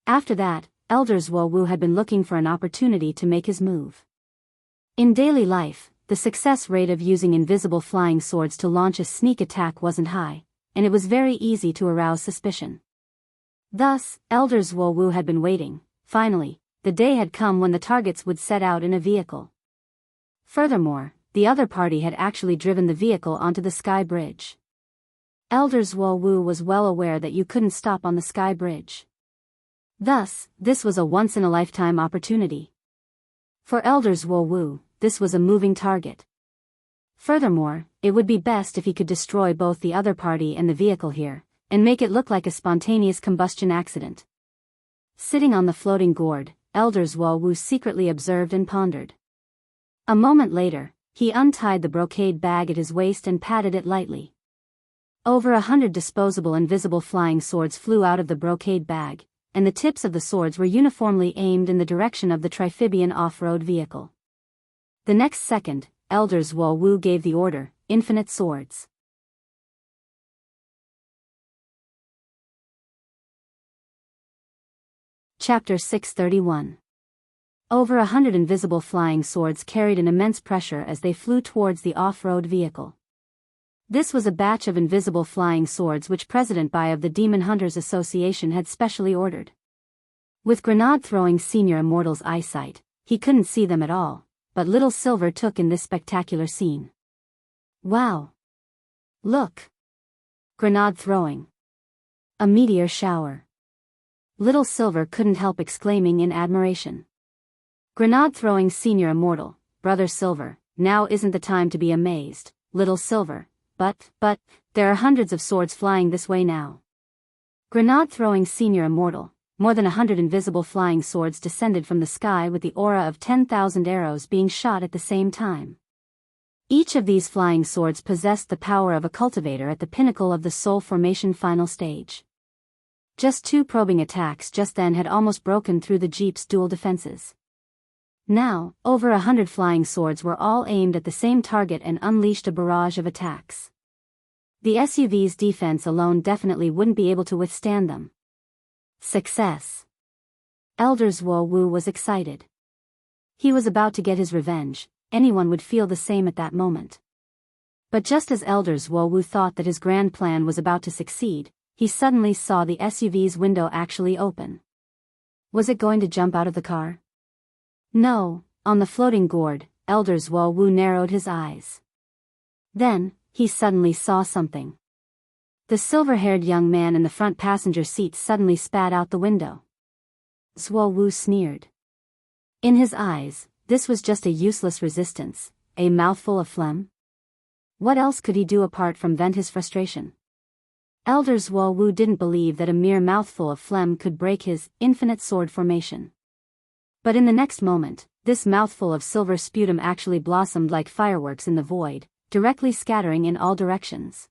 After that, Elder Zhuo Wu had been looking for an opportunity to make his move. In daily life, the success rate of using invisible flying swords to launch a sneak attack wasn't high, and it was very easy to arouse suspicion. Thus, Elder Zhuo Wu had been waiting. Finally, the day had come when the targets would set out in a vehicle. Furthermore, the other party had actually driven the vehicle onto the sky bridge. Elder Zhuo Wu was well aware that you couldn't stop on the sky bridge. Thus, this was a once-in-a-lifetime opportunity. For Elder Zhuo Wu, this was a moving target. Furthermore, it would be best if he could destroy both the other party and the vehicle here, and make it look like a spontaneous combustion accident. Sitting on the floating gourd, Elder Zhuo Wu secretly observed and pondered. A moment later, he untied the brocade bag at his waist and patted it lightly. Over 100 disposable invisible flying swords flew out of the brocade bag, and the tips of the swords were uniformly aimed in the direction of the Triphibian off-road vehicle. The next second, Elder Zhuo Wu gave the order, "Infinite swords." Chapter 631. Over 100 invisible flying swords carried an immense pressure as they flew towards the off-road vehicle. This was a batch of invisible flying swords which President Bai of the Demon Hunters Association had specially ordered. With Grenade-throwing Senior Immortal's eyesight, he couldn't see them at all, but Little Silver took in this spectacular scene. Wow! Look! Grenade throwing. A meteor shower. Little Silver couldn't help exclaiming in admiration. Grenade-throwing Senior Immortal, Brother Silver, now isn't the time to be amazed, Little Silver, but, there are hundreds of swords flying this way now. Grenade-throwing Senior Immortal, more than 100 invisible flying swords descended from the sky with the aura of 10,000 arrows being shot at the same time. Each of these flying swords possessed the power of a cultivator at the pinnacle of the soul formation final stage. Just 2 probing attacks just then had almost broken through the Jeep's dual defenses. Now, over 100 flying swords were all aimed at the same target and unleashed a barrage of attacks. The SUV's defense alone definitely wouldn't be able to withstand them. Success! Elder Zhuo Wu was excited. He was about to get his revenge, anyone would feel the same at that moment. But just as Elder Zhuo Wu thought that his grand plan was about to succeed, he suddenly saw the SUV's window actually open. Was it going to jump out of the car? No, on the floating gourd, Elder Zhuo Wu narrowed his eyes. Then, he suddenly saw something. The silver-haired young man in the front passenger seat suddenly spat out the window. Zhuo Wu sneered. In his eyes, this was just a useless resistance, a mouthful of phlegm. What else could he do apart from vent his frustration? Elder Zuo didn't believe that a mere mouthful of phlegm could break his infinite sword formation. But in the next moment, this mouthful of silver sputum actually blossomed like fireworks in the void, directly scattering in all directions.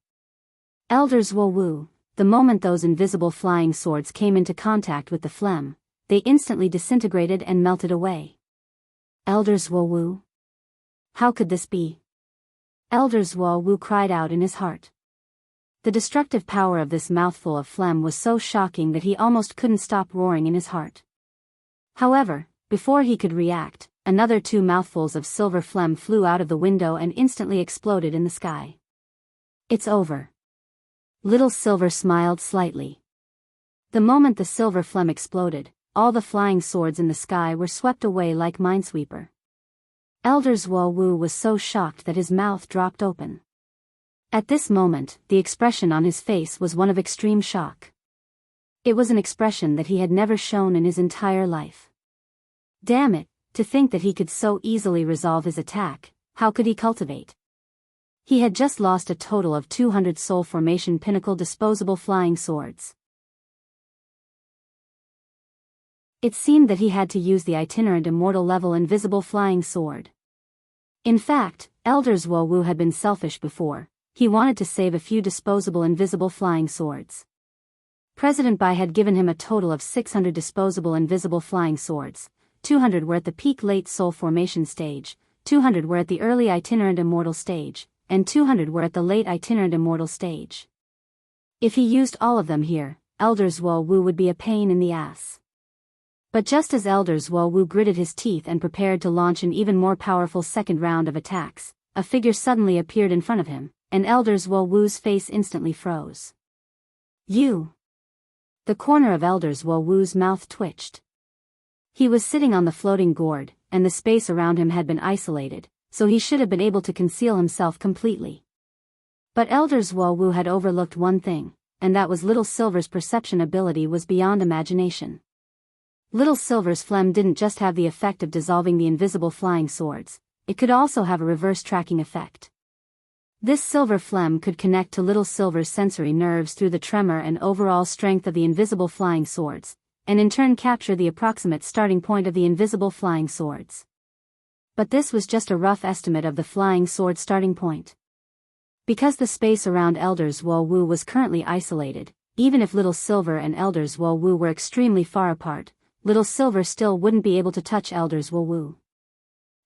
Elder Zuo, the moment those invisible flying swords came into contact with the phlegm, they instantly disintegrated and melted away. Elder Zuo? How could this be? Elder Zuo cried out in his heart. The destructive power of this mouthful of phlegm was so shocking that he almost couldn't stop roaring in his heart. However, before he could react, another 2 mouthfuls of silver phlegm flew out of the window and instantly exploded in the sky. It's over. Little Silver smiled slightly. The moment the silver phlegm exploded, all the flying swords in the sky were swept away like Minesweeper. Elder Zuo was so shocked that his mouth dropped open. At this moment, the expression on his face was one of extreme shock. It was an expression that he had never shown in his entire life. Damn it, to think that he could so easily resolve his attack, how could he cultivate? He had just lost a total of 200 soul formation pinnacle disposable flying swords. It seemed that he had to use the itinerant immortal level invisible flying sword. In fact, Elder Zuo had been selfish before. He wanted to save a few disposable invisible flying swords. President Bai had given him a total of 600 disposable invisible flying swords. 200 were at the peak late soul formation stage, 200 were at the early itinerant immortal stage, and 200 were at the late itinerant immortal stage. If he used all of them here, Elder Zuo would be a pain in the ass. But just as Elder Zuo gritted his teeth and prepared to launch an even more powerful second round of attacks, a figure suddenly appeared in front of him, and Elder Zuo's face instantly froze. You! The corner of Elder Zuo's mouth twitched. He was sitting on the floating gourd, and the space around him had been isolated, so he should have been able to conceal himself completely. But Elder Zuo had overlooked one thing, and that was Little Silver's perception ability was beyond imagination. Little Silver's phlegm didn't just have the effect of dissolving the invisible flying swords, it could also have a reverse tracking effect. This silver phlegm could connect to Little Silver's sensory nerves through the tremor and overall strength of the invisible flying swords, and in turn capture the approximate starting point of the invisible flying swords. But this was just a rough estimate of the flying sword starting point. Because the space around Elder Zuo was currently isolated, even if Little Silver and Elder Zuo were extremely far apart, Little Silver still wouldn't be able to touch Elder Zuo.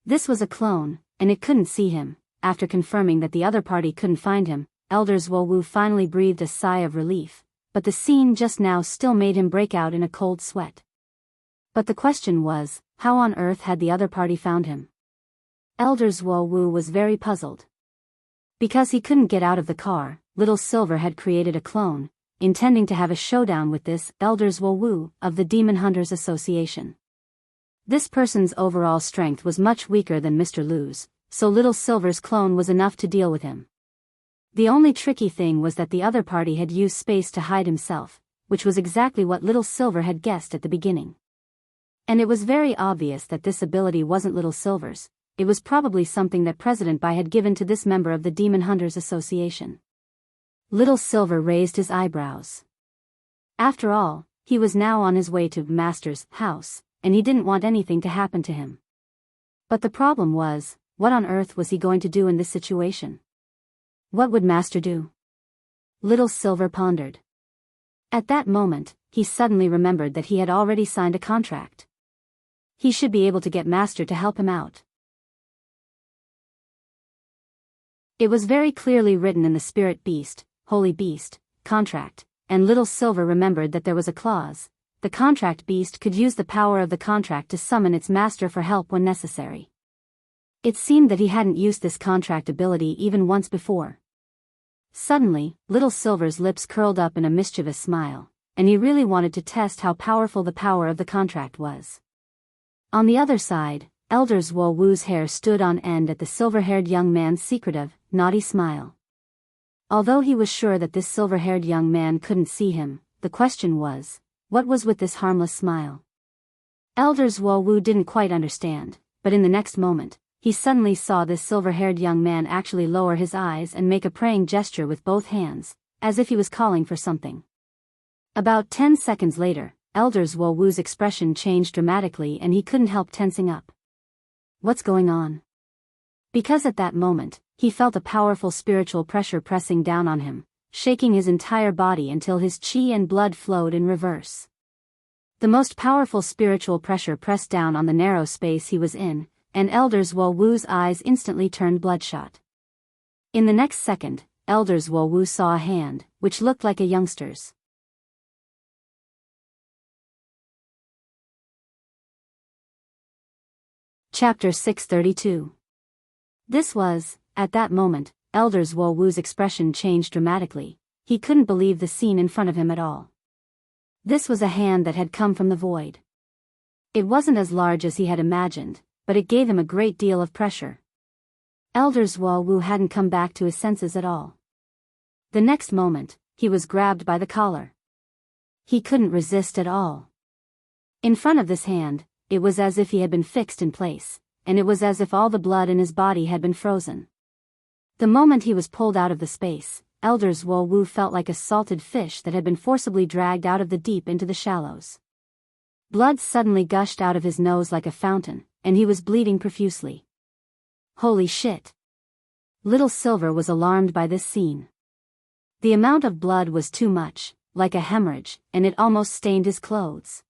This was a clone, and it couldn't see him. After confirming that the other party couldn't find him, Elder Zuo finally breathed a sigh of relief, but the scene just now still made him break out in a cold sweat. But the question was, how on earth had the other party found him? Elder Zuo was very puzzled. Because he couldn't get out of the car, Little Silver had created a clone, intending to have a showdown with this Elder Zuo of the Demon Hunters Association. This person's overall strength was much weaker than Mr. Lu's, so Little Silver's clone was enough to deal with him. The only tricky thing was that the other party had used space to hide himself, which was exactly what Little Silver had guessed at the beginning. And it was very obvious that this ability wasn't Little Silver's, it was probably something that President Bai had given to this member of the Demon Hunters Association. Little Silver raised his eyebrows. After all, he was now on his way to Master's house, and he didn't want anything to happen to him. But the problem was, what on earth was he going to do in this situation? What would Master do? Little Silver pondered. At that moment, he suddenly remembered that he had already signed a contract. He should be able to get Master to help him out. It was very clearly written in the Spirit Beast, Holy Beast, contract, and Little Silver remembered that there was a clause. The contract beast could use the power of the contract to summon its master for help when necessary. It seemed that he hadn't used this contract ability even once before. Suddenly, Little Silver's lips curled up in a mischievous smile, and he really wanted to test how powerful the power of the contract was. On the other side, Elder Zuo's hair stood on end at the silver-haired young man's secretive, naughty smile. Although he was sure that this silver-haired young man couldn't see him, the question was, what was with this harmless smile? Elder Zuo didn't quite understand, but in the next moment, he suddenly saw this silver-haired young man actually lower his eyes and make a praying gesture with both hands, as if he was calling for something. About 10 seconds later, Elder Zwolwoo's expression changed dramatically and he couldn't help tensing up. What's going on? Because at that moment, he felt a powerful spiritual pressure pressing down on him, shaking his entire body until his chi and blood flowed in reverse. The most powerful spiritual pressure pressed down on the narrow space he was in, and Elder Zwolwoo's eyes instantly turned bloodshot. In the next second, Elder Zwolwoo saw a hand, which looked like a youngster's. Chapter 632. This was, at that moment, Elder Zwolwoo's expression changed dramatically. He couldn't believe the scene in front of him at all. This was a hand that had come from the void. It wasn't as large as he had imagined, but it gave him a great deal of pressure. Elder Zwolwoo hadn't come back to his senses at all. The next moment, he was grabbed by the collar. He couldn't resist at all. In front of this hand, it was as if he had been fixed in place, and it was as if all the blood in his body had been frozen. The moment he was pulled out of the space, Elder Zwolwoo felt like a salted fish that had been forcibly dragged out of the deep into the shallows. Blood suddenly gushed out of his nose like a fountain, and he was bleeding profusely. Holy shit! Little Silver was alarmed by this scene. The amount of blood was too much, like a hemorrhage, and it almost stained his clothes.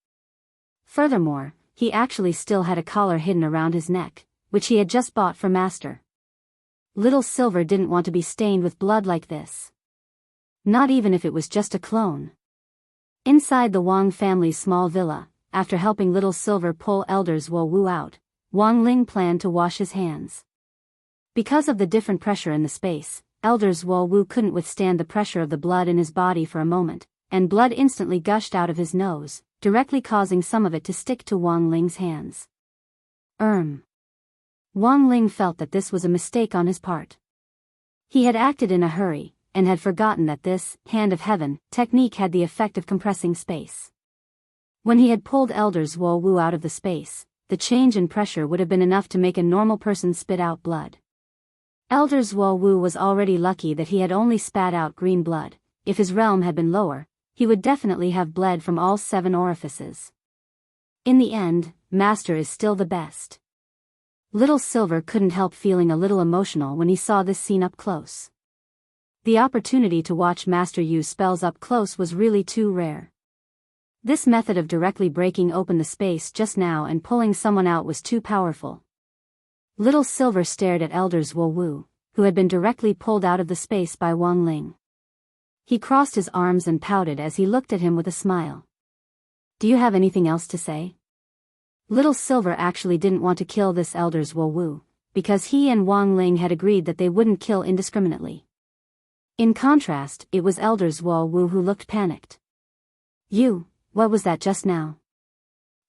Furthermore, he actually still had a collar hidden around his neck, which he had just bought for Master. Little Silver didn't want to be stained with blood like this. Not even if it was just a clone. Inside the Wang family's small villa, after helping Little Silver pull Elder Zwolwoo out, Wang Ling planned to wash his hands. Because of the different pressure in the space, Elder Zwolwoo couldn't withstand the pressure of the blood in his body for a moment, and blood instantly gushed out of his nose, directly causing some of it to stick to Wang Ling's hands. Wang Ling felt that this was a mistake on his part. He had acted in a hurry, and had forgotten that this hand of heaven technique had the effect of compressing space. When he had pulled Elder Zwolwoo out of the space, the change in pressure would have been enough to make a normal person spit out blood. Elder Zwolwoo was already lucky that he had only spat out green blood. If his realm had been lower, he would definitely have bled from all 7 orifices. In the end, Master is still the best. Little Silver couldn't help feeling a little emotional when he saw this scene up close. The opportunity to watch Master use spells up close was really too rare. This method of directly breaking open the space just now and pulling someone out was too powerful. Little Silver stared at Elder Zwolwoo, who had been directly pulled out of the space by Wang Ling. He crossed his arms and pouted as he looked at him with a smile. Do you have anything else to say? Little Silver actually didn't want to kill this Elder Zwolwoo, because he and Wang Ling had agreed that they wouldn't kill indiscriminately. In contrast, it was Elder Zwolwoo who looked panicked. What was that just now?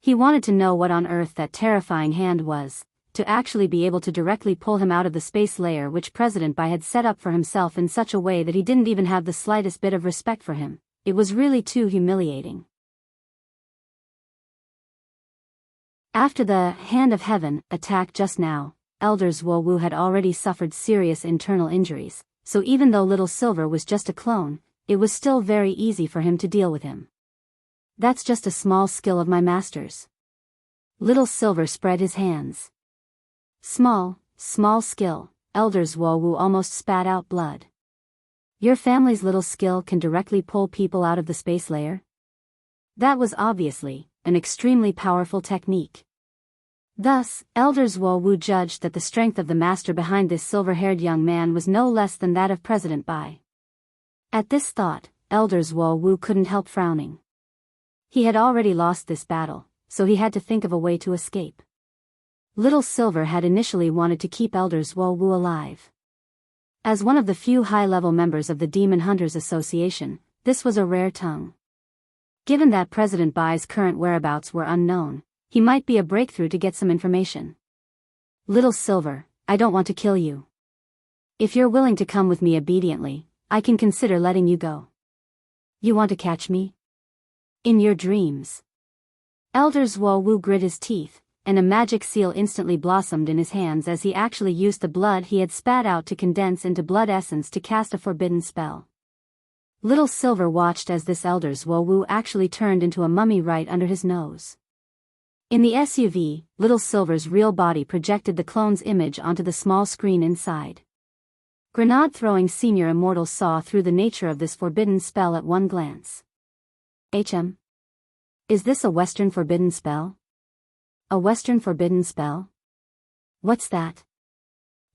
He wanted to know what on earth that terrifying hand was, to actually be able to directly pull him out of the space layer which President Bai had set up for himself in such a way that he didn't even have the slightest bit of respect for him. It was really too humiliating. After the Hand of Heaven attack just now, Elder Zwolwoo had already suffered serious internal injuries, so even though Little Silver was just a clone, it was still very easy for him to deal with him. That's just a small skill of my master's. Little Silver spread his hands. Small skill, Elder Zwolwoo almost spat out blood. Your family's little skill can directly pull people out of the space layer? That was obviously an extremely powerful technique. Thus, Elder Zwolwoo judged that the strength of the master behind this silver-haired young man was no less than that of President Bai. At this thought, Elder Zwolwoo couldn't help frowning. He had already lost this battle, so he had to think of a way to escape. Little Silver had initially wanted to keep Elder Zwolwoo alive. As one of the few high-level members of the Demon Hunters Association, this was a rare tongue. Given that President Bai's current whereabouts were unknown, he might be a breakthrough to get some information. Little Silver, I don't want to kill you. If you're willing to come with me obediently, I can consider letting you go. You want to catch me? In your dreams. Elder Zwolwoo grit his teeth, and a magic seal instantly blossomed in his hands as he actually used the blood he had spat out to condense into blood essence to cast a forbidden spell. Little Silver watched as this Elder's Wowu actually turned into a mummy right under his nose. In the SUV, Little Silver's real body projected the clone's image onto the small screen inside. Grenade-throwing Senior Immortal saw through the nature of this forbidden spell at one glance. Is this a Western forbidden spell? A Western forbidden spell? What's that?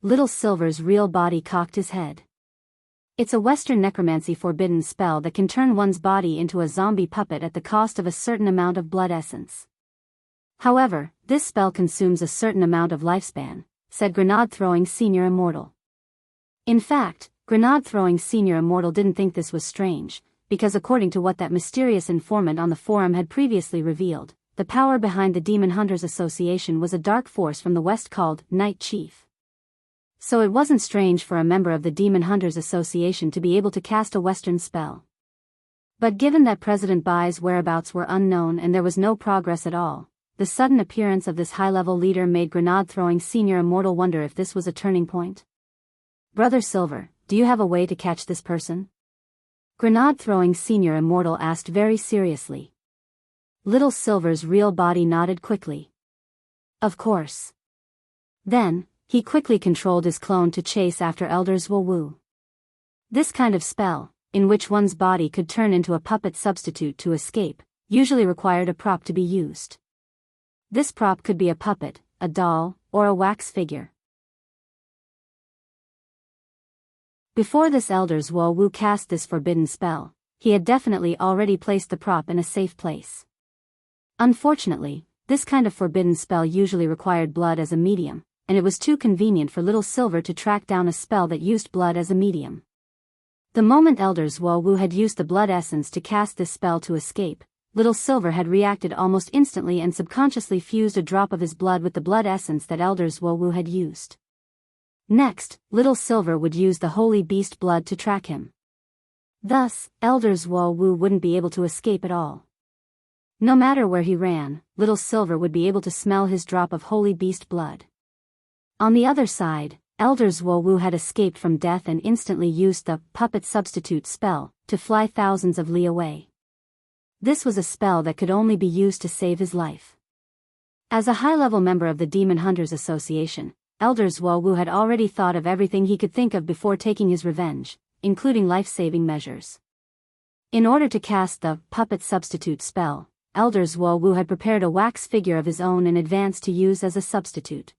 Little Silver's real body cocked his head. It's a Western necromancy forbidden spell that can turn one's body into a zombie puppet at the cost of a certain amount of blood essence. However, this spell consumes a certain amount of lifespan, said Grenade-throwing Senior Immortal. In fact, Grenade-throwing Senior Immortal didn't think this was strange, because according to what that mysterious informant on the forum had previously revealed, the power behind the Demon Hunters Association was a dark force from the West called Night Chief. So it wasn't strange for a member of the Demon Hunters Association to be able to cast a Western spell. But given that President Bai's whereabouts were unknown and there was no progress at all, the sudden appearance of this high-level leader made Grenade-throwing Senior Immortal wonder if this was a turning point. Brother Silver, do you have a way to catch this person? Grenade-throwing Senior Immortal asked very seriously. Little Silver's real body nodded quickly. Of course. Then, he quickly controlled his clone to chase after Elder's Wowu. This kind of spell, in which one's body could turn into a puppet substitute to escape, usually required a prop to be used. This prop could be a puppet, a doll, or a wax figure. Before this Elder's Wowu cast this forbidden spell, he had definitely already placed the prop in a safe place. Unfortunately, this kind of forbidden spell usually required blood as a medium, and it was too convenient for Little Silver to track down a spell that used blood as a medium. The moment Elder's Wowu had used the blood essence to cast this spell to escape, Little Silver had reacted almost instantly and subconsciously fused a drop of his blood with the blood essence that Elder's Wowu had used. Next, Little Silver would use the holy beast blood to track him. Thus, Elder's Wowu wouldn't be able to escape at all. No matter where he ran, Little Silver would be able to smell his drop of holy beast blood. On the other side, Elder's Wowu had escaped from death and instantly used the puppet substitute spell to fly thousands of li away. This was a spell that could only be used to save his life. As a high-level member of the Demon Hunters Association, Elder's Wowu had already thought of everything he could think of before taking his revenge, including life-saving measures. In order to cast the puppet substitute spell, Elder's Wowu had prepared a wax figure of his own in advance to use as a substitute.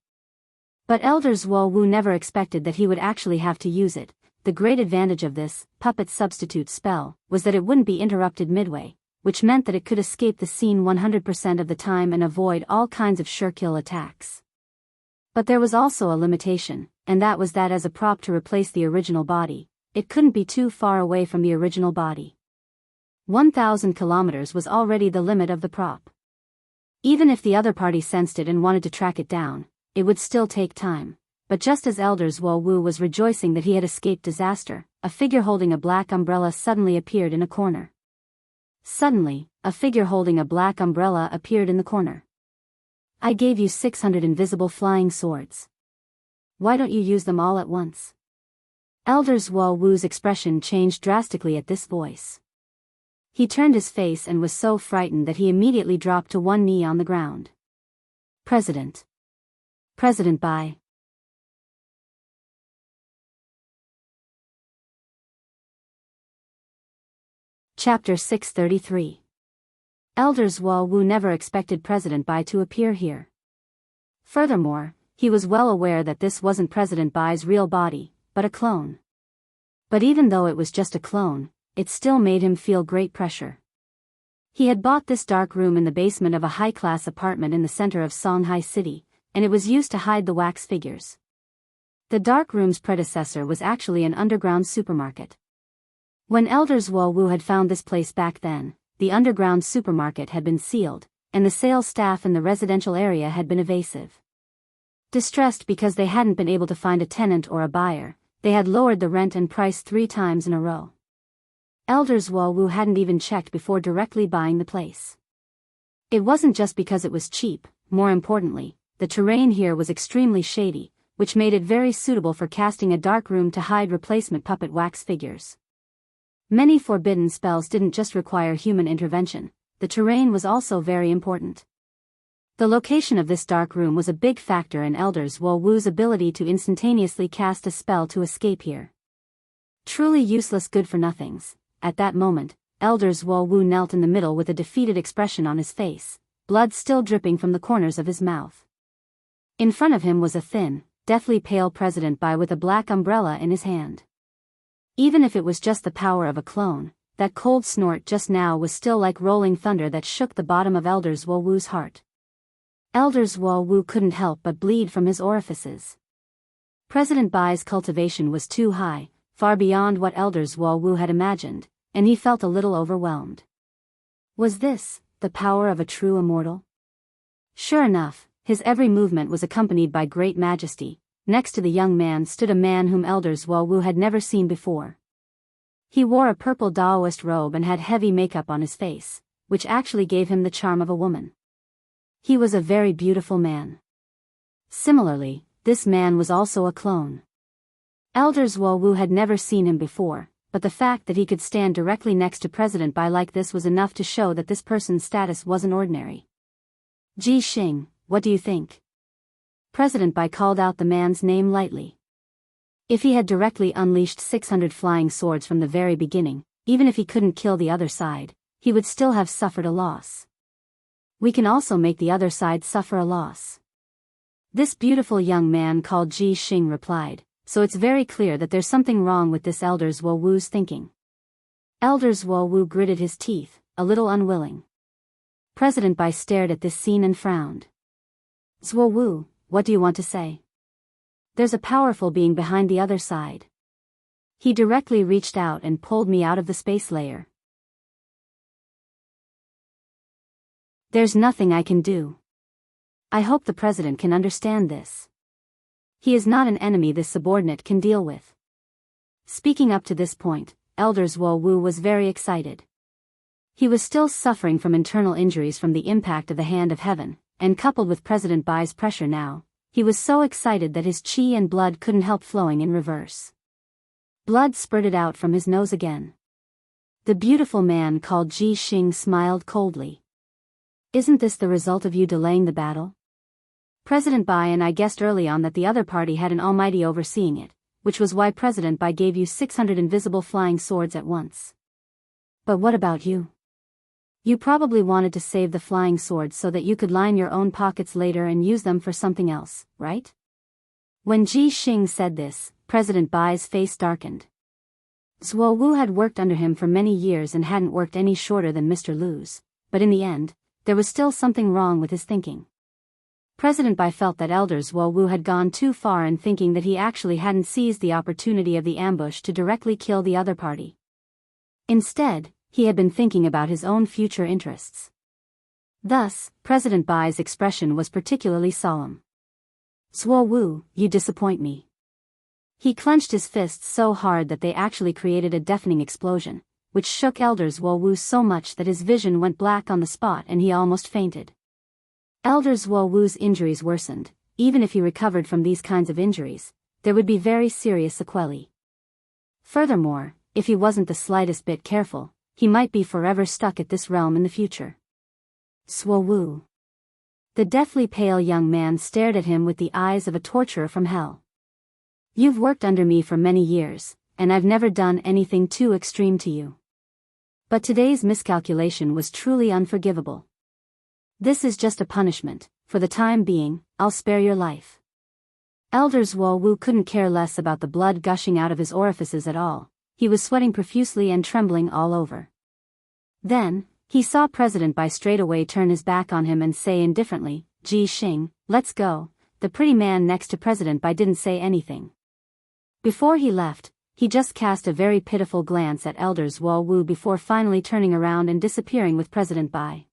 But Elder's Wowu never expected that he would actually have to use it. The great advantage of this puppet substitute spell was that it wouldn't be interrupted midway, which meant that it could escape the scene 100% of the time and avoid all kinds of sure-kill attacks. But there was also a limitation, and that was that as a prop to replace the original body, it couldn't be too far away from the original body. 1,000 kilometers was already the limit of the prop. Even if the other party sensed it and wanted to track it down, it would still take time. But just as Elder's Wowu was rejoicing that he had escaped disaster, a figure holding a black umbrella suddenly appeared in a corner. Suddenly, a figure holding a black umbrella appeared in the corner. I gave you 600 invisible flying swords. Why don't you use them all at once? Elder's Wowu's expression changed drastically at this voice. He turned his face and was so frightened that he immediately dropped to one knee on the ground. President Bai. Chapter 633. Elder's Wowu never expected President Bai to appear here. Furthermore, he was well aware that this wasn't President Bai's real body, but a clone. But even though it was just a clone, it still made him feel great pressure. He had bought this dark room in the basement of a high-class apartment in the center of Songhai City, and it was used to hide the wax figures. The dark room's predecessor was actually an underground supermarket. When Elder's Wowu had found this place back then, the underground supermarket had been sealed, and the sales staff in the residential area had been evasive. Distressed because they hadn't been able to find a tenant or a buyer, they had lowered the rent and price 3 times in a row. Elder's Wowu hadn't even checked before directly buying the place. It wasn't just because it was cheap, more importantly, the terrain here was extremely shady, which made it very suitable for casting a dark room to hide replacement puppet wax figures. Many forbidden spells didn't just require human intervention, the terrain was also very important. The location of this dark room was a big factor in Elder Zwolwoo's ability to instantaneously cast a spell to escape here. Truly useless good-for-nothings. At that moment, Elder Zwolwoo knelt in the middle with a defeated expression on his face, blood still dripping from the corners of his mouth. In front of him was a thin, deathly pale President Bai with a black umbrella in his hand. Even if it was just the power of a clone, that cold snort just now was still like rolling thunder that shook the bottom of Elder Zwolwoo's heart. Elder Zwolwoo couldn't help but bleed from his orifices. President Bai's cultivation was too high, far beyond what Elder Zwolwoo had imagined, and he felt a little overwhelmed. Was this the power of a true immortal? Sure enough, his every movement was accompanied by great majesty. Next to the young man stood a man whom Elder Zwolwoo had never seen before. He wore a purple Daoist robe and had heavy makeup on his face, which actually gave him the charm of a woman. He was a very beautiful man. Similarly, this man was also a clone. Elder Zwolwoo had never seen him before, but the fact that he could stand directly next to President Bai like this was enough to show that this person's status wasn't ordinary. Ji Xing, what do you think? President Bai called out the man's name lightly. If he had directly unleashed 600 flying swords from the very beginning, even if he couldn't kill the other side, he would still have suffered a loss. We can also make the other side suffer a loss. This beautiful young man called Ji Xing replied, so it's very clear that there's something wrong with this Elder Zwolwoo's thinking. Elder Zwolwoo gritted his teeth, a little unwilling. President Bai stared at this scene and frowned. Zwolwoo, what do you want to say? There's a powerful being behind the other side. He directly reached out and pulled me out of the space layer. There's nothing I can do. I hope the president can understand this. He is not an enemy this subordinate can deal with. Speaking up to this point, Elder Zwolwoo was very excited. He was still suffering from internal injuries from the impact of the Hand of Heaven, and coupled with President Bai's pressure now, he was so excited that his chi and blood couldn't help flowing in reverse. Blood spurted out from his nose again. The beautiful man called Ji Xing smiled coldly. Isn't this the result of you delaying the battle? President Bai and I guessed early on that the other party had an almighty overseeing it, which was why President Bai gave you 600 invisible flying swords at once. But what about you? You probably wanted to save the flying swords so that you could line your own pockets later and use them for something else, right? When Ji Xing said this, President Bai's face darkened. Zwolwoo had worked under him for many years and hadn't worked any shorter than Mr. Lu's, but in the end, there was still something wrong with his thinking. President Bai felt that Elder Zwolwoo had gone too far in thinking that he actually hadn't seized the opportunity of the ambush to directly kill the other party. Instead, he had been thinking about his own future interests. Thus, President Bai's expression was particularly solemn. Zwolwoo, you disappoint me. He clenched his fists so hard that they actually created a deafening explosion, which shook Elder Zwolwoo so much that his vision went black on the spot and he almost fainted. Elder Zwolwoo's injuries worsened. Even if he recovered from these kinds of injuries, there would be very serious sequelae. Furthermore, if he wasn't the slightest bit careful, he might be forever stuck at this realm in the future. Zwolwoo. The deathly pale young man stared at him with the eyes of a torturer from hell. You've worked under me for many years, and I've never done anything too extreme to you. But today's miscalculation was truly unforgivable. This is just a punishment. For the time being, I'll spare your life. Elder Zwolwoo couldn't care less about the blood gushing out of his orifices at all. He was sweating profusely and trembling all over. Then, he saw President Bai straightaway turn his back on him and say indifferently, Ji Xing, let's go. The pretty man next to President Bai didn't say anything. Before he left, he just cast a very pitiful glance at Elder Zwolwoo before finally turning around and disappearing with President Bai.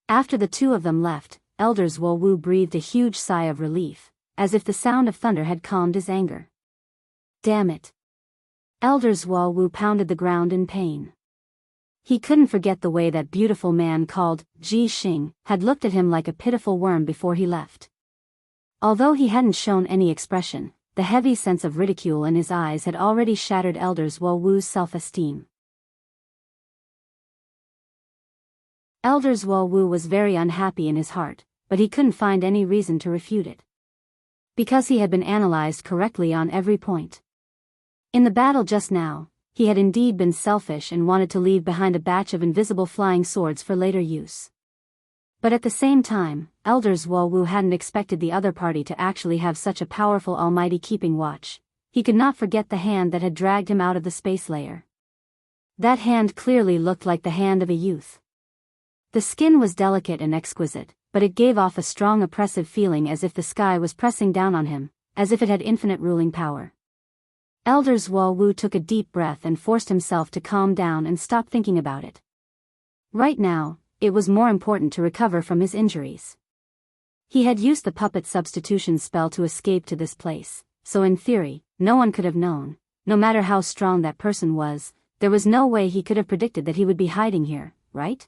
After the two of them left, Elder Zwolwoo breathed a huge sigh of relief, as if the sound of thunder had calmed his anger. Damn it. Elder Zwolwoo pounded the ground in pain. He couldn't forget the way that beautiful man called Ji Xing had looked at him like a pitiful worm before he left. Although he hadn't shown any expression, the heavy sense of ridicule in his eyes had already shattered Elder Zwolwoo's self-esteem. Elder Zhuo Wu was very unhappy in his heart, but he couldn't find any reason to refute it. Because he had been analyzed correctly on every point. In the battle just now, he had indeed been selfish and wanted to leave behind a batch of invisible flying swords for later use. But at the same time, Elder Zhuo Wu hadn't expected the other party to actually have such a powerful almighty keeping watch. He could not forget the hand that had dragged him out of the space layer. That hand clearly looked like the hand of a youth. The skin was delicate and exquisite, but it gave off a strong oppressive feeling as if the sky was pressing down on him, as if it had infinite ruling power. Elder Zhuo Wu took a deep breath and forced himself to calm down and stop thinking about it. Right now, it was more important to recover from his injuries. He had used the puppet substitution spell to escape to this place, so in theory, no one could have known, no matter how strong that person was, there was no way he could have predicted that he would be hiding here, right?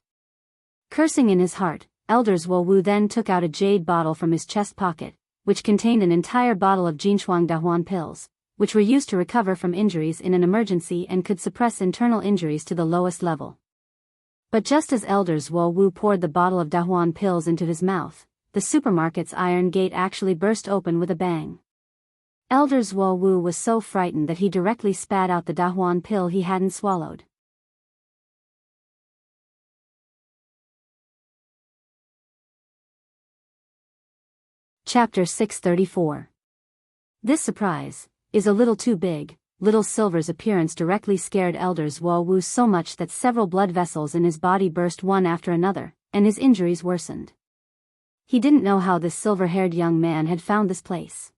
Cursing in his heart, Elder Zhuo Wu then took out a jade bottle from his chest pocket, which contained an entire bottle of Jinshuang Dahuan pills, which were used to recover from injuries in an emergency and could suppress internal injuries to the lowest level. But just as Elder Zhuo Wu poured the bottle of Dahuan pills into his mouth, the supermarket's iron gate actually burst open with a bang. Elder Zhuo Wu was so frightened that he directly spat out the Dahuan pill he hadn't swallowed. Chapter 634. This surprise is a little too big. Little Silver's appearance directly scared Elder Zhuo Wu so much that several blood vessels in his body burst one after another, and his injuries worsened. He didn't know how this silver-haired young man had found this place.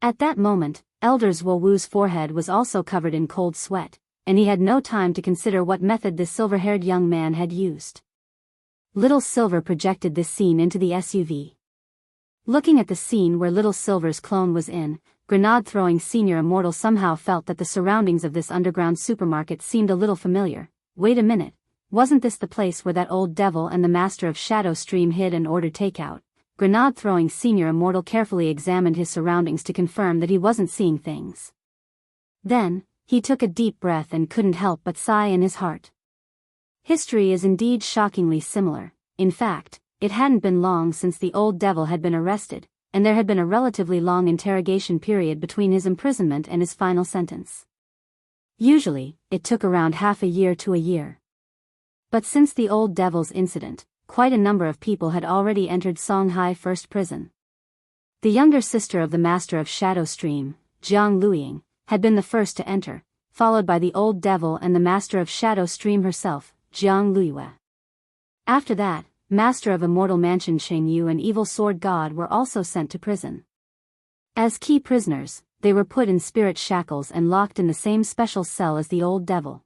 At that moment, Elder Zhuo Wu's forehead was also covered in cold sweat, and he had no time to consider what method this silver-haired young man had used. Little Silver projected this scene into the SUV. Looking at the scene where Little Silver's clone was in, grenade-throwing Senior Immortal somehow felt that the surroundings of this underground supermarket seemed a little familiar. Wait a minute, wasn't this the place where that old devil and the Master of Shadow Stream hid and ordered takeout? Grenade-throwing Senior Immortal carefully examined his surroundings to confirm that he wasn't seeing things. Then, he took a deep breath and couldn't help but sigh in his heart. History is indeed shockingly similar. In fact, it hadn't been long since the old devil had been arrested, and there had been a relatively long interrogation period between his imprisonment and his final sentence. Usually, it took around half a year to a year. But since the old devil's incident, quite a number of people had already entered Songhai First Prison. The younger sister of the Master of Shadow Stream, Jiang Luiying, had been the first to enter, followed by the old devil and the Master of Shadow Stream herself, Jiang Luiyue. After that, Master of Immortal Mansion Sheng Yu and Evil Sword God were also sent to prison. As key prisoners, they were put in spirit shackles and locked in the same special cell as the old devil.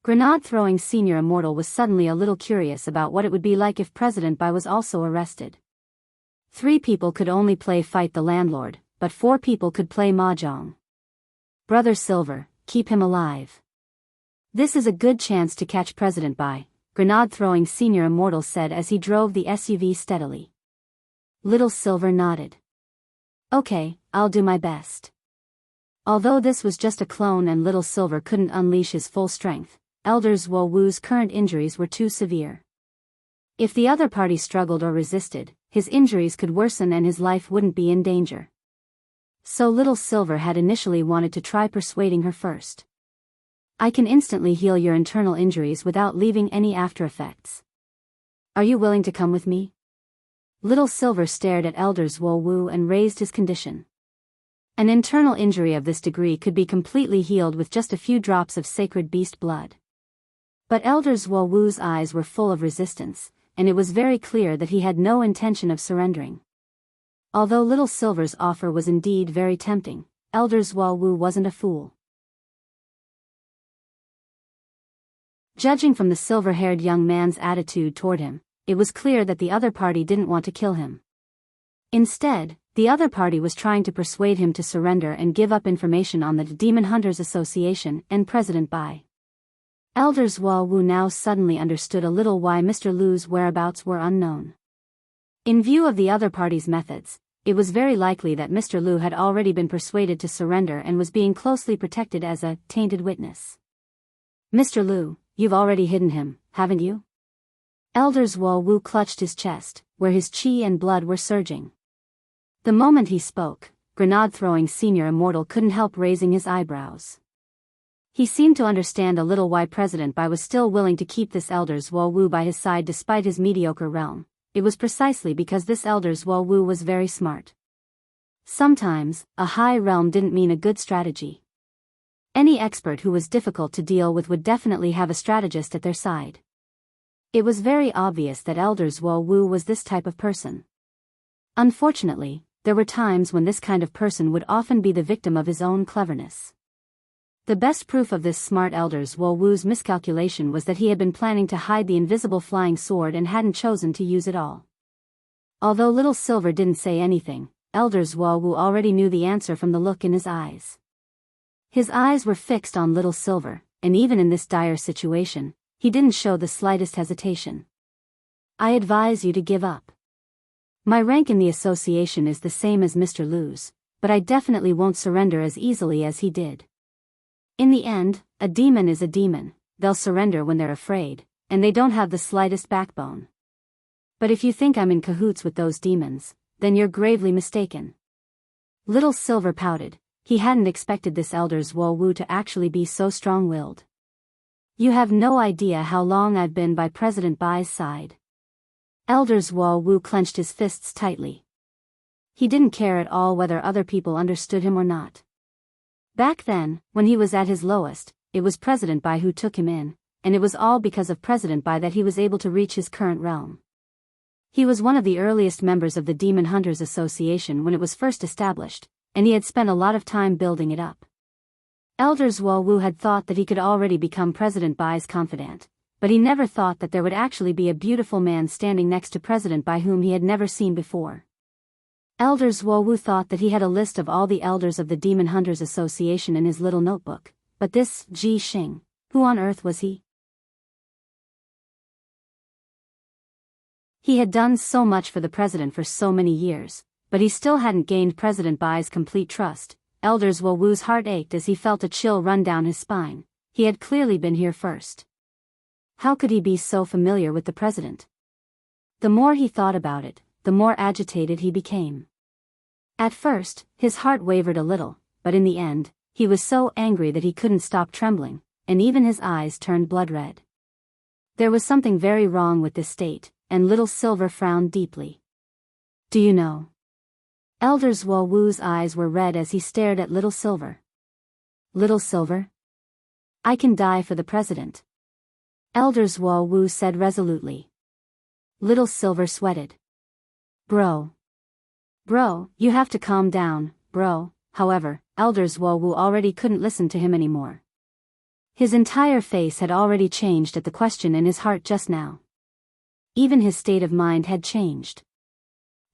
Grenade-throwing Senior Immortal was suddenly a little curious about what it would be like if President Bai was also arrested. 3 people could only play Fight the Landlord, but 4 people could play Mahjong. Brother Silver, keep him alive. This is a good chance to catch President Bai, Grenade-throwing Senior Immortal said as he drove the SUV steadily. Little Silver nodded. Okay, I'll do my best. Although this was just a clone and Little Silver couldn't unleash his full strength, Elder Zhuo Wu's current injuries were too severe. If the other party struggled or resisted, his injuries could worsen and his life wouldn't be in danger. So Little Silver had initially wanted to try persuading her first. I can instantly heal your internal injuries without leaving any after effects. Are you willing to come with me? Little Silver stared at Elder Zhuo Wu and raised his condition. An internal injury of this degree could be completely healed with just a few drops of sacred beast blood. But Elder Zhuo Wu's eyes were full of resistance, and it was very clear that he had no intention of surrendering. Although Little Silver's offer was indeed very tempting, Elder Zhuo Wu wasn't a fool. Judging from the silver-haired young man's attitude toward him, it was clear that the other party didn't want to kill him. Instead, the other party was trying to persuade him to surrender and give up information on the Demon Hunters Association and President Bai. Elder Zhuo Wu now suddenly understood a little why Mr. Lu's whereabouts were unknown. In view of the other party's methods, it was very likely that Mr. Lu had already been persuaded to surrender and was being closely protected as a tainted witness. Mr. Lu, you've already hidden him, haven't you? Elder Zuo Wu clutched his chest, where his qi and blood were surging. The moment he spoke, grenade-throwing senior immortal couldn't help raising his eyebrows. He seemed to understand a little why President Bai was still willing to keep this Elder Zuo Wu by his side despite his mediocre realm. It was precisely because this Elder Zuo Wu was very smart. Sometimes, a high realm didn't mean a good strategy. Any expert who was difficult to deal with would definitely have a strategist at their side. It was very obvious that Elder Zuo Wu was this type of person. Unfortunately, there were times when this kind of person would often be the victim of his own cleverness. The best proof of this smart Elder Zuo Wu's miscalculation was that he had been planning to hide the invisible flying sword and hadn't chosen to use it all. Although Little Silver didn't say anything, Elder Zuo Wu already knew the answer from the look in his eyes. His eyes were fixed on Little Silver, and even in this dire situation, he didn't show the slightest hesitation. I advise you to give up. My rank in the association is the same as Mr. Lu's, but I definitely won't surrender as easily as he did. In the end, a demon is a demon. They'll surrender when they're afraid, and they don't have the slightest backbone. But if you think I'm in cahoots with those demons, then you're gravely mistaken. Little Silver pouted. He hadn't expected this Elder Zuo Wu to actually be so strong-willed. You have no idea how long I've been by President Bai's side. Elder Zuo Wu clenched his fists tightly. He didn't care at all whether other people understood him or not. Back then, when he was at his lowest, it was President Bai who took him in, and it was all because of President Bai that he was able to reach his current realm. He was one of the earliest members of the Demon Hunters Association when it was first established, and he had spent a lot of time building it up. Elder Zuo Wu had thought that he could already become President Bai's confidant, but he never thought that there would actually be a beautiful man standing next to President Bai whom he had never seen before. Elder Zuo Wu thought that he had a list of all the elders of the Demon Hunters Association in his little notebook, but this Ji Xing, who on earth was he? He had done so much for the president for so many years, but he still hadn't gained President Bai's complete trust. Elder Zuo Wu's heart ached as he felt a chill run down his spine. He had clearly been here first. How could he be so familiar with the president? The more he thought about it, the more agitated he became. At first, his heart wavered a little, but in the end, he was so angry that he couldn't stop trembling, and even his eyes turned blood red. There was something very wrong with this state, and Little Silver frowned deeply. Do you know? Elder Zuo Wu's eyes were red as he stared at Little Silver. Little Silver? I can die for the president. Elder Zuo Wu said resolutely. Little Silver sweated. Bro, you have to calm down, bro. However, Elder Zuo Wu already couldn't listen to him anymore. His entire face had already changed at the question in his heart just now. Even his state of mind had changed.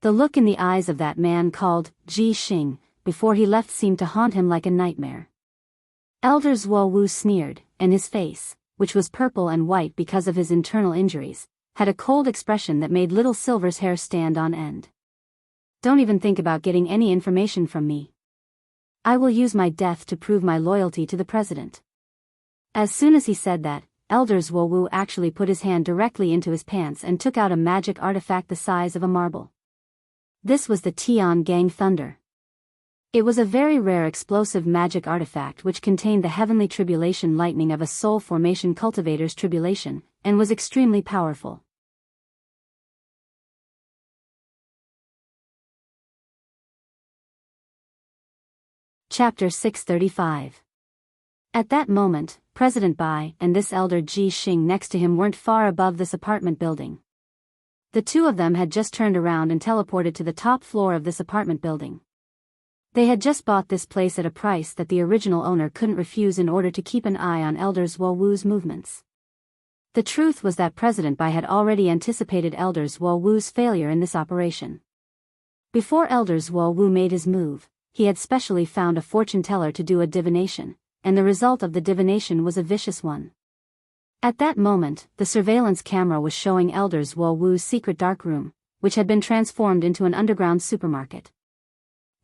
The look in the eyes of that man called Ji Xing before he left seemed to haunt him like a nightmare. Elder Zuo Wu sneered, and his face, which was purple and white because of his internal injuries, had a cold expression that made Little Silver's hair stand on end. Don't even think about getting any information from me. I will use my death to prove my loyalty to the president. As soon as he said that, Elder Zuo Wu actually put his hand directly into his pants and took out a magic artifact the size of a marble. This was the Tian Gang Thunder. It was a very rare explosive magic artifact which contained the heavenly tribulation lightning of a soul formation cultivator's tribulation, and was extremely powerful. Chapter 635. At that moment, President Bai and this elder Ji Xing next to him weren't far above this apartment building. The two of them had just turned around and teleported to the top floor of this apartment building. They had just bought this place at a price that the original owner couldn't refuse in order to keep an eye on Elder Zuo Wu's movements. The truth was that President Bai had already anticipated Elder Zuo Wu's failure in this operation. Before Elder Zuo Wu made his move, he had specially found a fortune teller to do a divination, and the result of the divination was a vicious one. At that moment, the surveillance camera was showing Elder Zuo Wu's secret dark room, which had been transformed into an underground supermarket.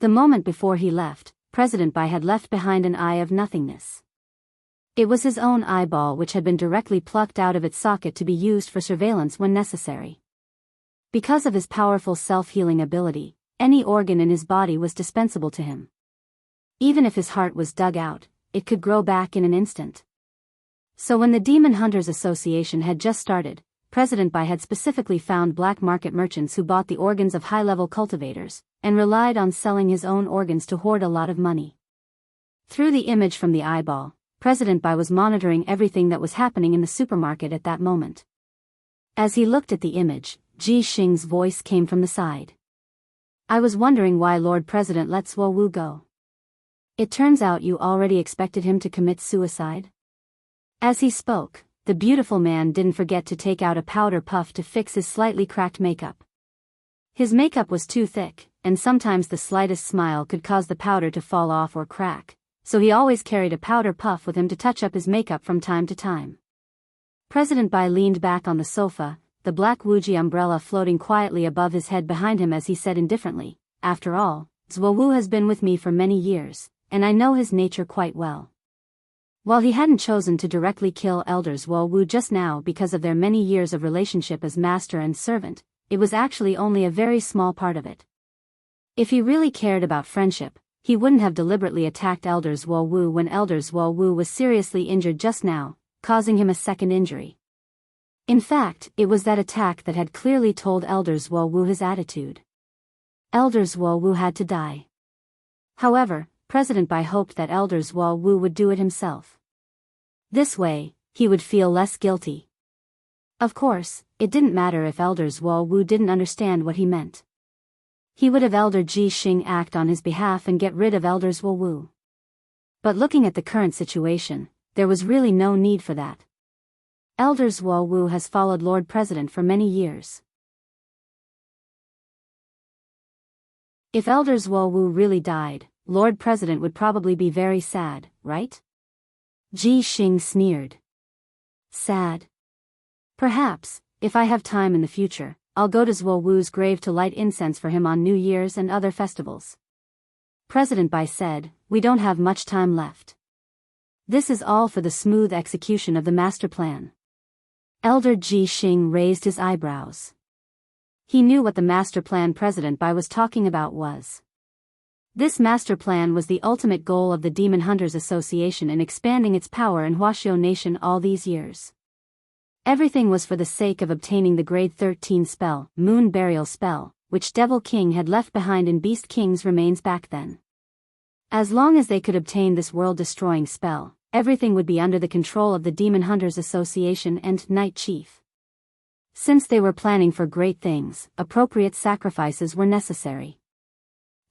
The moment before he left, President Bai had left behind an eye of nothingness. It was his own eyeball which had been directly plucked out of its socket to be used for surveillance when necessary. Because of his powerful self-healing ability, any organ in his body was dispensable to him. Even if his heart was dug out, it could grow back in an instant. So when the Demon Hunters Association had just started, President Bai had specifically found black market merchants who bought the organs of high-level cultivators, and relied on selling his own organs to hoard a lot of money. Through the image from the eyeball, President Bai was monitoring everything that was happening in the supermarket at that moment. As he looked at the image, Ji Xing's voice came from the side. I was wondering why Lord President let Zuo Wu go. It turns out you already expected him to commit suicide? As he spoke, the beautiful man didn't forget to take out a powder puff to fix his slightly cracked makeup. His makeup was too thick, and sometimes the slightest smile could cause the powder to fall off or crack, so he always carried a powder puff with him to touch up his makeup from time to time. President Bai leaned back on the sofa, the black Wuji umbrella floating quietly above his head behind him as he said indifferently, after all, Zuo Wu has been with me for many years, and I know his nature quite well. While he hadn't chosen to directly kill Elder Zuo Wu just now because of their many years of relationship as master and servant, it was actually only a very small part of it. If he really cared about friendship, he wouldn't have deliberately attacked Elder Zuo Wu when Elder Zuo Wu was seriously injured just now, causing him a second injury. In fact, it was that attack that had clearly told Elder Zuo Wu his attitude. Elder Zuo Wu had to die. However, President Bai hoped that Elder Zuo Wu would do it himself. This way, he would feel less guilty. Of course, it didn't matter if Elder Zuo Wu didn't understand what he meant. He would have Elder Ji Xing act on his behalf and get rid of Elder Zuo Wu. But looking at the current situation, there was really no need for that. Elder Zuo Wu has followed Lord President for many years. If Elder Zuo Wu really died, Lord President would probably be very sad, right? Ji Xing sneered. Sad? Perhaps, if I have time in the future, I'll go to Zuo Wu's grave to light incense for him on New Year's and other festivals. President Bai said, we don't have much time left. This is all for the smooth execution of the master plan. Elder Ji Xing raised his eyebrows. He knew what the master plan President Bai was talking about was. This master plan was the ultimate goal of the Demon Hunters Association in expanding its power in Huaxiao Nation all these years. Everything was for the sake of obtaining the grade 13 spell, Moon Burial Spell, which Devil King had left behind in Beast King's remains back then. As long as they could obtain this world-destroying spell, everything would be under the control of the Demon Hunters Association and Night Chief. Since they were planning for great things, appropriate sacrifices were necessary.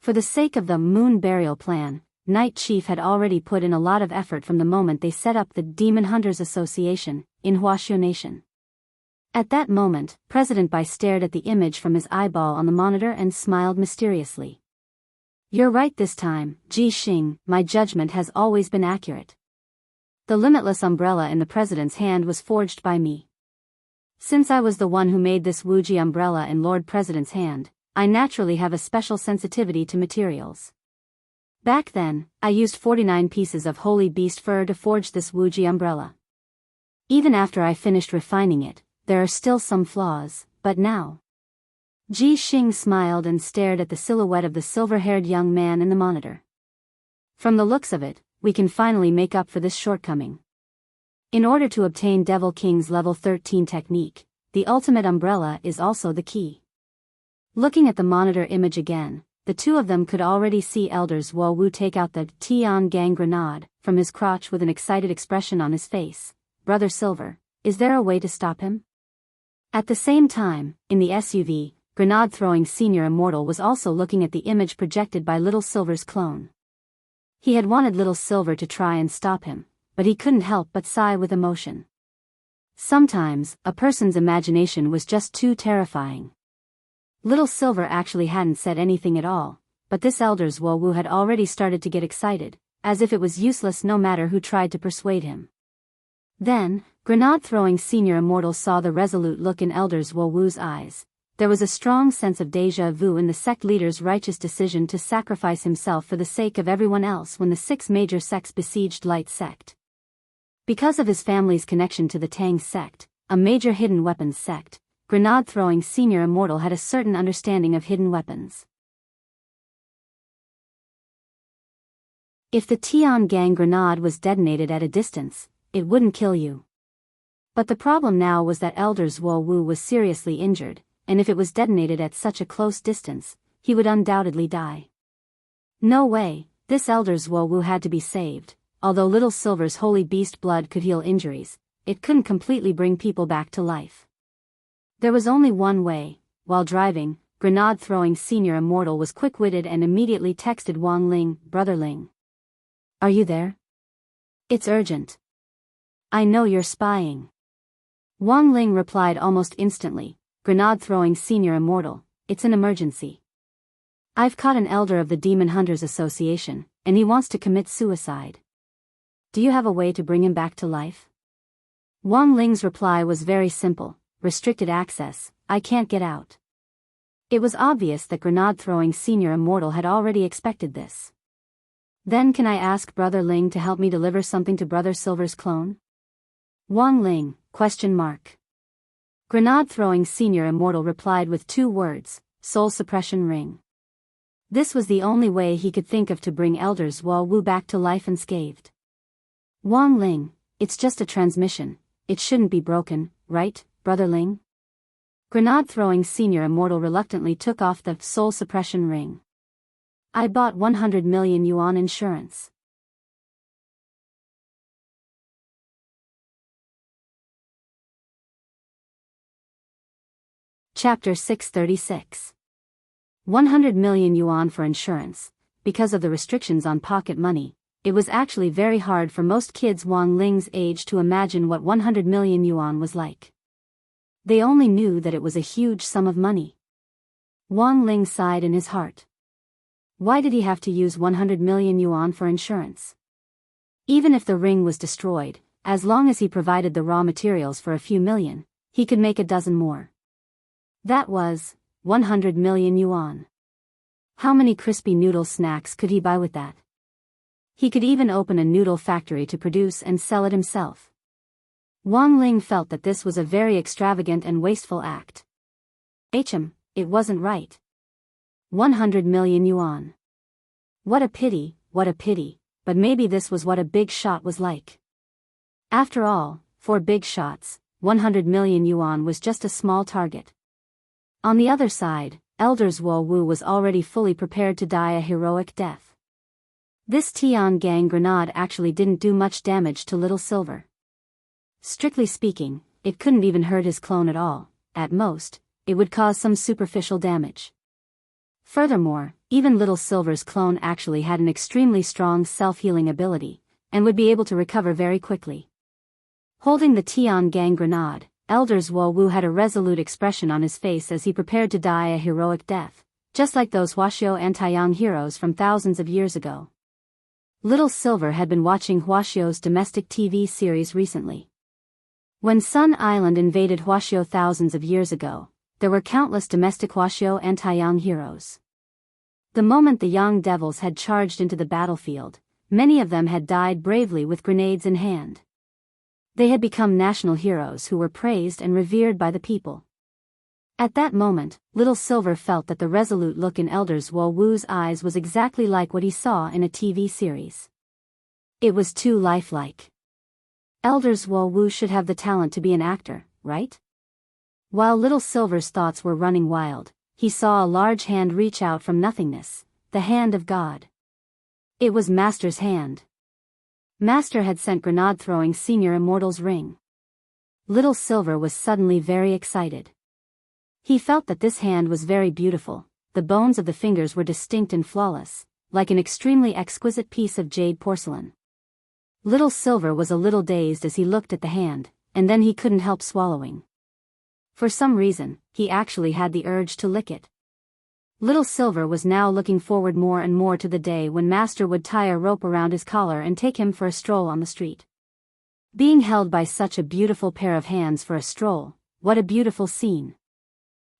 For the sake of the Moon Burial Plan, Night Chief had already put in a lot of effort from the moment they set up the Demon Hunters Association in Huaxiao Nation. At that moment, President Bai stared at the image from his eyeball on the monitor and smiled mysteriously. You're right this time, Ji Xing, my judgment has always been accurate. The limitless umbrella in the president's hand was forged by me. Since I was the one who made this Wuji umbrella in Lord President's hand, I naturally have a special sensitivity to materials. Back then, I used 49 pieces of holy beast fur to forge this Wuji umbrella. Even after I finished refining it, there are still some flaws, but now. Ji Xing smiled and stared at the silhouette of the silver-haired young man in the monitor. From the looks of it, we can finally make up for this shortcoming. In order to obtain Devil King's level 13 technique, the ultimate umbrella is also the key. Looking at the monitor image again, the two of them could already see Elder Zuo Wu take out the Tian Gang grenade from his crotch with an excited expression on his face. Brother Silver, is there a way to stop him? At the same time, in the SUV, grenade-throwing Senior Immortal was also looking at the image projected by Little Silver's clone. He had wanted Little Silver to try and stop him, but he couldn't help but sigh with emotion. Sometimes, a person's imagination was just too terrifying. Little Silver actually hadn't said anything at all, but this Elder Zuo Wu had already started to get excited, as if it was useless no matter who tried to persuade him. Then, grenade-throwing Senior Immortal saw the resolute look in Elder Zuo Wu's eyes. There was a strong sense of déjà vu in the sect leader's righteous decision to sacrifice himself for the sake of everyone else when the 6 major sects besieged Light Sect. Because of his family's connection to the Tang sect, a major hidden weapons sect, grenade-throwing senior immortal had a certain understanding of hidden weapons. If the Tian gang grenade was detonated at a distance, it wouldn't kill you. But the problem now was that Elder Zhuo Wu was seriously injured, and if it was detonated at such a close distance, he would undoubtedly die. No way, this Elder Zhuo Wu had to be saved. Although Little Silver's holy beast blood could heal injuries, it couldn't completely bring people back to life. There was only one way. While driving, grenade-throwing senior immortal was quick-witted and immediately texted Wang Ling, "Brother Ling. Are you there? It's urgent. I know you're spying." Wang Ling replied almost instantly, "Grenade-throwing senior immortal, it's an emergency. I've caught an elder of the Demon Hunters Association, and he wants to commit suicide. Do you have a way to bring him back to life?" Wang Ling's reply was very simple, "Restricted access, I can't get out." It was obvious that grenade-throwing senior immortal had already expected this. "Then can I ask Brother Ling to help me deliver something to Brother Silver's clone?" Wang Ling, ? Grenade-throwing senior immortal replied with 2 words, "Soul suppression ring." This was the only way he could think of to bring Elder Zhuo Wu back to life unscathed. "Wang Ling, it's just a transmission, it shouldn't be broken, right, Brother Ling?" Grenade-throwing senior immortal reluctantly took off the soul suppression ring. "I bought 100 million yuan insurance." Chapter 636. 100 million yuan for insurance. Because of the restrictions on pocket money, it was actually very hard for most kids Wang Ling's age to imagine what 100 million yuan was like. They only knew that it was a huge sum of money. Wang Ling sighed in his heart. Why did he have to use 100 million yuan for insurance? Even if the ring was destroyed, as long as he provided the raw materials for a few million, he could make a dozen more. That was 100 million yuan. How many crispy noodle snacks could he buy with that? He could even open a noodle factory to produce and sell it himself. Wang Ling felt that this was a very extravagant and wasteful act. It wasn't right. 100 million yuan. What a pity, but maybe this was what a big shot was like. After all, for big shots, 100 million yuan was just a small target. On the other side, Elder Zhuo Wu was already fully prepared to die a heroic death. This Tian gang grenade actually didn't do much damage to Little Silver. Strictly speaking, it couldn't even hurt his clone at all. At most, it would cause some superficial damage. Furthermore, even Little Silver's clone actually had an extremely strong self-healing ability, and would be able to recover very quickly. Holding the Tian gang grenade, Elder Zhuo Wu had a resolute expression on his face as he prepared to die a heroic death, just like those Huaxiao and Taiyang heroes from thousands of years ago. Little Silver had been watching Huaxiao's domestic TV series recently. When Sun Island invaded Huaxiao thousands of years ago, there were countless domestic Huaxiao and Taiyang heroes. The moment the young devils had charged into the battlefield, many of them had died bravely with grenades in hand. They had become national heroes who were praised and revered by the people. At that moment, Little Silver felt that the resolute look in Elder Zhuo Wu's eyes was exactly like what he saw in a TV series. It was too lifelike. Elder Zhuo Wu should have the talent to be an actor, right? While Little Silver's thoughts were running wild, he saw a large hand reach out from nothingness, the hand of God. It was Master's hand. Master had sent grenade-throwing senior immortal's ring. Little Silver was suddenly very excited. He felt that this hand was very beautiful, the bones of the fingers were distinct and flawless, like an extremely exquisite piece of jade porcelain. Little Silver was a little dazed as he looked at the hand, and then he couldn't help swallowing. For some reason, he actually had the urge to lick it. Little Silver was now looking forward more and more to the day when Master would tie a rope around his collar and take him for a stroll on the street. Being held by such a beautiful pair of hands for a stroll, what a beautiful scene.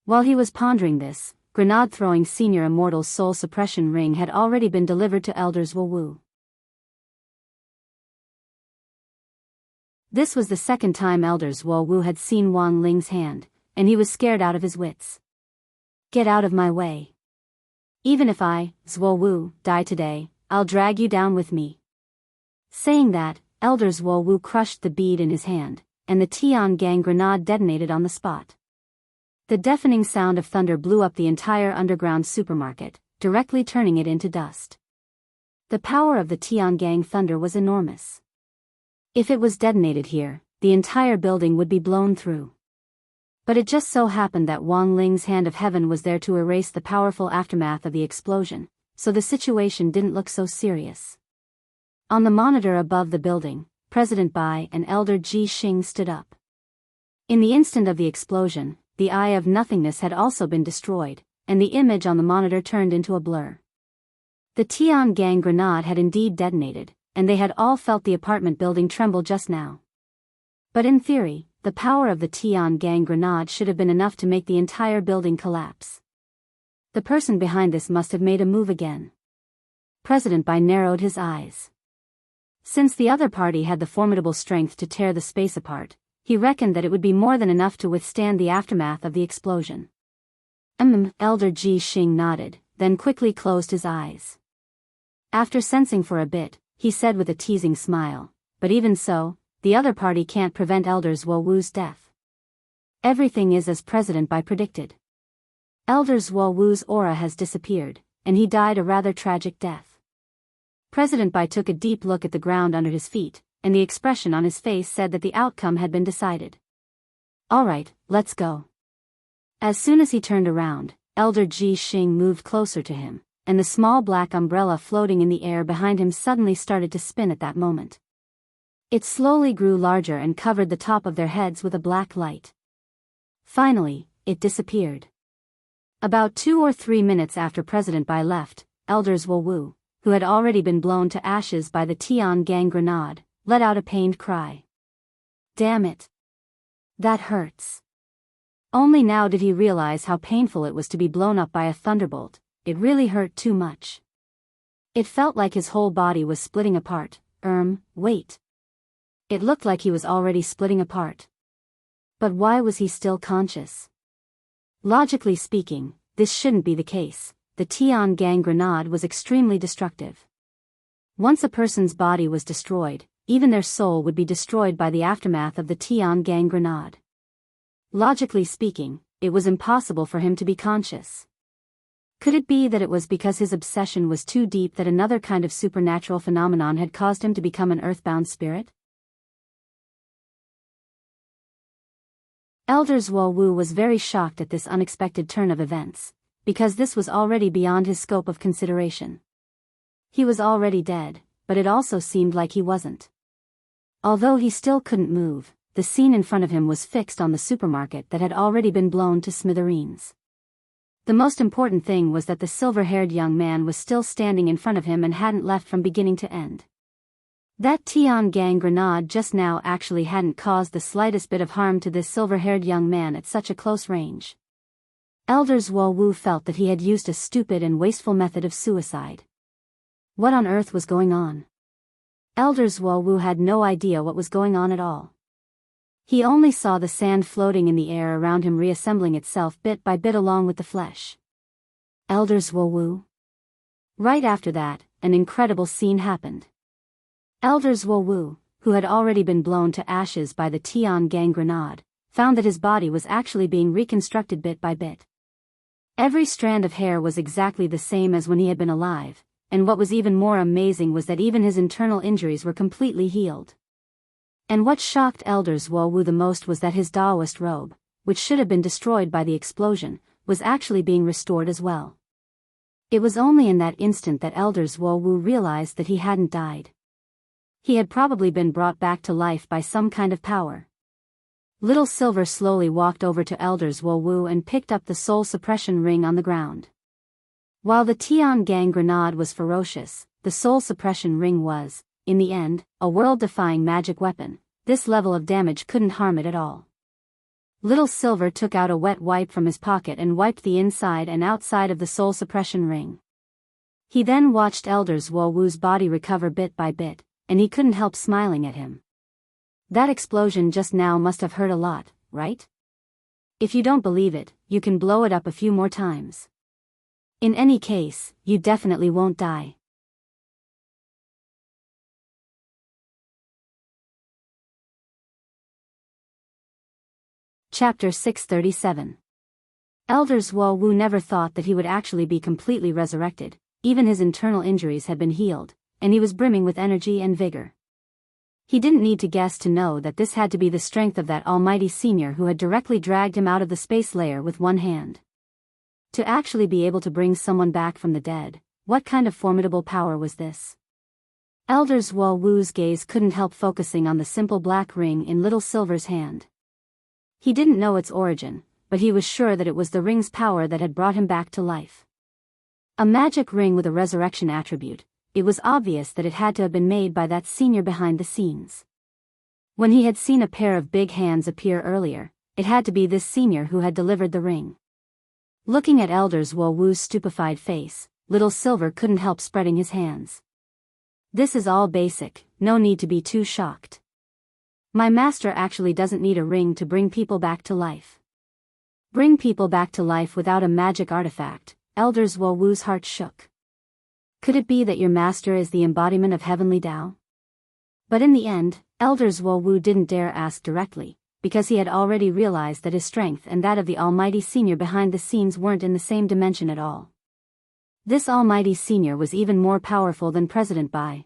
While he was pondering this, grenade-throwing senior immortal's soul suppression ring had already been delivered to Elder Zhuo Wu. This was the second time Elder Zuowu had seen Wang Ling's hand, and he was scared out of his wits. Get out of my way. Even if I, Zuowu, die today, I'll drag you down with me. Saying that, Elder Zuowu crushed the bead in his hand, and the Tiangang grenade detonated on the spot. The deafening sound of thunder blew up the entire underground supermarket, directly turning it into dust. The power of the Tiangang thunder was enormous. If it was detonated here, the entire building would be blown through. But it just so happened that Wang Ling's hand of heaven was there to erase the powerful aftermath of the explosion, so the situation didn't look so serious. On the monitor above the building, President Bai and Elder Ji Xing stood up. In the instant of the explosion, the Eye of Nothingness had also been destroyed, and the image on the monitor turned into a blur. The Tiangang grenade had indeed detonated, and they had all felt the apartment building tremble just now. But in theory, the power of the Tiangang grenade should have been enough to make the entire building collapse. The person behind this must have made a move again. President Bai narrowed his eyes. Since the other party had the formidable strength to tear the space apart, he reckoned that it would be more than enough to withstand the aftermath of the explosion. Elder Ji Xing nodded, then quickly closed his eyes. After sensing for a bit, he said with a teasing smile, but even so, the other party can't prevent Elder Zuowu's death. Everything is as President Bai predicted. Elder Zuowu's aura has disappeared, and he died a rather tragic death. President Bai took a deep look at the ground under his feet, and the expression on his face said that the outcome had been decided. All right, let's go. As soon as he turned around, Elder Ji Xing moved closer to him, and the small black umbrella floating in the air behind him suddenly started to spin at that moment. It slowly grew larger and covered the top of their heads with a black light. Finally, it disappeared. About 2 or 3 minutes after President Bai left, Elder Zuowu, who had already been blown to ashes by the Tiangang grenade, let out a pained cry. Damn it. That hurts. Only now did he realize how painful it was to be blown up by a thunderbolt. It really hurt too much. It felt like his whole body was splitting apart. Wait. It looked like he was already splitting apart. But why was he still conscious? Logically speaking, this shouldn't be the case. The Tiangang grenade was extremely destructive. Once a person's body was destroyed, even their soul would be destroyed by the aftermath of the Tiangang grenade. Logically speaking, it was impossible for him to be conscious. Could it be that it was because his obsession was too deep that another kind of supernatural phenomenon had caused him to become an earthbound spirit? Elder Zuowu was very shocked at this unexpected turn of events, because this was already beyond his scope of consideration. He was already dead, but it also seemed like he wasn't. Although he still couldn't move, the scene in front of him was fixed on the supermarket that had already been blown to smithereens. The most important thing was that the silver-haired young man was still standing in front of him and hadn't left from beginning to end. That Tiangang grenade just now actually hadn't caused the slightest bit of harm to this silver-haired young man at such a close range. Elder Zuowu felt that he had used a stupid and wasteful method of suicide. What on earth was going on? Elder Zuowu had no idea what was going on at all. He only saw the sand floating in the air around him reassembling itself bit by bit along with the flesh. Elder Zuowu. Right after that, an incredible scene happened. Elder Zuowu, who had already been blown to ashes by the Tiangang grenade, found that his body was actually being reconstructed bit by bit. Every strand of hair was exactly the same as when he had been alive, and what was even more amazing was that even his internal injuries were completely healed. And what shocked Elder Zuowu the most was that his Taoist robe, which should have been destroyed by the explosion, was actually being restored as well. It was only in that instant that Elder Zuowu realized that he hadn't died. He had probably been brought back to life by some kind of power. Little Silver slowly walked over to Elder Zuowu and picked up the soul suppression ring on the ground. While the Tiangang grenade was ferocious, the soul suppression ring was, in the end, a world-defying magic weapon. This level of damage couldn't harm it at all. Little Silver took out a wet wipe from his pocket and wiped the inside and outside of the soul suppression ring. He then watched Elder Zuowu's body recover bit by bit, and he couldn't help smiling at him. That explosion just now must have hurt a lot, right? If you don't believe it, you can blow it up a few more times. In any case, you definitely won't die. Chapter 637. Elders Wo Wu never thought that he would actually be completely resurrected. Even his internal injuries had been healed, and he was brimming with energy and vigor. He didn't need to guess to know that this had to be the strength of that almighty senior who had directly dragged him out of the space layer with one hand. To actually be able to bring someone back from the dead, what kind of formidable power was this? Elders Wo Wu's gaze couldn't help focusing on the simple black ring in Little Silver's hand. He didn't know its origin, but he was sure that it was the ring's power that had brought him back to life. A magic ring with a resurrection attribute, it was obvious that it had to have been made by that senior behind the scenes. When he had seen a pair of big hands appear earlier, it had to be this senior who had delivered the ring. Looking at Elders Wo Wu's stupefied face, Little Silver couldn't help spreading his hands. This is all basic, no need to be too shocked. My master actually doesn't need a ring to bring people back to life. Bring people back to life without a magic artifact. Elders Wo Wu's heart shook. Could it be that your master is the embodiment of heavenly Tao? But in the end, Elders Wo Wu didn't dare ask directly, because he had already realized that his strength and that of the almighty senior behind the scenes weren't in the same dimension at all. This almighty senior was even more powerful than President Bai.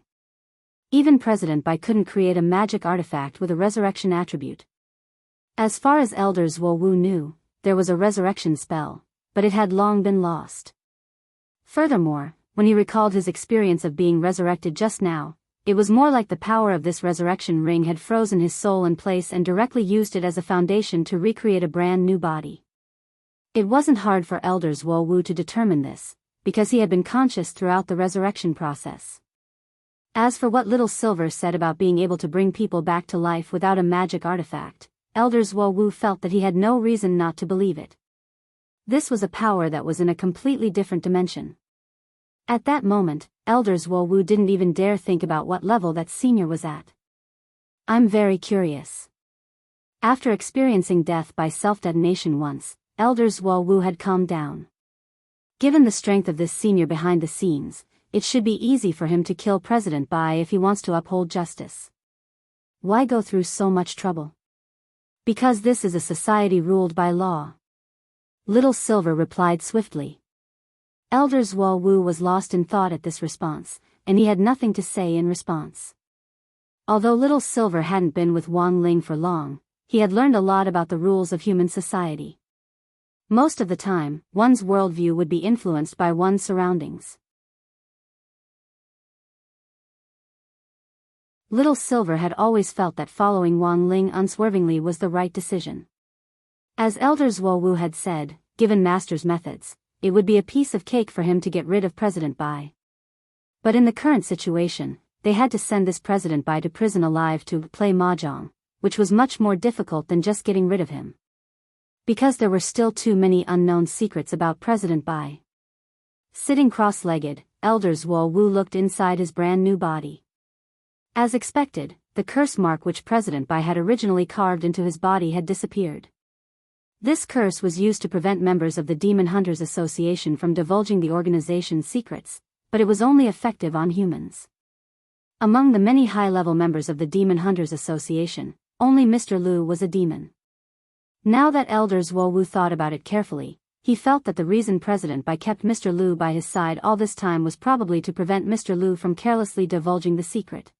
Even President Bai couldn't create a magic artifact with a resurrection attribute. As far as Elders Wo Wu knew, there was a resurrection spell, but it had long been lost. Furthermore, when he recalled his experience of being resurrected just now, it was more like the power of this resurrection ring had frozen his soul in place and directly used it as a foundation to recreate a brand new body. It wasn't hard for Elders Wo Wu to determine this, because he had been conscious throughout the resurrection process. As for what Little Silver said about being able to bring people back to life without a magic artifact, Elders Wo Wu felt that he had no reason not to believe it. This was a power that was in a completely different dimension. At that moment, Elders Wo Wu didn't even dare think about what level that senior was at. I'm very curious. After experiencing death by self-detonation once, Elders Wo Wu had calmed down. Given the strength of this senior behind the scenes, it should be easy for him to kill President Bai if he wants to uphold justice. Why go through so much trouble? Because this is a society ruled by law. Little Silver replied swiftly. Elders Wo Wu was lost in thought at this response, and he had nothing to say in response. Although Little Silver hadn't been with Wang Ling for long, he had learned a lot about the rules of human society. Most of the time, one's worldview would be influenced by one's surroundings. Little Silver had always felt that following Wang Ling unswervingly was the right decision. As Elders Wo Wu had said, given Master's methods, it would be a piece of cake for him to get rid of President Bai. But in the current situation, they had to send this President Bai to prison alive to play mahjong, which was much more difficult than just getting rid of him. Because there were still too many unknown secrets about President Bai. Sitting cross-legged, Elders Wo Wu looked inside his brand new body. As expected, the curse mark which President Bai had originally carved into his body had disappeared. This curse was used to prevent members of the Demon Hunters Association from divulging the organization's secrets, but it was only effective on humans. Among the many high-level members of the Demon Hunters Association, only Mr. Liu was a demon. Now that Elders Wo Wu thought about it carefully, he felt that the reason President Bai kept Mr. Liu by his side all this time was probably to prevent Mr. Liu from carelessly divulging the secret.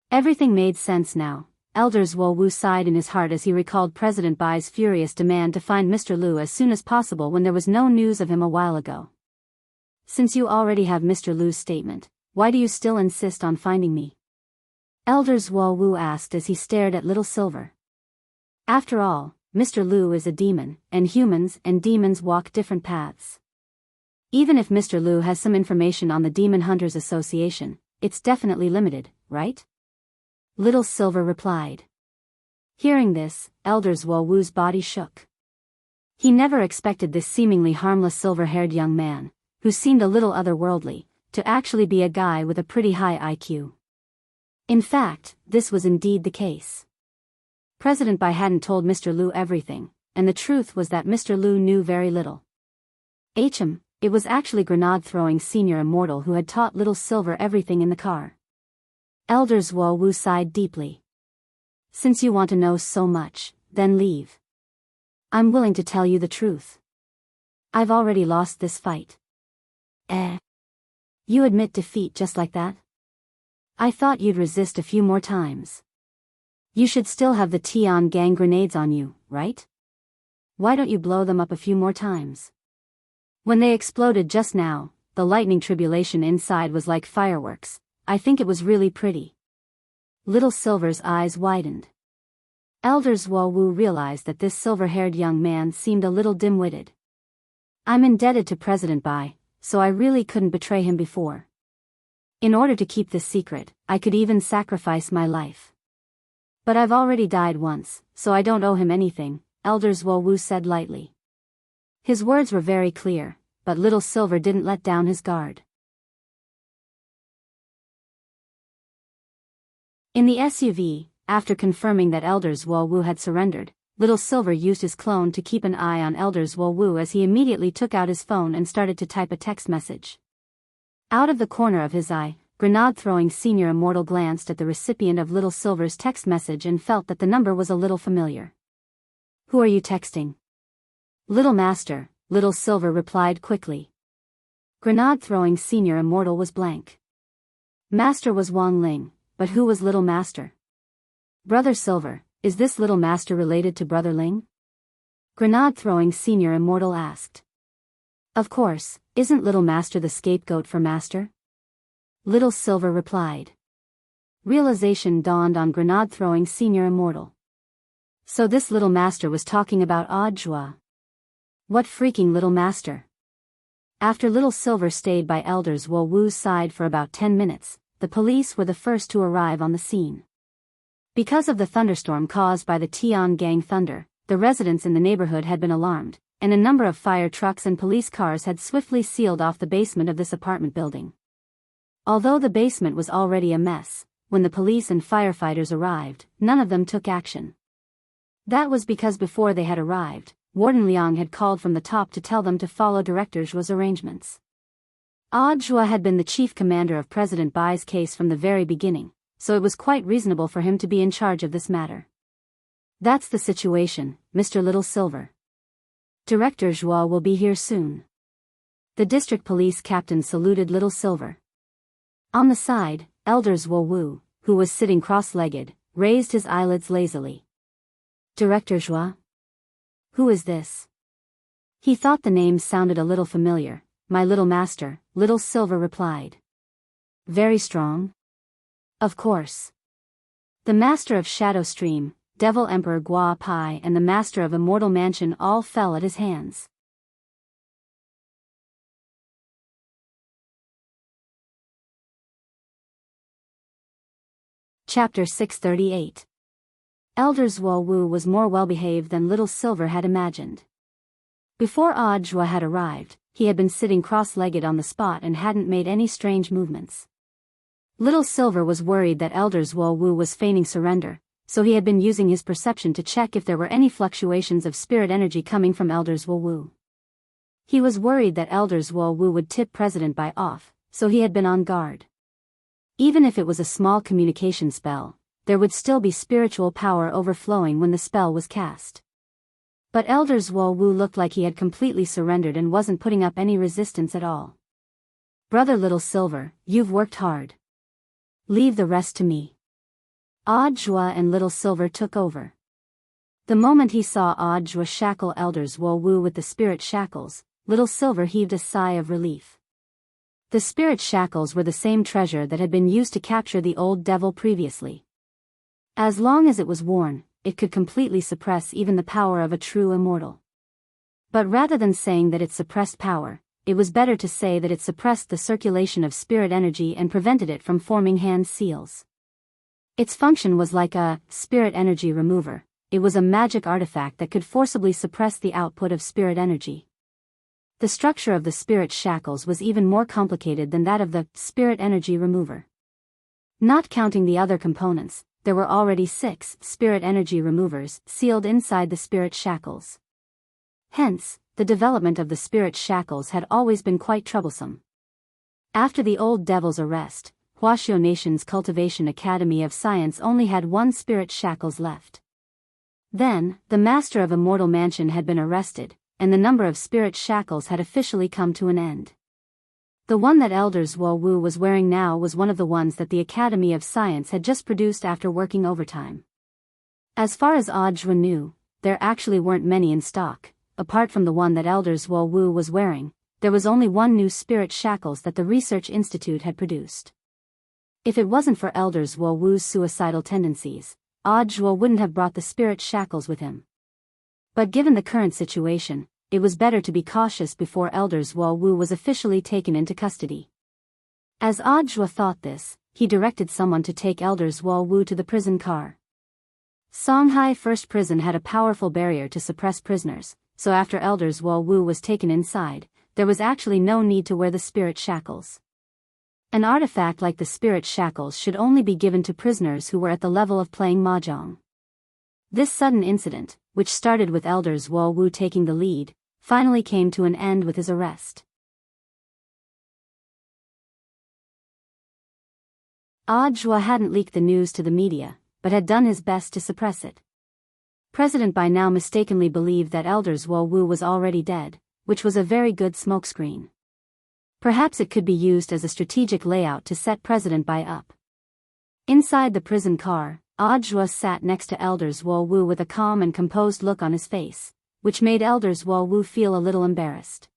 Everything made sense now. Elders Wo Wu sighed in his heart as he recalled President Bai's furious demand to find Mr. Liu as soon as possible when there was no news of him a while ago. Since you already have Mr. Liu's statement, why do you still insist on finding me? Elders Wo Wu asked as he stared at Little Silver. After all, Mr. Liu is a demon, and humans and demons walk different paths. Even if Mr. Liu has some information on the Demon Hunters Association, it's definitely limited, right? Little Silver replied. Hearing this, Elders Wo Wu's body shook. He never expected this seemingly harmless silver-haired young man, who seemed a little otherworldly, to actually be a guy with a pretty high IQ. In fact, this was indeed the case. President Bai hadn't told Mr. Liu everything, and the truth was that Mr. Liu knew very little. It was actually grenade-throwing senior immortal who had taught Little Silver everything in the car. Elder Zhuo Wu sighed deeply. Since you want to know so much, then leave. I'm willing to tell you the truth. I've already lost this fight. You admit defeat just like that? I thought you'd resist a few more times. You should still have the Tian gang grenades on you, right? Why don't you blow them up a few more times? When they exploded just now, the lightning tribulation inside was like fireworks. I think it was really pretty. Little Silver's eyes widened. Elder Zhuo Wu realized that this silver-haired young man seemed a little dim-witted. I'm indebted to President Bai, so I really couldn't betray him before. In order to keep this secret, I could even sacrifice my life. But I've already died once, so I don't owe him anything, Elder Zhuo Wu said lightly. His words were very clear, but Little Silver didn't let down his guard. In the SUV, after confirming that Elder Zhuo Wu had surrendered, Little Silver used his clone to keep an eye on Elder Zhuo Wu as he immediately took out his phone and started to type a text message. Out of the corner of his eye, grenade-throwing senior immortal glanced at the recipient of Little Silver's text message and felt that the number was a little familiar. Who are you texting? Little Master, Little Silver replied quickly. Grenade-throwing senior immortal was blank. Master was Wang Ling, but who was Little Master? Brother Silver, is this Little Master related to Brother Ling? Grenade-throwing senior immortal asked. Of course, isn't Little Master the scapegoat for Master? Little Silver replied. Realization dawned on grenade-throwing senior immortal. So this Little Master was talking about Audiobook. What freaking Little Master? After Little Silver stayed by Elder Zhuo Wu's side for about 10 minutes, the police were the first to arrive on the scene. Because of the thunderstorm caused by the Tian gang thunder, the residents in the neighborhood had been alarmed, and a number of fire trucks and police cars had swiftly sealed off the basement of this apartment building. Although the basement was already a mess, when the police and firefighters arrived, none of them took action. That was because before they had arrived, Warden Liang had called from the top to tell them to follow Director Zhuo's arrangements. Zhuo had been the chief commander of President Bai's case from the very beginning, so it was quite reasonable for him to be in charge of this matter. That's the situation, Mr. Little Silver. Director Zhuo will be here soon. The district police captain saluted Little Silver. On the side, Elder Zhuo Wu, who was sitting cross-legged, raised his eyelids lazily. Director Zhuo? Who is this? He thought the name sounded a little familiar. My little master, Little Silver replied. Very strong? Of course. The master of Shadow Stream, Devil Emperor Gua Pai and the master of Immortal Mansion all fell at his hands. Chapter 638. Elder Zhuo Wu was more well-behaved than Little Silver had imagined. Before Zhuo had arrived, he had been sitting cross-legged on the spot and hadn't made any strange movements. Little Silver was worried that Elder Zhuo Wu was feigning surrender, so he had been using his perception to check if there were any fluctuations of spirit energy coming from Elder Zhuo Wu. He was worried that Elder Zhuo Wu would tip President Bai off, so he had been on guard. Even if it was a small communication spell, there would still be spiritual power overflowing when the spell was cast. But Elder Zhuo Wu looked like he had completely surrendered and wasn't putting up any resistance at all. Brother Little Silver, you've worked hard. Leave the rest to me. Zhuo and Little Silver took over. The moment he saw Zhuo shackle Elder Zhuo Wu with the spirit shackles, Little Silver heaved a sigh of relief. The spirit shackles were the same treasure that had been used to capture the old devil previously. As long as it was worn, it could completely suppress even the power of a true immortal. But rather than saying that it suppressed power, it was better to say that it suppressed the circulation of spirit energy and prevented it from forming hand seals. Its function was like a spirit energy remover. It was a magic artifact that could forcibly suppress the output of spirit energy. The structure of the spirit shackles was even more complicated than that of the spirit energy remover. Not counting the other components, there were already 6 spirit energy removers sealed inside the spirit shackles. Hence, the development of the spirit shackles had always been quite troublesome. After the old devil's arrest, Huaxiao Nation's Cultivation Academy of Science only had 1 spirit shackles left. Then, the master of Immortal Mansion had been arrested, and the number of spirit shackles had officially come to an end. The one that Elder Zhuo Wu was wearing now was one of the ones that the Academy of Science had just produced after working overtime. As far as Audrey knew, there actually weren't many in stock. Apart from the one that Elder Zhuo Wu was wearing, there was only 1 new spirit shackles that the Research Institute had produced. If it wasn't for Elder Zhuo Wu's suicidal tendencies, Audrey wouldn't have brought the spirit shackles with him. But given the current situation, it was better to be cautious before Elder Zhuo Wu was officially taken into custody. As Audrey thought this, he directed someone to take Elder Zhuo Wu to the prison car. Songhai First Prison had a powerful barrier to suppress prisoners, so after Elder Zhuo Wu was taken inside, there was actually no need to wear the spirit shackles. An artifact like the spirit shackles should only be given to prisoners who were at the level of playing mahjong. This sudden incident, which started with Elder Zhuo Wu taking the lead, finally came to an end with his arrest. Audrey hadn't leaked the news to the media, but had done his best to suppress it. President by now mistakenly believed that Elder Zhuo Wu was already dead, which was a very good smokescreen. Perhaps it could be used as a strategic layout to set President Bai up. Inside the prison car, Audrey sat next to Elder Zhuo Wu with a calm and composed look on his face, which made Elder Zhuo Wu feel a little embarrassed.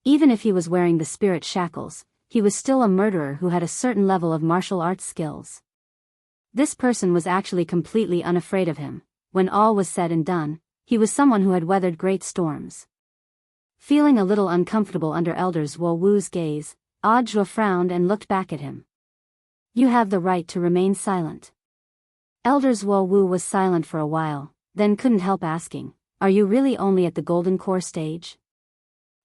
Even if he was wearing the spirit shackles, he was still a murderer who had a certain level of martial arts skills. This person was actually completely unafraid of him. When all was said and done, he was someone who had weathered great storms. Feeling a little uncomfortable under Elder Zhuo Wu's gaze, Audrey frowned and looked back at him. You have the right to remain silent. Elder Zhuo Wu was silent for a while, then couldn't help asking, are you really only at the Golden Core stage?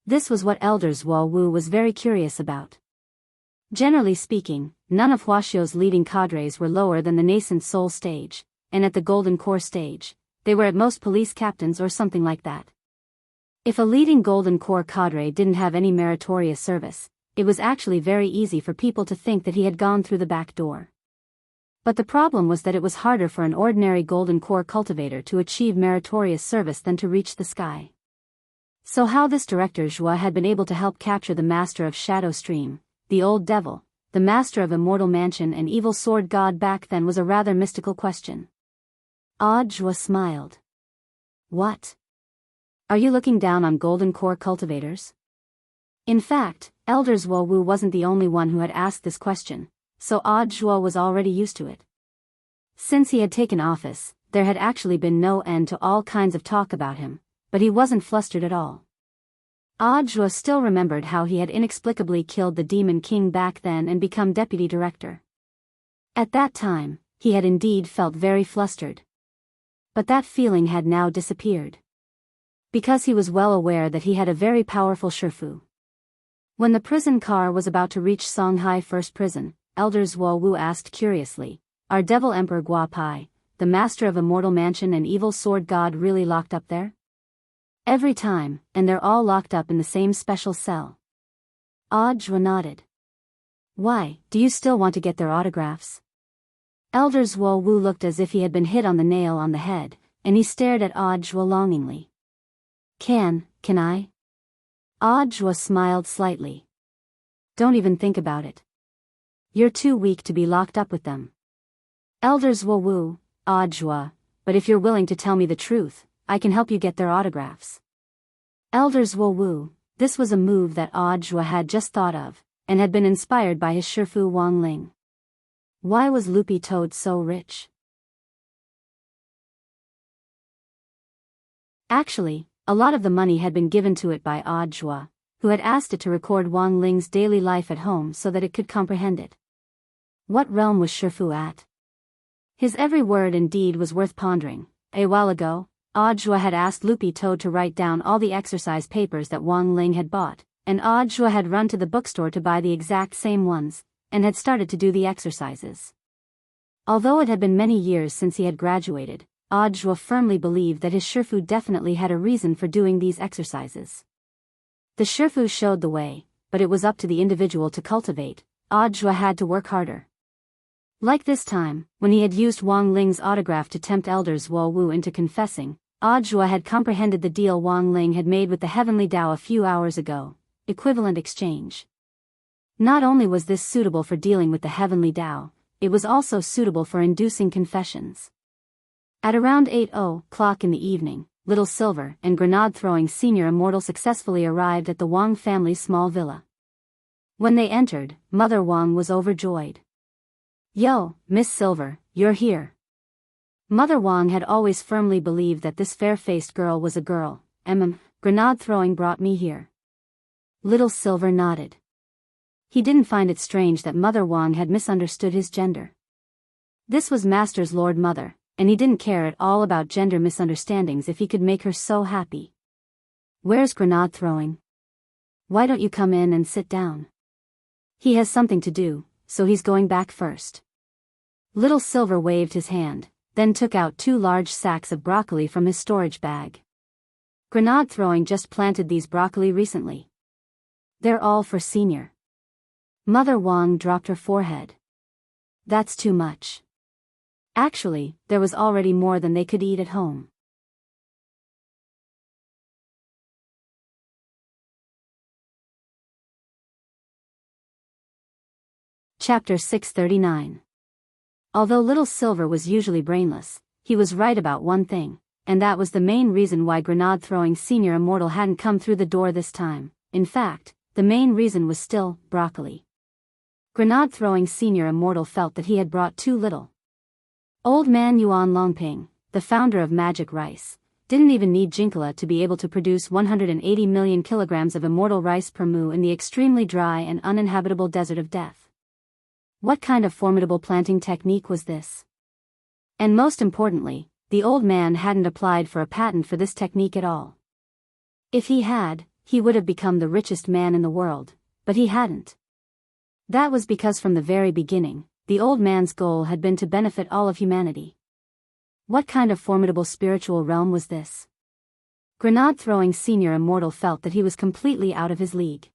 This was what Elder Zhuo Wu was very curious about. Generally speaking, none of Huaxiao's leading cadres were lower than the nascent soul stage, and at the Golden Core stage, they were at most police captains or something like that. If a leading Golden Core cadre didn't have any meritorious service, it was actually very easy for people to think that he had gone through the back door. But the problem was that it was harder for an ordinary Golden Core cultivator to achieve meritorious service than to reach the sky. So how this Director Zhua had been able to help capture the Master of Shadow Stream, the Old Devil, the Master of Immortal Mansion and Evil Sword God back then was a rather mystical question. Audrey smiled. What? Are you looking down on Golden Core cultivators? In fact, Elder Zhuo Wu wasn't the only one who had asked this question, so Audrey was already used to it. Since he had taken office, there had actually been no end to all kinds of talk about him, but he wasn't flustered at all. Audrey still remembered how he had inexplicably killed the Demon King back then and become deputy director. At that time, he had indeed felt very flustered. But that feeling had now disappeared. Because he was well aware that he had a very powerful Shifu. When the prison car was about to reach Songhai First Prison, Elder Zhuo Wu asked curiously, are Devil Emperor Gua Pai, the Master of Immortal Mansion and Evil Sword God really locked up there? Every time, and they're all locked up in the same special cell. Audrey nodded. Why, do you still want to get their autographs? Elder Zhuo Wu looked as if he had been hit on the nail on the head, and he stared at Audrey longingly. Can I? Audrey smiled slightly. Don't even think about it. You're too weak to be locked up with them. Elder Zhuo Wu, Audrey, but if you're willing to tell me the truth, I can help you get their autographs. Elder Zhuo Wu, this was a move that Audrey had just thought of, and had been inspired by his Shifu Wang Ling. Why was Loopy Toad so rich? Actually, a lot of the money had been given to it by Audrey, who had asked it to record Wang Ling's daily life at home so that it could comprehend it. What realm was Shifu at? His every word and deed was worth pondering. A while ago, Audrey had asked Loopy Toad to write down all the exercise papers that Wang Ling had bought, and Audrey had run to the bookstore to buy the exact same ones, and had started to do the exercises. Although it had been many years since he had graduated, Audiobook firmly believed that his Shifu definitely had a reason for doing these exercises. The Shifu showed the way, but it was up to the individual to cultivate. Audiobook had to work harder. Like this time, when he had used Wang Ling's autograph to tempt elders Luo Wu into confessing, Audiobook had comprehended the deal Wang Ling had made with the Heavenly Tao a few hours ago, equivalent exchange. Not only was this suitable for dealing with the Heavenly Tao, it was also suitable for inducing confessions. At around 8:00 in the evening, Little Silver and grenade-throwing Senior Immortal successfully arrived at the Wang family's small villa. When they entered, Mother Wang was overjoyed. "Yo, Miss Silver, you're here." Mother Wang had always firmly believed that this fair-faced girl was a girl. Grenade-throwing brought me here." Little Silver nodded. He didn't find it strange that Mother Wang had misunderstood his gender. This was Master's Lord Mother, and he didn't care at all about gender misunderstandings if he could make her so happy. "Where's grenade throwing? Why don't you come in and sit down? He has something to do, so he's going back first." Little Silver waved his hand, then took out 2 large sacks of broccoli from his storage bag. "Grenade throwing just planted these broccoli recently. They're all for Senior." Mother Wang dropped her forehead. "That's too much." Actually, there was already more than they could eat at home. Chapter 639. Although Little Silver was usually brainless, he was right about one thing, and that was the main reason why grenade-throwing Senior Immortal hadn't come through the door this time. In fact, the main reason was still broccoli. Grenade-throwing Senior Immortal felt that he had brought too little. Old man Yuan Longping, the founder of Magic Rice, didn't even need Jinkala to be able to produce 180 million kilograms of immortal rice per mu in the extremely dry and uninhabitable desert of death. What kind of formidable planting technique was this? And most importantly, the old man hadn't applied for a patent for this technique at all. If he had, he would have become the richest man in the world, but he hadn't. That was because from the very beginning, the old man's goal had been to benefit all of humanity. What kind of formidable spiritual realm was this? Grenade-throwing Senior Immortal felt that he was completely out of his league.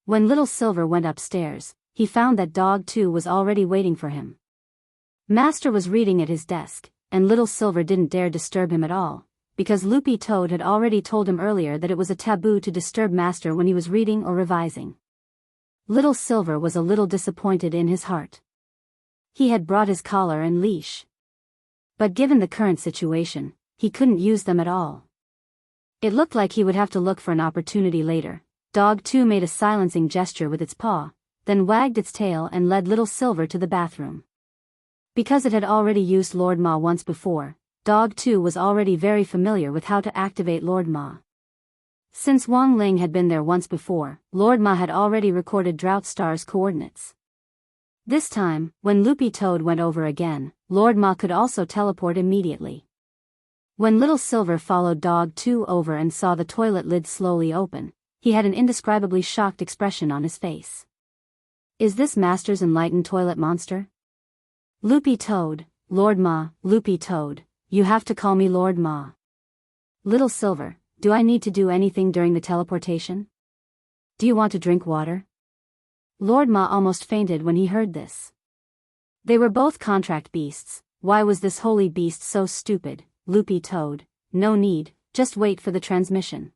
When Little Silver went upstairs, he found that Dog 2 was already waiting for him. Master was reading at his desk, and Little Silver didn't dare disturb him at all, because Loopy Toad had already told him earlier that it was a taboo to disturb Master when he was reading or revising. Little Silver was a little disappointed in his heart. He had brought his collar and leash. But given the current situation, he couldn't use them at all. It looked like he would have to look for an opportunity later. Dog 2 made a silencing gesture with its paw, then wagged its tail and led Little Silver to the bathroom. Because it had already used Lord Ma once before, Dog 2 was already very familiar with how to activate Lord Ma. Since Wang Ling had been there once before, Lord Ma had already recorded Drought Star's coordinates. This time, when Loopy Toad went over again, Lord Ma could also teleport immediately. When Little Silver followed Dog 2 over and saw the toilet lid slowly open, he had an indescribably shocked expression on his face. "Is this Master's enlightened toilet monster?" "Loopy Toad, Lord Ma, Loopy Toad, you have to call me Lord Ma." "Little Silver, do I need to do anything during the teleportation? Do you want to drink water?" Lord Ma almost fainted when he heard this. They were both contract beasts. Why was this holy beast so stupid? "Loopy Toad, no need, just wait for the transmission.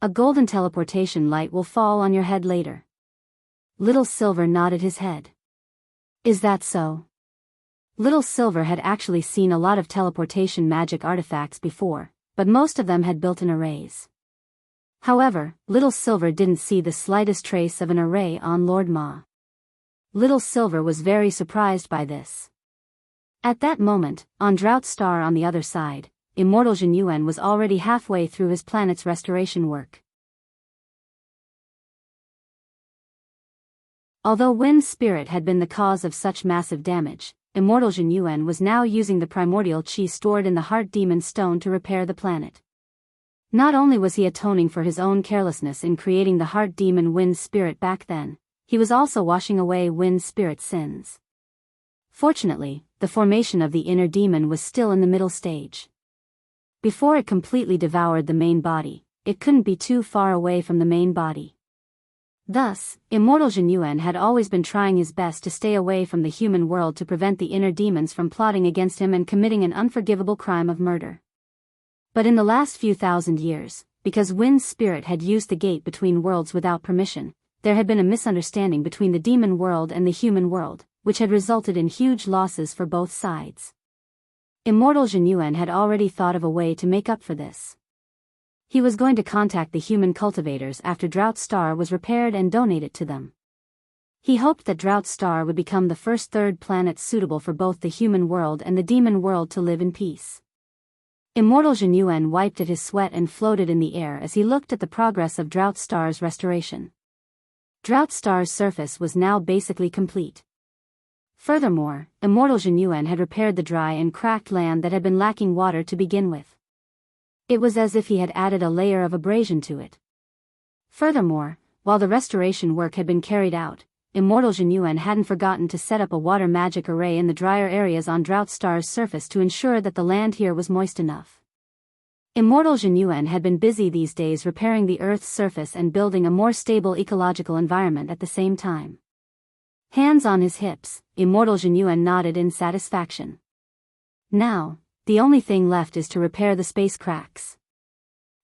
A golden teleportation light will fall on your head later." Little Silver nodded his head. "Is that so?" Little Silver had actually seen a lot of teleportation magic artifacts before, but most of them had built-in arrays. However, Little Silver didn't see the slightest trace of an array on Lord Ma. Little Silver was very surprised by this. At that moment, on Drought Star on the other side, Immortal Jin Yuan was already halfway through his planet's restoration work. Although Wind Spirit had been the cause of such massive damage, Immortal Jin Yuan was now using the primordial chi stored in the Heart Demon Stone to repair the planet. Not only was he atoning for his own carelessness in creating the Heart Demon Wind Spirit back then, he was also washing away Wind Spirit's sins. Fortunately, the formation of the inner demon was still in the middle stage. Before it completely devoured the main body, it couldn't be too far away from the main body. Thus, immortal Zhenyuan had always been trying his best to stay away from the human world to prevent the inner demons from plotting against him and committing an unforgivable crime of murder. But in the last few thousand years, because Wind's spirit had used the gate between worlds without permission, there had been a misunderstanding between the demon world and the human world, which had resulted in huge losses for both sides. Immortal Zhenyuan had already thought of a way to make up for this. He was going to contact the human cultivators after Drought Star was repaired and donate it to them. He hoped that Drought Star would become the first third planet suitable for both the human world and the demon world to live in peace. Immortal Zhenyuan wiped at his sweat and floated in the air as he looked at the progress of Drought Star's restoration. Drought Star's surface was now basically complete. Furthermore, Immortal Zhenyuan had repaired the dry and cracked land that had been lacking water to begin with. It was as if he had added a layer of abrasion to it. Furthermore, while the restoration work had been carried out, Immortal Zhenyuan hadn't forgotten to set up a water magic array in the drier areas on Drought Star's surface to ensure that the land here was moist enough. Immortal Zhenyuan had been busy these days repairing the Earth's surface and building a more stable ecological environment at the same time. Hands on his hips, Immortal Zhenyuan nodded in satisfaction. Now, the only thing left is to repair the space cracks.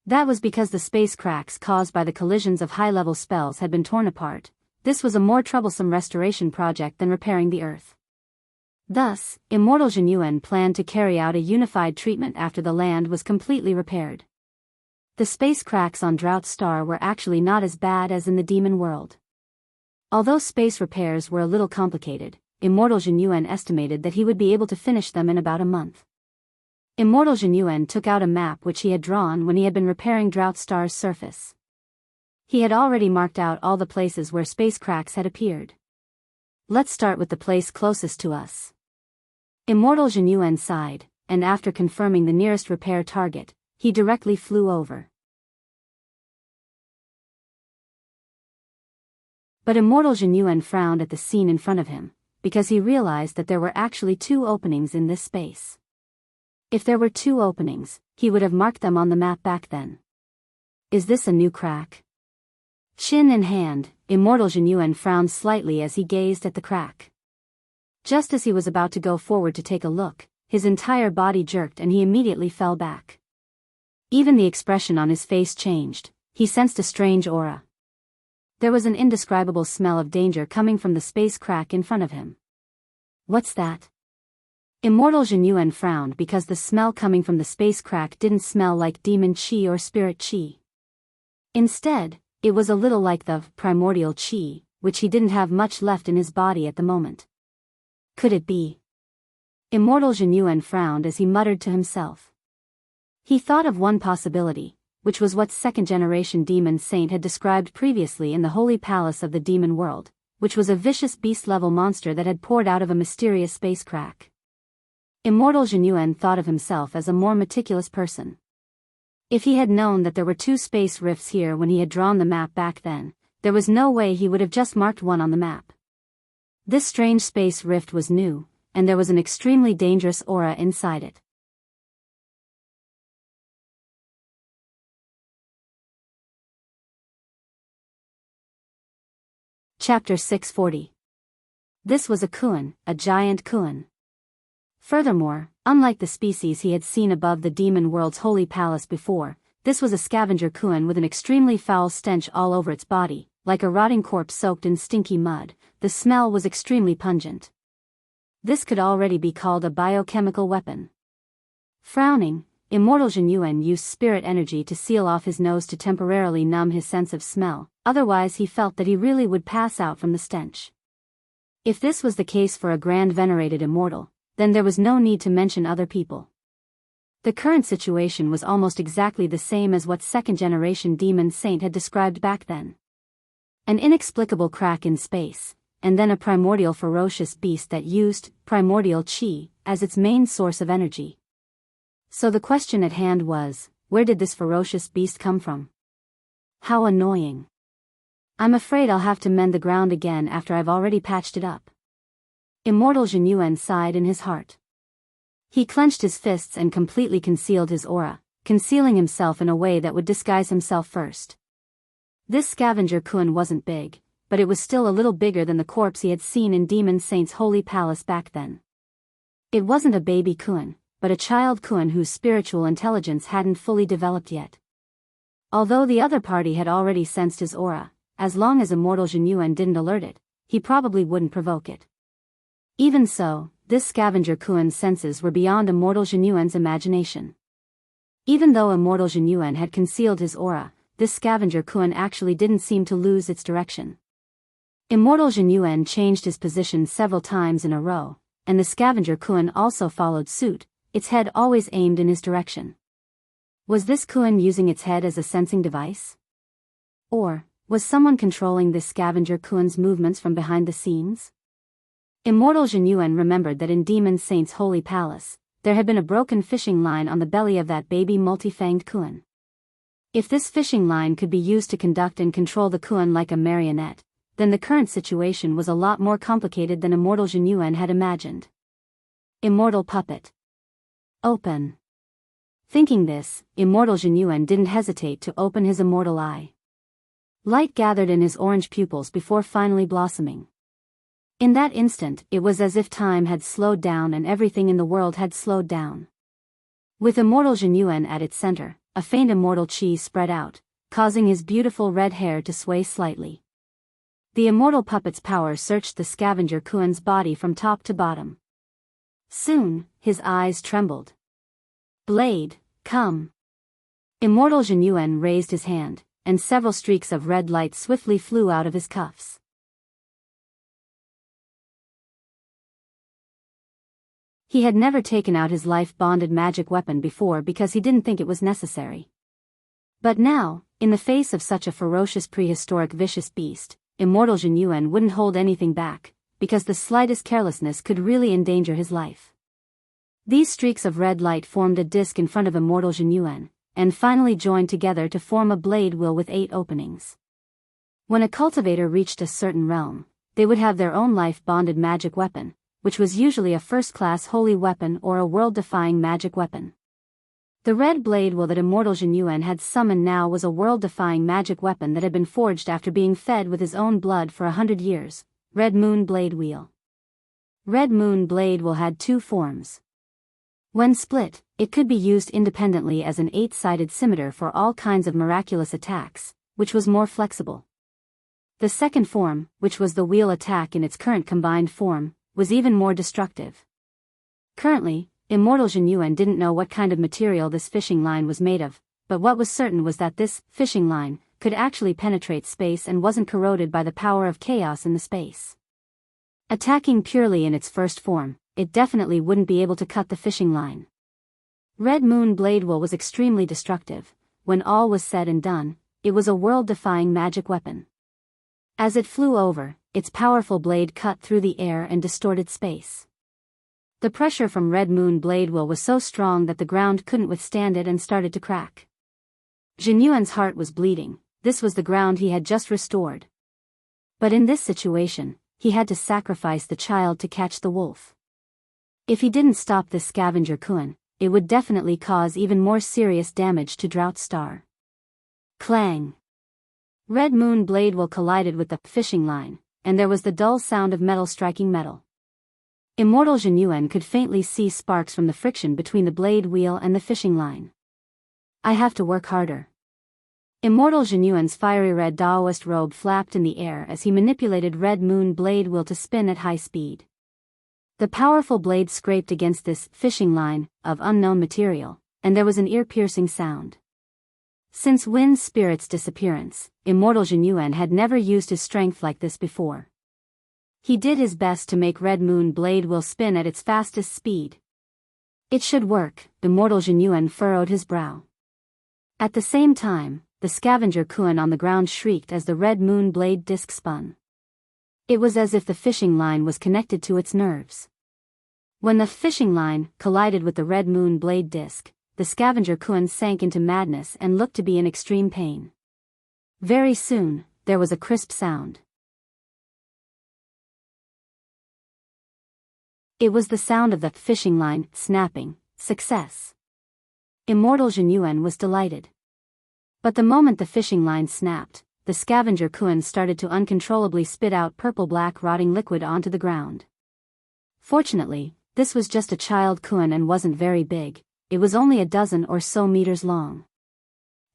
That was because the space cracks caused by the collisions of high-level spells had been torn apart. This was a more troublesome restoration project than repairing the Earth. Thus, Immortal Zhenyuan planned to carry out a unified treatment after the land was completely repaired. The space cracks on Drought Star were actually not as bad as in the demon world. Although space repairs were a little complicated, Immortal Zhenyuan estimated that he would be able to finish them in about a month. Immortal Zhenyuan took out a map which he had drawn when he had been repairing Drought Star's surface. He had already marked out all the places where space cracks had appeared. Let's start with the place closest to us. Immortal Zhenyuan sighed, and after confirming the nearest repair target, he directly flew over. But Immortal Zhenyuan frowned at the scene in front of him, because he realized that there were actually two openings in this space. If there were two openings, he would have marked them on the map back then. Is this a new crack? Chin in hand, Immortal Zhenyuan frowned slightly as he gazed at the crack. Just as he was about to go forward to take a look, his entire body jerked and he immediately fell back. Even the expression on his face changed. He sensed a strange aura. There was an indescribable smell of danger coming from the space crack in front of him. What's that? Immortal Zhenyuan frowned because the smell coming from the space crack didn't smell like demon chi or spirit chi. Instead, it was a little like the primordial chi, which he didn't have much left in his body at the moment. Could it be? Immortal Zhenyuan frowned as he muttered to himself. He thought of one possibility, which was what second-generation demon saint had described previously in the holy palace of the demon world, which was a vicious beast-level monster that had poured out of a mysterious space crack. Immortal Zhenyuan thought of himself as a more meticulous person. If he had known that there were two space rifts here when he had drawn the map back then, there was no way he would have just marked one on the map. This strange space rift was new, and there was an extremely dangerous aura inside it. Chapter 640. This was a Kuan, a giant Kuan. Furthermore, unlike the species he had seen above the demon world's holy palace before, this was a scavenger Kuan with an extremely foul stench all over its body, like a rotting corpse soaked in stinky mud. The smell was extremely pungent. This could already be called a biochemical weapon. Frowning, Immortal Zhenyuan used spirit energy to seal off his nose to temporarily numb his sense of smell, otherwise he felt that he really would pass out from the stench. If this was the case for a grand venerated immortal, then there was no need to mention other people. The current situation was almost exactly the same as what second-generation demon saint had described back then. An inexplicable crack in space, and then a primordial ferocious beast that used primordial chi as its main source of energy. So the question at hand was, where did this ferocious beast come from? How annoying. I'm afraid I'll have to mend the ground again after I've already patched it up. Immortal Jinyuan sighed in his heart. He clenched his fists and completely concealed his aura, concealing himself in a way that would disguise himself first. This scavenger Kun wasn't big, but it was still a little bigger than the corpse he had seen in Demon Saint's holy palace back then. It wasn't a baby Kun, but a child Kun whose spiritual intelligence hadn't fully developed yet. Although the other party had already sensed his aura, as long as Immortal Jinyuan didn't alert it, he probably wouldn't provoke it. Even so, this scavenger Kun's senses were beyond Immortal Jinyuan's imagination. Even though Immortal Jinyuan had concealed his aura, this scavenger Kun actually didn't seem to lose its direction. Immortal Jinyuan changed his position several times in a row, and the scavenger Kun also followed suit, its head always aimed in his direction. Was this Kun using its head as a sensing device? Or was someone controlling this scavenger Kun's movements from behind the scenes? Immortal Jinyuan remembered that in Demon Saint's holy palace, there had been a broken fishing line on the belly of that baby multi-fanged Kun. If this fishing line could be used to conduct and control the Kun like a marionette, then the current situation was a lot more complicated than Immortal Jinyuan had imagined. Immortal Puppet. Open. Thinking this, Immortal Jinyuan didn't hesitate to open his immortal eye. Light gathered in his orange pupils before finally blossoming. In that instant, it was as if time had slowed down and everything in the world had slowed down. With Immortal Jinyuan at its center, a faint immortal chi spread out, causing his beautiful red hair to sway slightly. The immortal puppet's power searched the scavenger Kun's body from top to bottom. Soon, his eyes trembled. Blade, come. Immortal Jinyuan raised his hand, and several streaks of red light swiftly flew out of his cuffs. He had never taken out his life-bonded magic weapon before because he didn't think it was necessary. But now, in the face of such a ferocious prehistoric vicious beast, Immortal Jinyuan wouldn't hold anything back, because the slightest carelessness could really endanger his life. These streaks of red light formed a disc in front of Immortal Jinyuan, and finally joined together to form a blade wheel with 8 openings. When a cultivator reached a certain realm, they would have their own life-bonded magic weapon, which was usually a first-class holy weapon or a world-defying magic weapon. The red blade wheel that Immortal Jinyuan had summoned now was a world-defying magic weapon that had been forged after being fed with his own blood for 100 years, Red Moon Blade Wheel. Red Moon Blade Wheel had 2 forms. When split, it could be used independently as an 8-sided scimitar for all kinds of miraculous attacks, which was more flexible. The second form, which was the wheel attack in its current combined form, was even more destructive. Currently, Immortal Jinyuan didn't know what kind of material this fishing line was made of, but what was certain was that this fishing line could actually penetrate space and wasn't corroded by the power of chaos in the space. Attacking purely in its first form, it definitely wouldn't be able to cut the fishing line. Red Moon Blade Wheel was extremely destructive. When all was said and done, it was a world-defying magic weapon. As it flew over, its powerful blade cut through the air and distorted space. The pressure from Red Moon Blade Wheel was so strong that the ground couldn't withstand it and started to crack. Jinyuan's heart was bleeding. This was the ground he had just restored. But in this situation, he had to sacrifice the child to catch the wolf. If he didn't stop this scavenger Kun, it would definitely cause even more serious damage to Drought Star. Clang! Red Moon Blade Wheel collided with the fishing line, and there was the dull sound of metal striking metal. Immortal Jinyuan could faintly see sparks from the friction between the blade wheel and the fishing line. I have to work harder. Immortal Jinyuan's fiery red Daoist robe flapped in the air as he manipulated Red Moon Blade Wheel to spin at high speed. The powerful blade scraped against this fishing line of unknown material, and there was an ear-piercing sound. Since Wind Spirit's disappearance, Immortal Jinyuan had never used his strength like this before. He did his best to make Red Moon Blade Wheel spin at its fastest speed. It should work, Immortal Jinyuan furrowed his brow. At the same time, the scavenger Kun on the ground shrieked as the Red Moon Blade disc spun. It was as if the fishing line was connected to its nerves. When the fishing line collided with the Red Moon Blade disc, the scavenger Kun sank into madness and looked to be in extreme pain. Very soon, there was a crisp sound. It was the sound of the fishing line snapping. Success. Immortal Jinyuan was delighted. But the moment the fishing line snapped, the scavenger Kuan started to uncontrollably spit out purple-black rotting liquid onto the ground. Fortunately, this was just a child Kuan and wasn't very big. It was only a dozen or so meters long.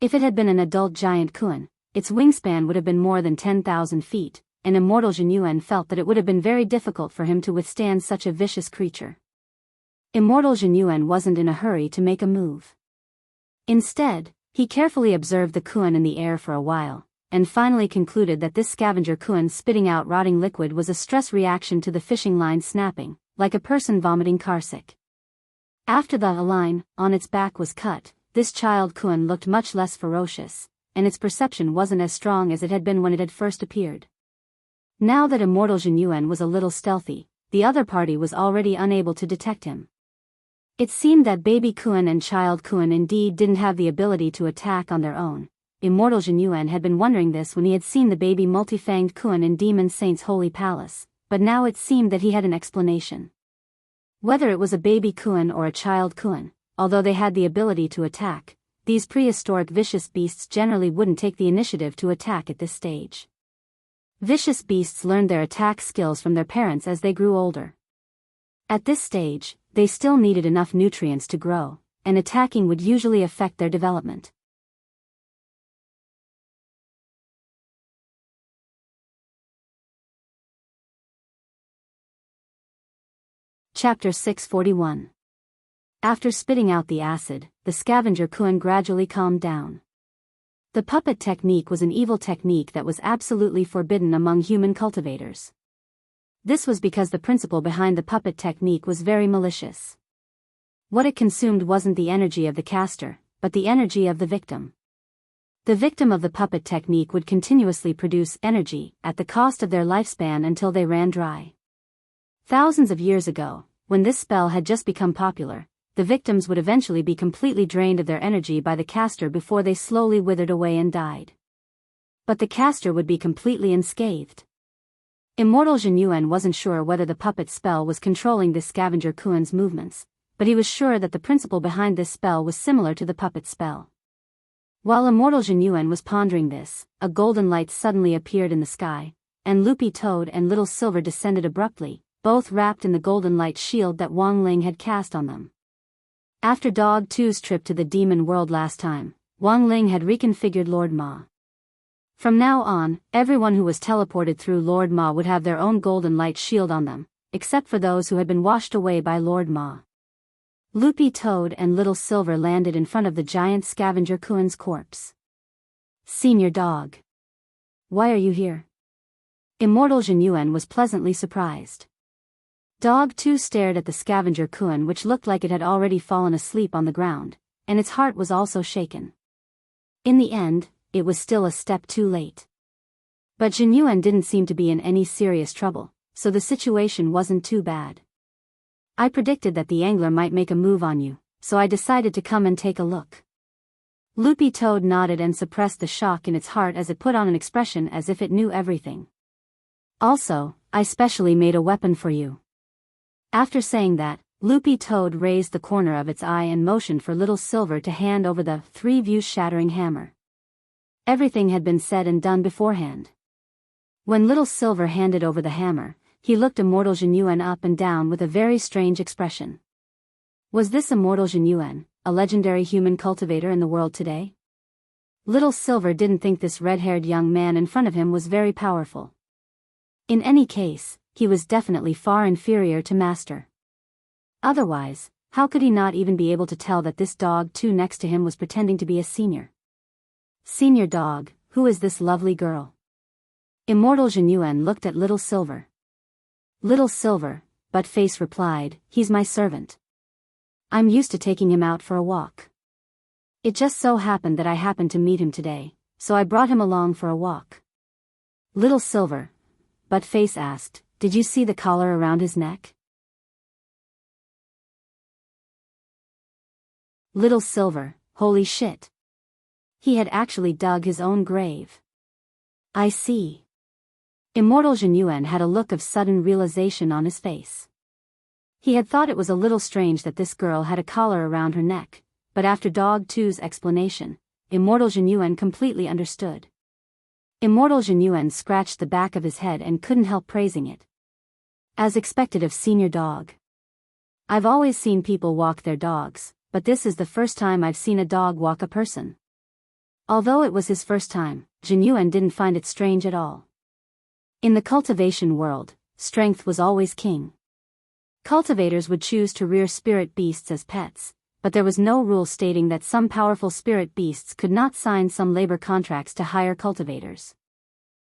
If it had been an adult giant Kuan, its wingspan would have been more than 10,000 feet, and Immortal Jinyuan felt that it would have been very difficult for him to withstand such a vicious creature. Immortal Jinyuan wasn't in a hurry to make a move. Instead, he carefully observed the Kuan in the air for a while, and finally concluded that this scavenger Kuan spitting out rotting liquid was a stress reaction to the fishing line snapping, like a person vomiting carsick. After the line on its back was cut, this child Kuan looked much less ferocious, and its perception wasn't as strong as it had been when it had first appeared. Now that Immortal Jinyuan was a little stealthy, the other party was already unable to detect him. It seemed that baby Kuan and child Kuan indeed didn't have the ability to attack on their own. Immortal Jinyuan had been wondering this when he had seen the baby multi-fanged Kuan in Demon Saint's holy palace, but now it seemed that he had an explanation. Whether it was a baby Kuan or a child Kuan, although they had the ability to attack, these prehistoric vicious beasts generally wouldn't take the initiative to attack at this stage. Vicious beasts learned their attack skills from their parents as they grew older. At this stage, they still needed enough nutrients to grow, and attacking would usually affect their development. Chapter 641. After spitting out the acid, the scavenger Kuan gradually calmed down. The puppet technique was an evil technique that was absolutely forbidden among human cultivators. This was because the principle behind the puppet technique was very malicious. What it consumed wasn't the energy of the caster, but the energy of the victim. The victim of the puppet technique would continuously produce energy at the cost of their lifespan until they ran dry. Thousands of years ago, when this spell had just become popular, the victims would eventually be completely drained of their energy by the caster before they slowly withered away and died. But the caster would be completely unscathed. Immortal Jinyuan wasn't sure whether the puppet spell was controlling this scavenger Kuan's movements, but he was sure that the principle behind this spell was similar to the puppet spell. While Immortal Jinyuan was pondering this, a golden light suddenly appeared in the sky, and Loopy Toad and Little Silver descended abruptly, both wrapped in the golden light shield that Wang Ling had cast on them. After Dog 2's trip to the demon world last time, Wang Ling had reconfigured Lord Ma. From now on, everyone who was teleported through Lord Ma would have their own golden light shield on them, except for those who had been washed away by Lord Ma. Loopy Toad and Little Silver landed in front of the giant scavenger Kuan's corpse. Senior Dog. Why are you here? Immortal Jinyuan was pleasantly surprised. Dog 2 stared at the scavenger Kuan, which looked like it had already fallen asleep on the ground, and its heart was also shaken. In the end, it was still a step too late. But Jinyuan didn't seem to be in any serious trouble, so the situation wasn't too bad. I predicted that the angler might make a move on you, so I decided to come and take a look. Loopy Toad nodded and suppressed the shock in its heart as it put on an expression as if it knew everything. Also, I specially made a weapon for you. After saying that, Loopy Toad raised the corner of its eye and motioned for Little Silver to hand over the 3-view-shattering hammer. Everything had been said and done beforehand. When Little Silver handed over the hammer, he looked Immortal Jinyuan up and down with a very strange expression. Was this Immortal Jinyuan, a legendary human cultivator in the world today? Little Silver didn't think this red-haired young man in front of him was very powerful. In any case, he was definitely far inferior to Master. Otherwise, how could he not even be able to tell that this Dog 2 next to him was pretending to be a senior? Senior Dog, who is this lovely girl? Immortal Jinyuan looked at Little Silver. Little Silver, but face replied, he's my servant. I'm used to taking him out for a walk. It just so happened that I happened to meet him today, so I brought him along for a walk. Little Silver, but face asked, did you see the collar around his neck? Little Silver, holy shit. He had actually dug his own grave. I see. Immortal Jinyuan had a look of sudden realization on his face. He had thought it was a little strange that this girl had a collar around her neck, but after Dog 2's explanation, Immortal Jinyuan completely understood. Immortal Jinyuan scratched the back of his head and couldn't help praising it. As expected of Senior Dog. I've always seen people walk their dogs, but this is the first time I've seen a dog walk a person. Although it was his first time, Jinyuan didn't find it strange at all. In the cultivation world, strength was always king. Cultivators would choose to rear spirit beasts as pets, but there was no rule stating that some powerful spirit beasts could not sign some labor contracts to hire cultivators.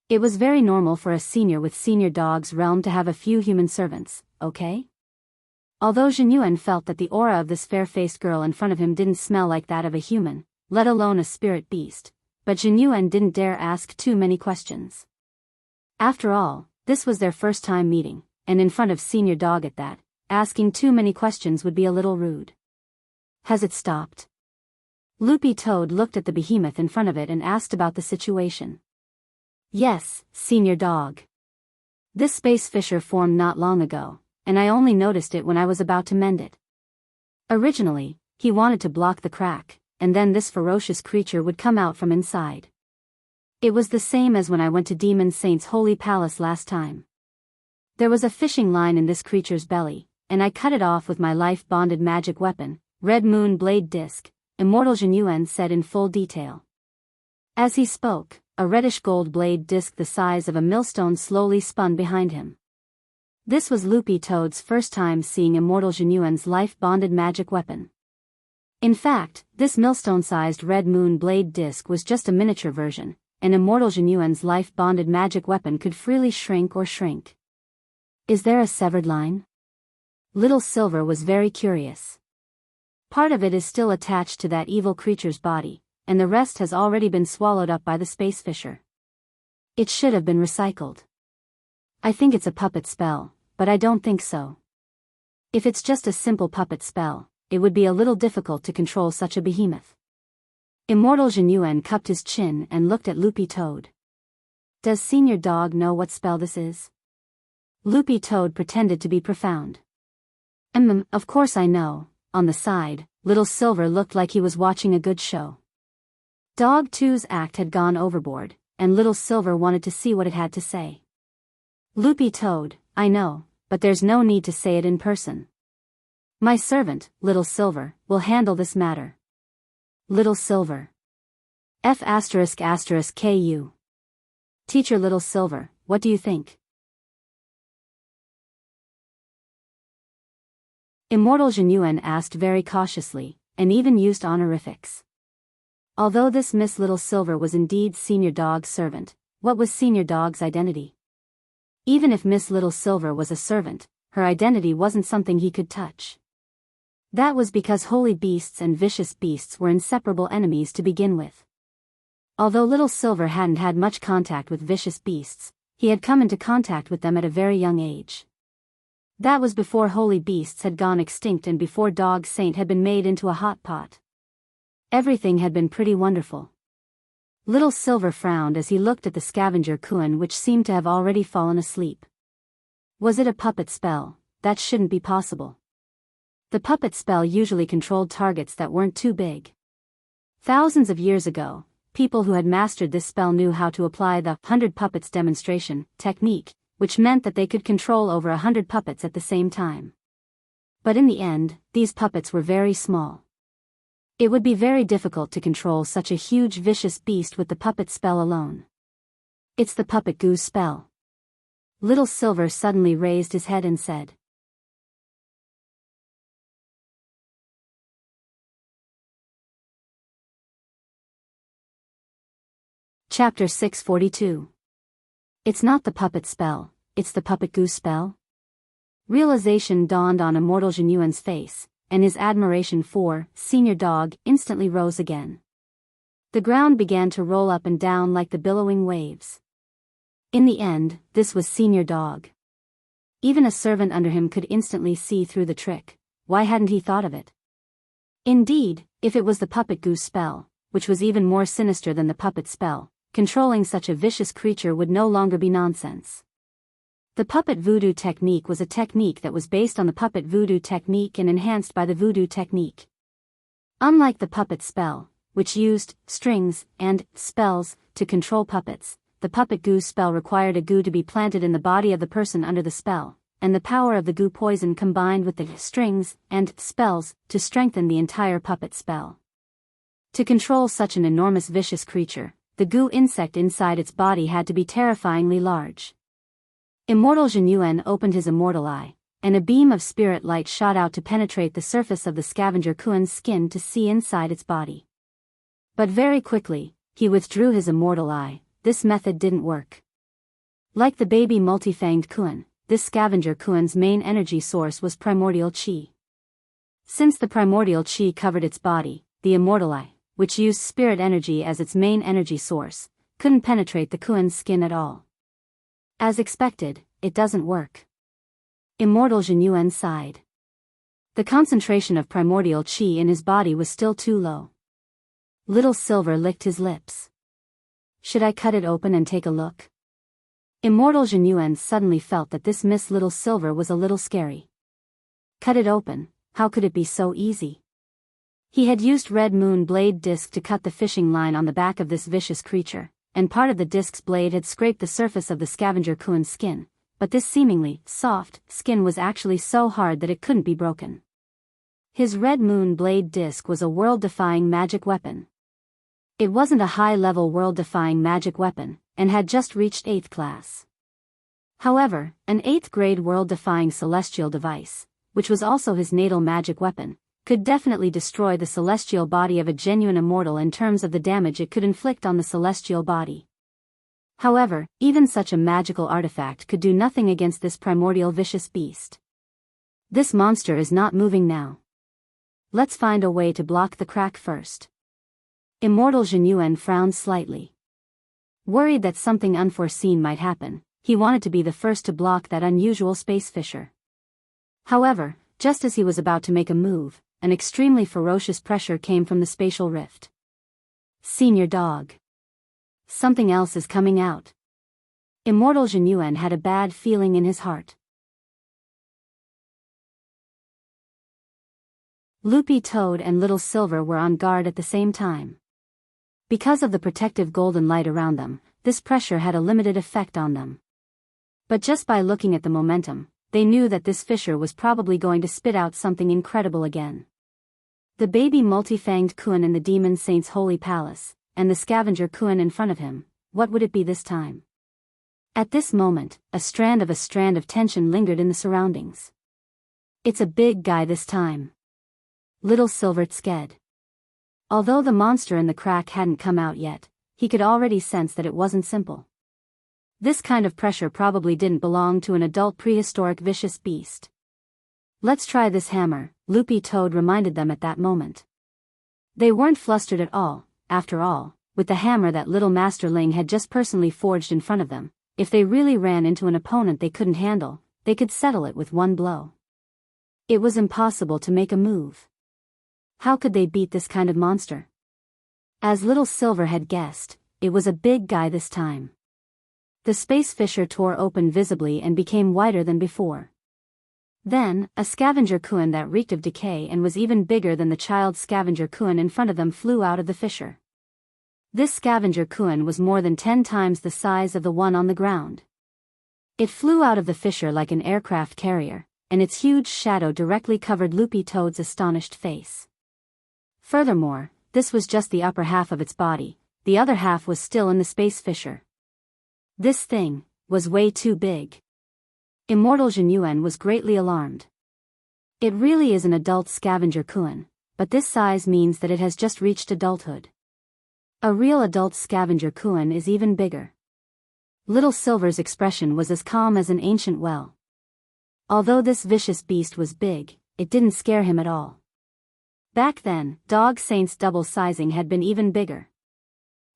It was very normal for a senior with Senior Dog's realm to have a few human servants, okay? Although Jinyuan felt that the aura of this fair-faced girl in front of him didn't smell like that of a human, let alone a spirit beast, but Jinyuan didn't dare ask too many questions. After all, this was their first time meeting, and in front of Senior Dog at that, asking too many questions would be a little rude. Has it stopped? Loopy Toad looked at the behemoth in front of it and asked about the situation. Yes, Senior Dog. This space fissure formed not long ago, and I only noticed it when I was about to mend it. Originally, he wanted to block the crack, and then this ferocious creature would come out from inside. It was the same as when I went to Demon Saint's holy palace last time. There was a fishing line in this creature's belly, and I cut it off with my life-bonded magic weapon, Red Moon Blade Disc, Immortal Jinyuan said in full detail. As he spoke, a reddish gold blade disc the size of a millstone slowly spun behind him. This was Loopy Toad's first time seeing Immortal Jinyuan's life-bonded magic weapon. In fact, this millstone-sized Red Moon Blade disc was just a miniature version, and Immortal Jinyuan's life-bonded magic weapon could freely shrink or shrink. Is there a severed line? Little Silver was very curious. Part of it is still attached to that evil creature's body, and the rest has already been swallowed up by the space fissure. It should have been recycled. I think it's a puppet spell, but I don't think so. If it's just a simple puppet spell, it would be a little difficult to control such a behemoth. Immortal Jinyuan cupped his chin and looked at Loopy Toad. Does Senior Dog know what spell this is? Loopy Toad pretended to be profound. Of course I know. On the side, Little Silver looked like he was watching a good show. Dog 2's act had gone overboard, and Little Silver wanted to see what it had to say. Loopy Toad, I know, but there's no need to say it in person. My servant, Little Silver, will handle this matter. Little Silver. F****ku. Teacher Little Silver, what do you think? Immortal Jinyuan asked very cautiously, and even used honorifics. Although this Miss Little Silver was indeed Senior Dog's servant, what was Senior Dog's identity? Even if Miss Little Silver was a servant, her identity wasn't something he could touch. That was because holy beasts and vicious beasts were inseparable enemies to begin with. Although Little Silver hadn't had much contact with vicious beasts, he had come into contact with them at a very young age. That was before holy beasts had gone extinct and before Dog Saint had been made into a hot pot. Everything had been pretty wonderful. Little Silver frowned as he looked at the scavenger Kuan, which seemed to have already fallen asleep. Was it a puppet spell? That shouldn't be possible. The puppet spell usually controlled targets that weren't too big. Thousands of years ago, people who had mastered this spell knew how to apply the 100 puppets demonstration technique, which meant that they could control over 100 puppets at the same time. But in the end, these puppets were very small. It would be very difficult to control such a huge vicious beast with the puppet spell alone. It's the puppet goo spell. Little Silver suddenly raised his head and said. Chapter 642. It's not the puppet spell, it's the puppet goo spell? Realization dawned on Immortal Jinyuan's face, and his admiration for Senior Dog instantly rose again. The ground began to roll up and down like the billowing waves. In the end, this was Senior Dog. Even a servant under him could instantly see through the trick. Why hadn't he thought of it? Indeed, if it was the puppet goo spell, which was even more sinister than the puppet spell, controlling such a vicious creature would no longer be nonsense. The puppet voodoo technique was a technique that was based on the puppet voodoo technique and enhanced by the voodoo technique. Unlike the puppet spell, which used strings and spells to control puppets, the puppet goo spell required a goo to be planted in the body of the person under the spell, and the power of the goo poison combined with the strings and spells to strengthen the entire puppet spell. To control such an enormous vicious creature, the goo insect inside its body had to be terrifyingly large. Immortal Zhenyuan opened his immortal eye, and a beam of spirit light shot out to penetrate the surface of the scavenger Kuan's skin to see inside its body. But very quickly, he withdrew his immortal eye. This method didn't work. Like the baby multi-fanged Kuan, this scavenger Kuan's main energy source was primordial qi. Since the primordial qi covered its body, the immortal eye, which used spirit energy as its main energy source, couldn't penetrate the Kuan's skin at all. As expected, it doesn't work. Immortal Zhenyuan sighed. The concentration of primordial qi in his body was still too low. Little Silver licked his lips. Should I cut it open and take a look? Immortal Zhenyuan suddenly felt that this Miss Little Silver was a little scary. Cut it open, how could it be so easy? He had used Red Moon Blade disc to cut the fishing line on the back of this vicious creature, and part of the disc's blade had scraped the surface of the scavenger Kuan's skin, but this seemingly soft skin was actually so hard that it couldn't be broken. His Red Moon Blade disc was a world-defying magic weapon. It wasn't a high-level world-defying magic weapon, and had just reached 8th class. However, an 8th grade world-defying celestial device, which was also his natal magic weapon, could definitely destroy the celestial body of a genuine immortal in terms of the damage it could inflict on the celestial body. However, even such a magical artifact could do nothing against this primordial vicious beast. This monster is not moving now. Let's find a way to block the crack first. Immortal Zhenyuan frowned slightly. Worried that something unforeseen might happen, he wanted to be the first to block that unusual space fissure. However, just as he was about to make a move, an extremely ferocious pressure came from the spatial rift. Senior dog. Something else is coming out. Immortal Zhenyuan had a bad feeling in his heart. Loopy Toad and Little Silver were on guard at the same time. Because of the protective golden light around them, this pressure had a limited effect on them. But just by looking at the momentum, they knew that this fissure was probably going to spit out something incredible again. The baby multi-fanged Kuan in the Demon Saint's holy palace, and the scavenger Kuan in front of him, what would it be this time? At this moment, a strand of tension lingered in the surroundings. It's a big guy this time. Little Silver sked. Although the monster in the crack hadn't come out yet, he could already sense that it wasn't simple. This kind of pressure probably didn't belong to an adult prehistoric vicious beast. Let's try this hammer, Loopy Toad reminded them at that moment. They weren't flustered at all, after all, with the hammer that little Masterling had just personally forged in front of them. If they really ran into an opponent they couldn't handle, they could settle it with one blow. It was impossible to make a move. How could they beat this kind of monster? As Little Silver had guessed, it was a big guy this time. The space fissure tore open visibly and became wider than before. Then, a scavenger Kuan that reeked of decay and was even bigger than the child scavenger Kuan in front of them flew out of the fissure. This scavenger Kuan was more than 10 times the size of the one on the ground. It flew out of the fissure like an aircraft carrier, and its huge shadow directly covered Loopy Toad's astonished face. Furthermore, this was just the upper half of its body, the other half was still in the space fissure. This thing was way too big. Immortal Zhenyuan was greatly alarmed. It really is an adult scavenger Kuan, but this size means that it has just reached adulthood. A real adult scavenger Kuan is even bigger. Little Silver's expression was as calm as an ancient well. Although this vicious beast was big, it didn't scare him at all. Back then, Dog Saint's double sizing had been even bigger.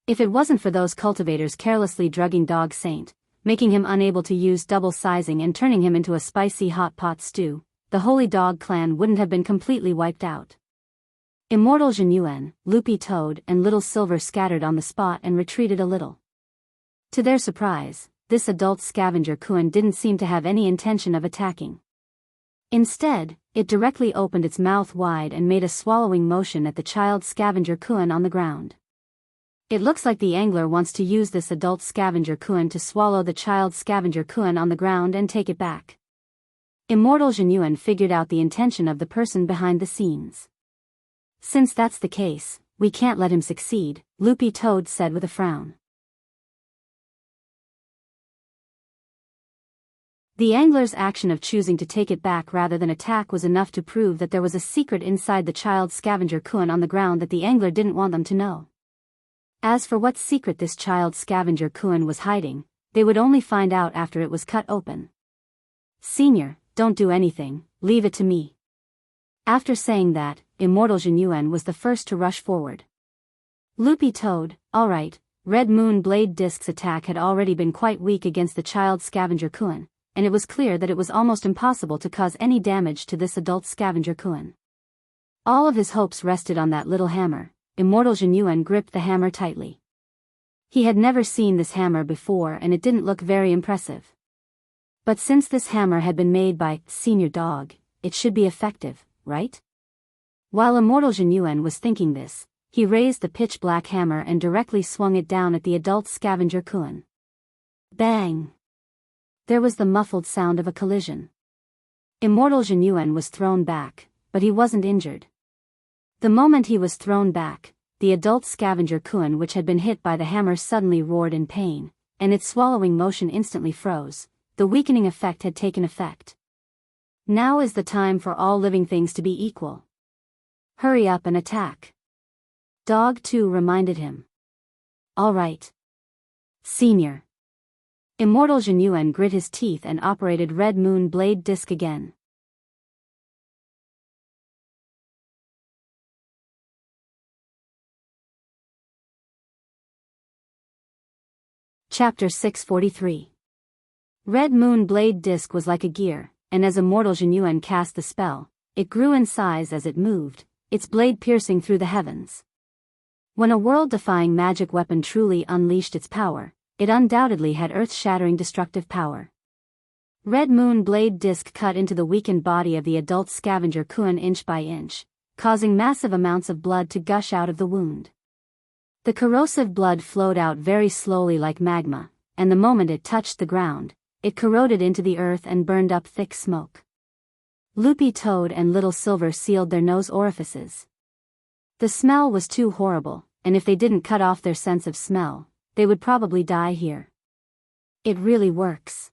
If it wasn't for those cultivators carelessly drugging Dog Saint, making him unable to use double sizing and turning him into a spicy hot pot stew, the Holy Dog clan wouldn't have been completely wiped out. Immortal Zhenyuan, Loopy Toad and Little Silver scattered on the spot and retreated a little. To their surprise, this adult scavenger Kuan didn't seem to have any intention of attacking. Instead, it directly opened its mouth wide and made a swallowing motion at the child scavenger Kuan on the ground. It looks like the angler wants to use this adult scavenger Kuan to swallow the child scavenger Kuan on the ground and take it back. Immortal Zhenyuan figured out the intention of the person behind the scenes. Since that's the case, we can't let him succeed, Loopy Toad said with a frown. The angler's action of choosing to take it back rather than attack was enough to prove that there was a secret inside the child scavenger Kuan on the ground that the angler didn't want them to know. As for what secret this child scavenger Kuan was hiding, they would only find out after it was cut open. Senior, don't do anything, leave it to me. After saying that, Immortal Zhenyuan was the first to rush forward. Loopy Toad, alright, Red Moon Blade Disc's attack had already been quite weak against the child scavenger Kuan, and it was clear that it was almost impossible to cause any damage to this adult scavenger Kuan. All of his hopes rested on that little hammer. Immortal Zhenyuan gripped the hammer tightly. He had never seen this hammer before and it didn't look very impressive. But since this hammer had been made by Senior Dog, it should be effective, right? While Immortal Zhenyuan was thinking this, he raised the pitch-black hammer and directly swung it down at the adult scavenger Kuan. Bang! There was the muffled sound of a collision. Immortal Zhenyuan was thrown back, but he wasn't injured. The moment he was thrown back, the adult scavenger Kuan which had been hit by the hammer suddenly roared in pain, and its swallowing motion instantly froze. The weakening effect had taken effect. Now is the time for all living things to be equal. Hurry up and attack. Dog 2 reminded him. All right. Senior. Immortal Zhenyuan grit his teeth and operated Red Moon Blade Disc again. Chapter 643. Red Moon Blade Disc was like a gear, and as Immortal Zhenyuan cast the spell, it grew in size as it moved, its blade piercing through the heavens. When a world-defying magic weapon truly unleashed its power, it undoubtedly had earth-shattering destructive power. Red Moon Blade Disc cut into the weakened body of the adult scavenger Kuan inch by inch, causing massive amounts of blood to gush out of the wound. The corrosive blood flowed out very slowly like magma, and the moment it touched the ground, it corroded into the earth and burned up thick smoke. Loopy Toad and Little Silver sealed their nose orifices. The smell was too horrible, and if they didn't cut off their sense of smell, they would probably die here. It really works.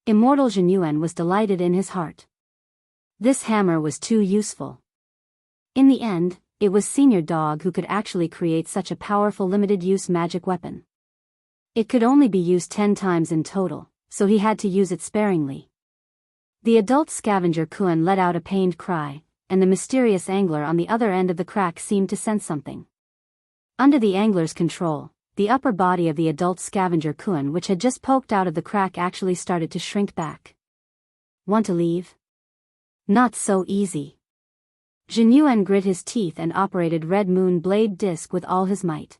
Immortal Zhenyuan was delighted in his heart. This hammer was too useful. In the end, it was Senior Dog who could actually create such a powerful limited-use magic weapon. It could only be used 10 times in total, so he had to use it sparingly. The adult scavenger Kuan let out a pained cry, and the mysterious angler on the other end of the crack seemed to sense something. Under the angler's control, the upper body of the adult scavenger Kuan which had just poked out of the crack actually started to shrink back. Want to leave? Not so easy. Zhenyuan grit his teeth and operated Red Moon Blade Disc with all his might.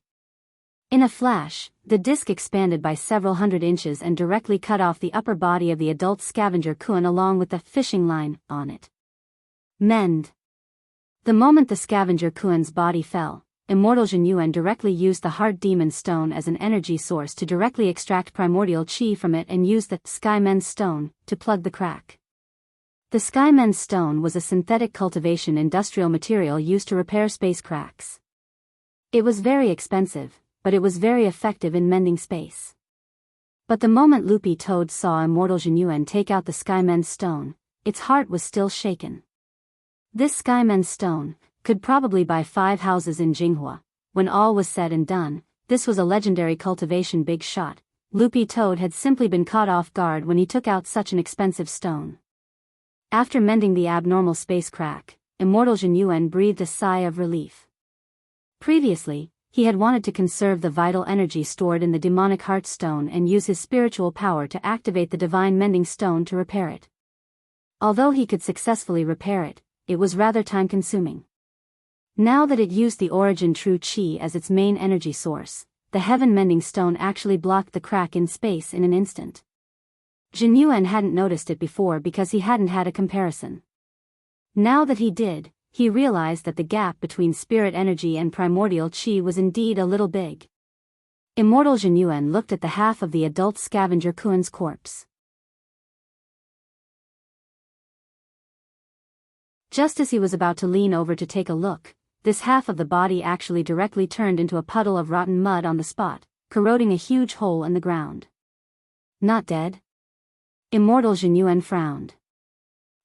In a flash, the disc expanded by several hundred inches and directly cut off the upper body of the adult scavenger Kuan along with the fishing line on it. Mend. The moment the scavenger Kuan's body fell, Immortal Zhenyuan directly used the Heart Demon Stone as an energy source to directly extract primordial chi from it and use the Skymen's Stone to plug the crack. The Skymen's Stone was a synthetic cultivation industrial material used to repair space cracks. It was very expensive, but it was very effective in mending space. But the moment Loopy Toad saw Immortal Zhenyuan take out the Skymen's Stone, its heart was still shaken. This Skymen's Stone could probably buy 5 houses in Jinghua. When all was said and done, this was a legendary cultivation big shot. Loopy Toad had simply been caught off guard when he took out such an expensive stone. After mending the abnormal space crack, Immortal Zhenyuan breathed a sigh of relief. Previously, he had wanted to conserve the vital energy stored in the demonic heart stone and use his spiritual power to activate the divine mending stone to repair it. Although he could successfully repair it, it was rather time-consuming. Now that it used the origin true chi as its main energy source, the heaven-mending stone actually blocked the crack in space in an instant. Jin Yuan hadn't noticed it before because he hadn't had a comparison. Now that he did, he realized that the gap between spirit energy and primordial qi was indeed a little big. Immortal Jin Yuan looked at the half of the adult scavenger Kuan's corpse. Just as he was about to lean over to take a look, this half of the body actually directly turned into a puddle of rotten mud on the spot, corroding a huge hole in the ground. Not dead? Immortal Jin Yuan frowned.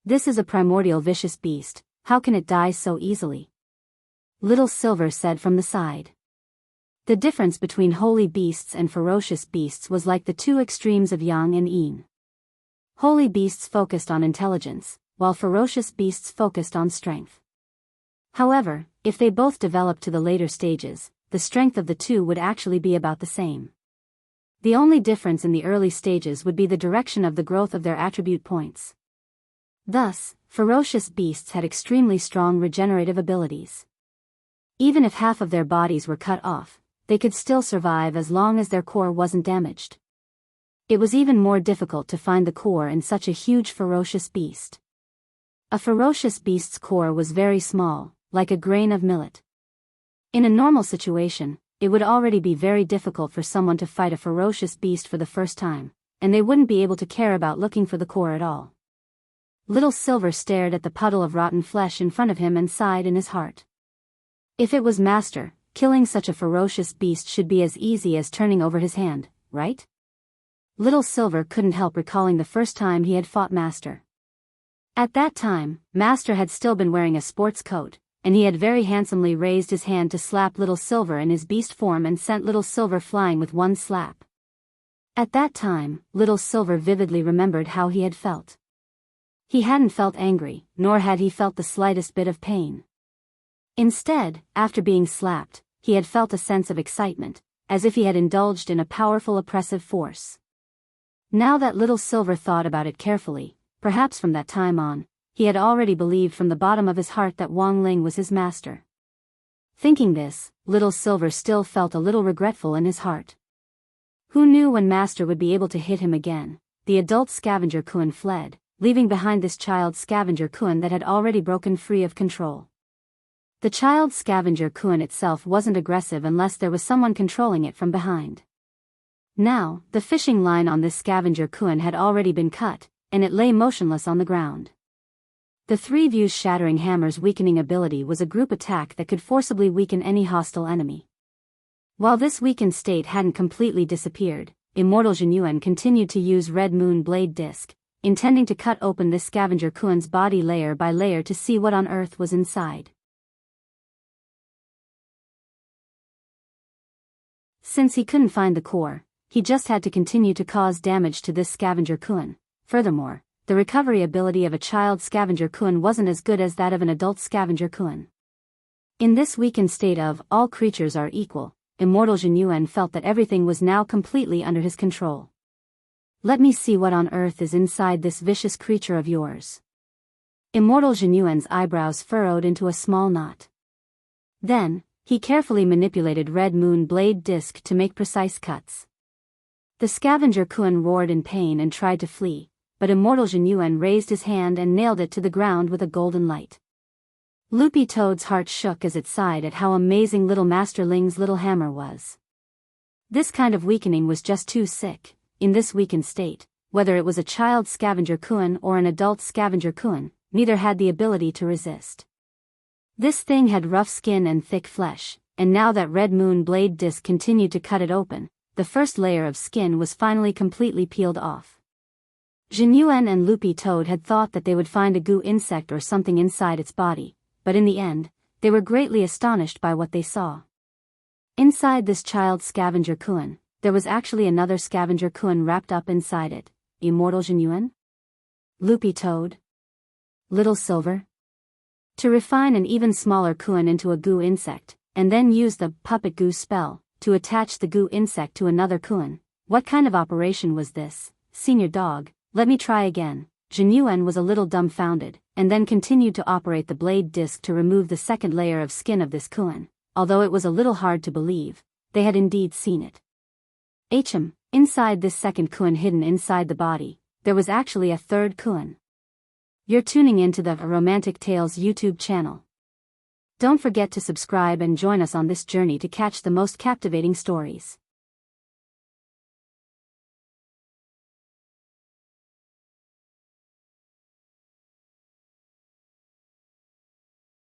This is a primordial vicious beast, how can it die so easily? Little Silver said from the side. The difference between holy beasts and ferocious beasts was like the two extremes of yang and yin. Holy beasts focused on intelligence, while ferocious beasts focused on strength. However, if they both developed to the later stages, the strength of the two would actually be about the same. The only difference in the early stages would be the direction of the growth of their attribute points. Thus, ferocious beasts had extremely strong regenerative abilities. Even if half of their bodies were cut off, they could still survive as long as their core wasn't damaged. It was even more difficult to find the core in such a huge ferocious beast. A ferocious beast's core was very small, like a grain of millet. In a normal situation, it would already be very difficult for someone to fight a ferocious beast for the first time, and they wouldn't be able to care about looking for the core at all. Little Silver stared at the puddle of rotten flesh in front of him and sighed in his heart. If it was Master, killing such a ferocious beast should be as easy as turning over his hand, right? Little Silver couldn't help recalling the first time he had fought Master. At that time, Master had still been wearing a sports coat, and he had very handsomely raised his hand to slap Little Silver in his beast form and sent Little Silver flying with one slap. At that time, Little Silver vividly remembered how he had felt. He hadn't felt angry, nor had he felt the slightest bit of pain. Instead, after being slapped, he had felt a sense of excitement, as if he had indulged in a powerful oppressive force. Now that Little Silver thought about it carefully, perhaps from that time on, he had already believed from the bottom of his heart that Wang Ling was his master. Thinking this, Little Silver still felt a little regretful in his heart. Who knew when Master would be able to hit him again? The adult scavenger Kuan fled, leaving behind this child scavenger Kuan that had already broken free of control. The child scavenger Kuan itself wasn't aggressive unless there was someone controlling it from behind. Now, the fishing line on this scavenger Kuan had already been cut, and it lay motionless on the ground. The three views shattering hammer's weakening ability was a group attack that could forcibly weaken any hostile enemy. While this weakened state hadn't completely disappeared, Immortal Jin Yuan continued to use Red Moon Blade Disc, intending to cut open this scavenger Kuan's body layer by layer to see what on earth was inside. Since he couldn't find the core, he just had to continue to cause damage to this scavenger Kuan. Furthermore, the recovery ability of a child scavenger Kuan wasn't as good as that of an adult scavenger Kuan. In this weakened state of all creatures are equal, Immortal Jin Yuan felt that everything was now completely under his control. Let me see what on earth is inside this vicious creature of yours. Immortal Jin Yuan's eyebrows furrowed into a small knot. Then, he carefully manipulated Red Moon Blade Disc to make precise cuts. The scavenger Kuan roared in pain and tried to flee, but Immortal Jin Yuan raised his hand and nailed it to the ground with a golden light. Loopy Toad's heart shook as it sighed at how amazing little Master Ling's little hammer was. This kind of weakening was just too sick. In this weakened state, whether it was a child scavenger Kuan or an adult scavenger Kuan, neither had the ability to resist. This thing had rough skin and thick flesh, and now that Red Moon Blade Disc continued to cut it open, the first layer of skin was finally completely peeled off. Jin Yuan and Loopy Toad had thought that they would find a goo insect or something inside its body, but in the end, they were greatly astonished by what they saw. Inside this child scavenger Kuan, there was actually another scavenger Kuan wrapped up inside it. Immortal Jin Yuan? Loopy Toad? Little Silver? To refine an even smaller Kuan into a goo insect, and then use the puppet goo spell to attach the goo insect to another Kuan. What kind of operation was this? Senior Dog, let me try again. Jin Yuan was a little dumbfounded, and then continued to operate the blade disc to remove the second layer of skin of this Kuan. Although it was a little hard to believe, they had indeed seen it. Inside this second koan hidden inside the body, there was actually a third koan. You're tuning into the Romantic Tales YouTube channel. Don't forget to subscribe and join us on this journey to catch the most captivating stories.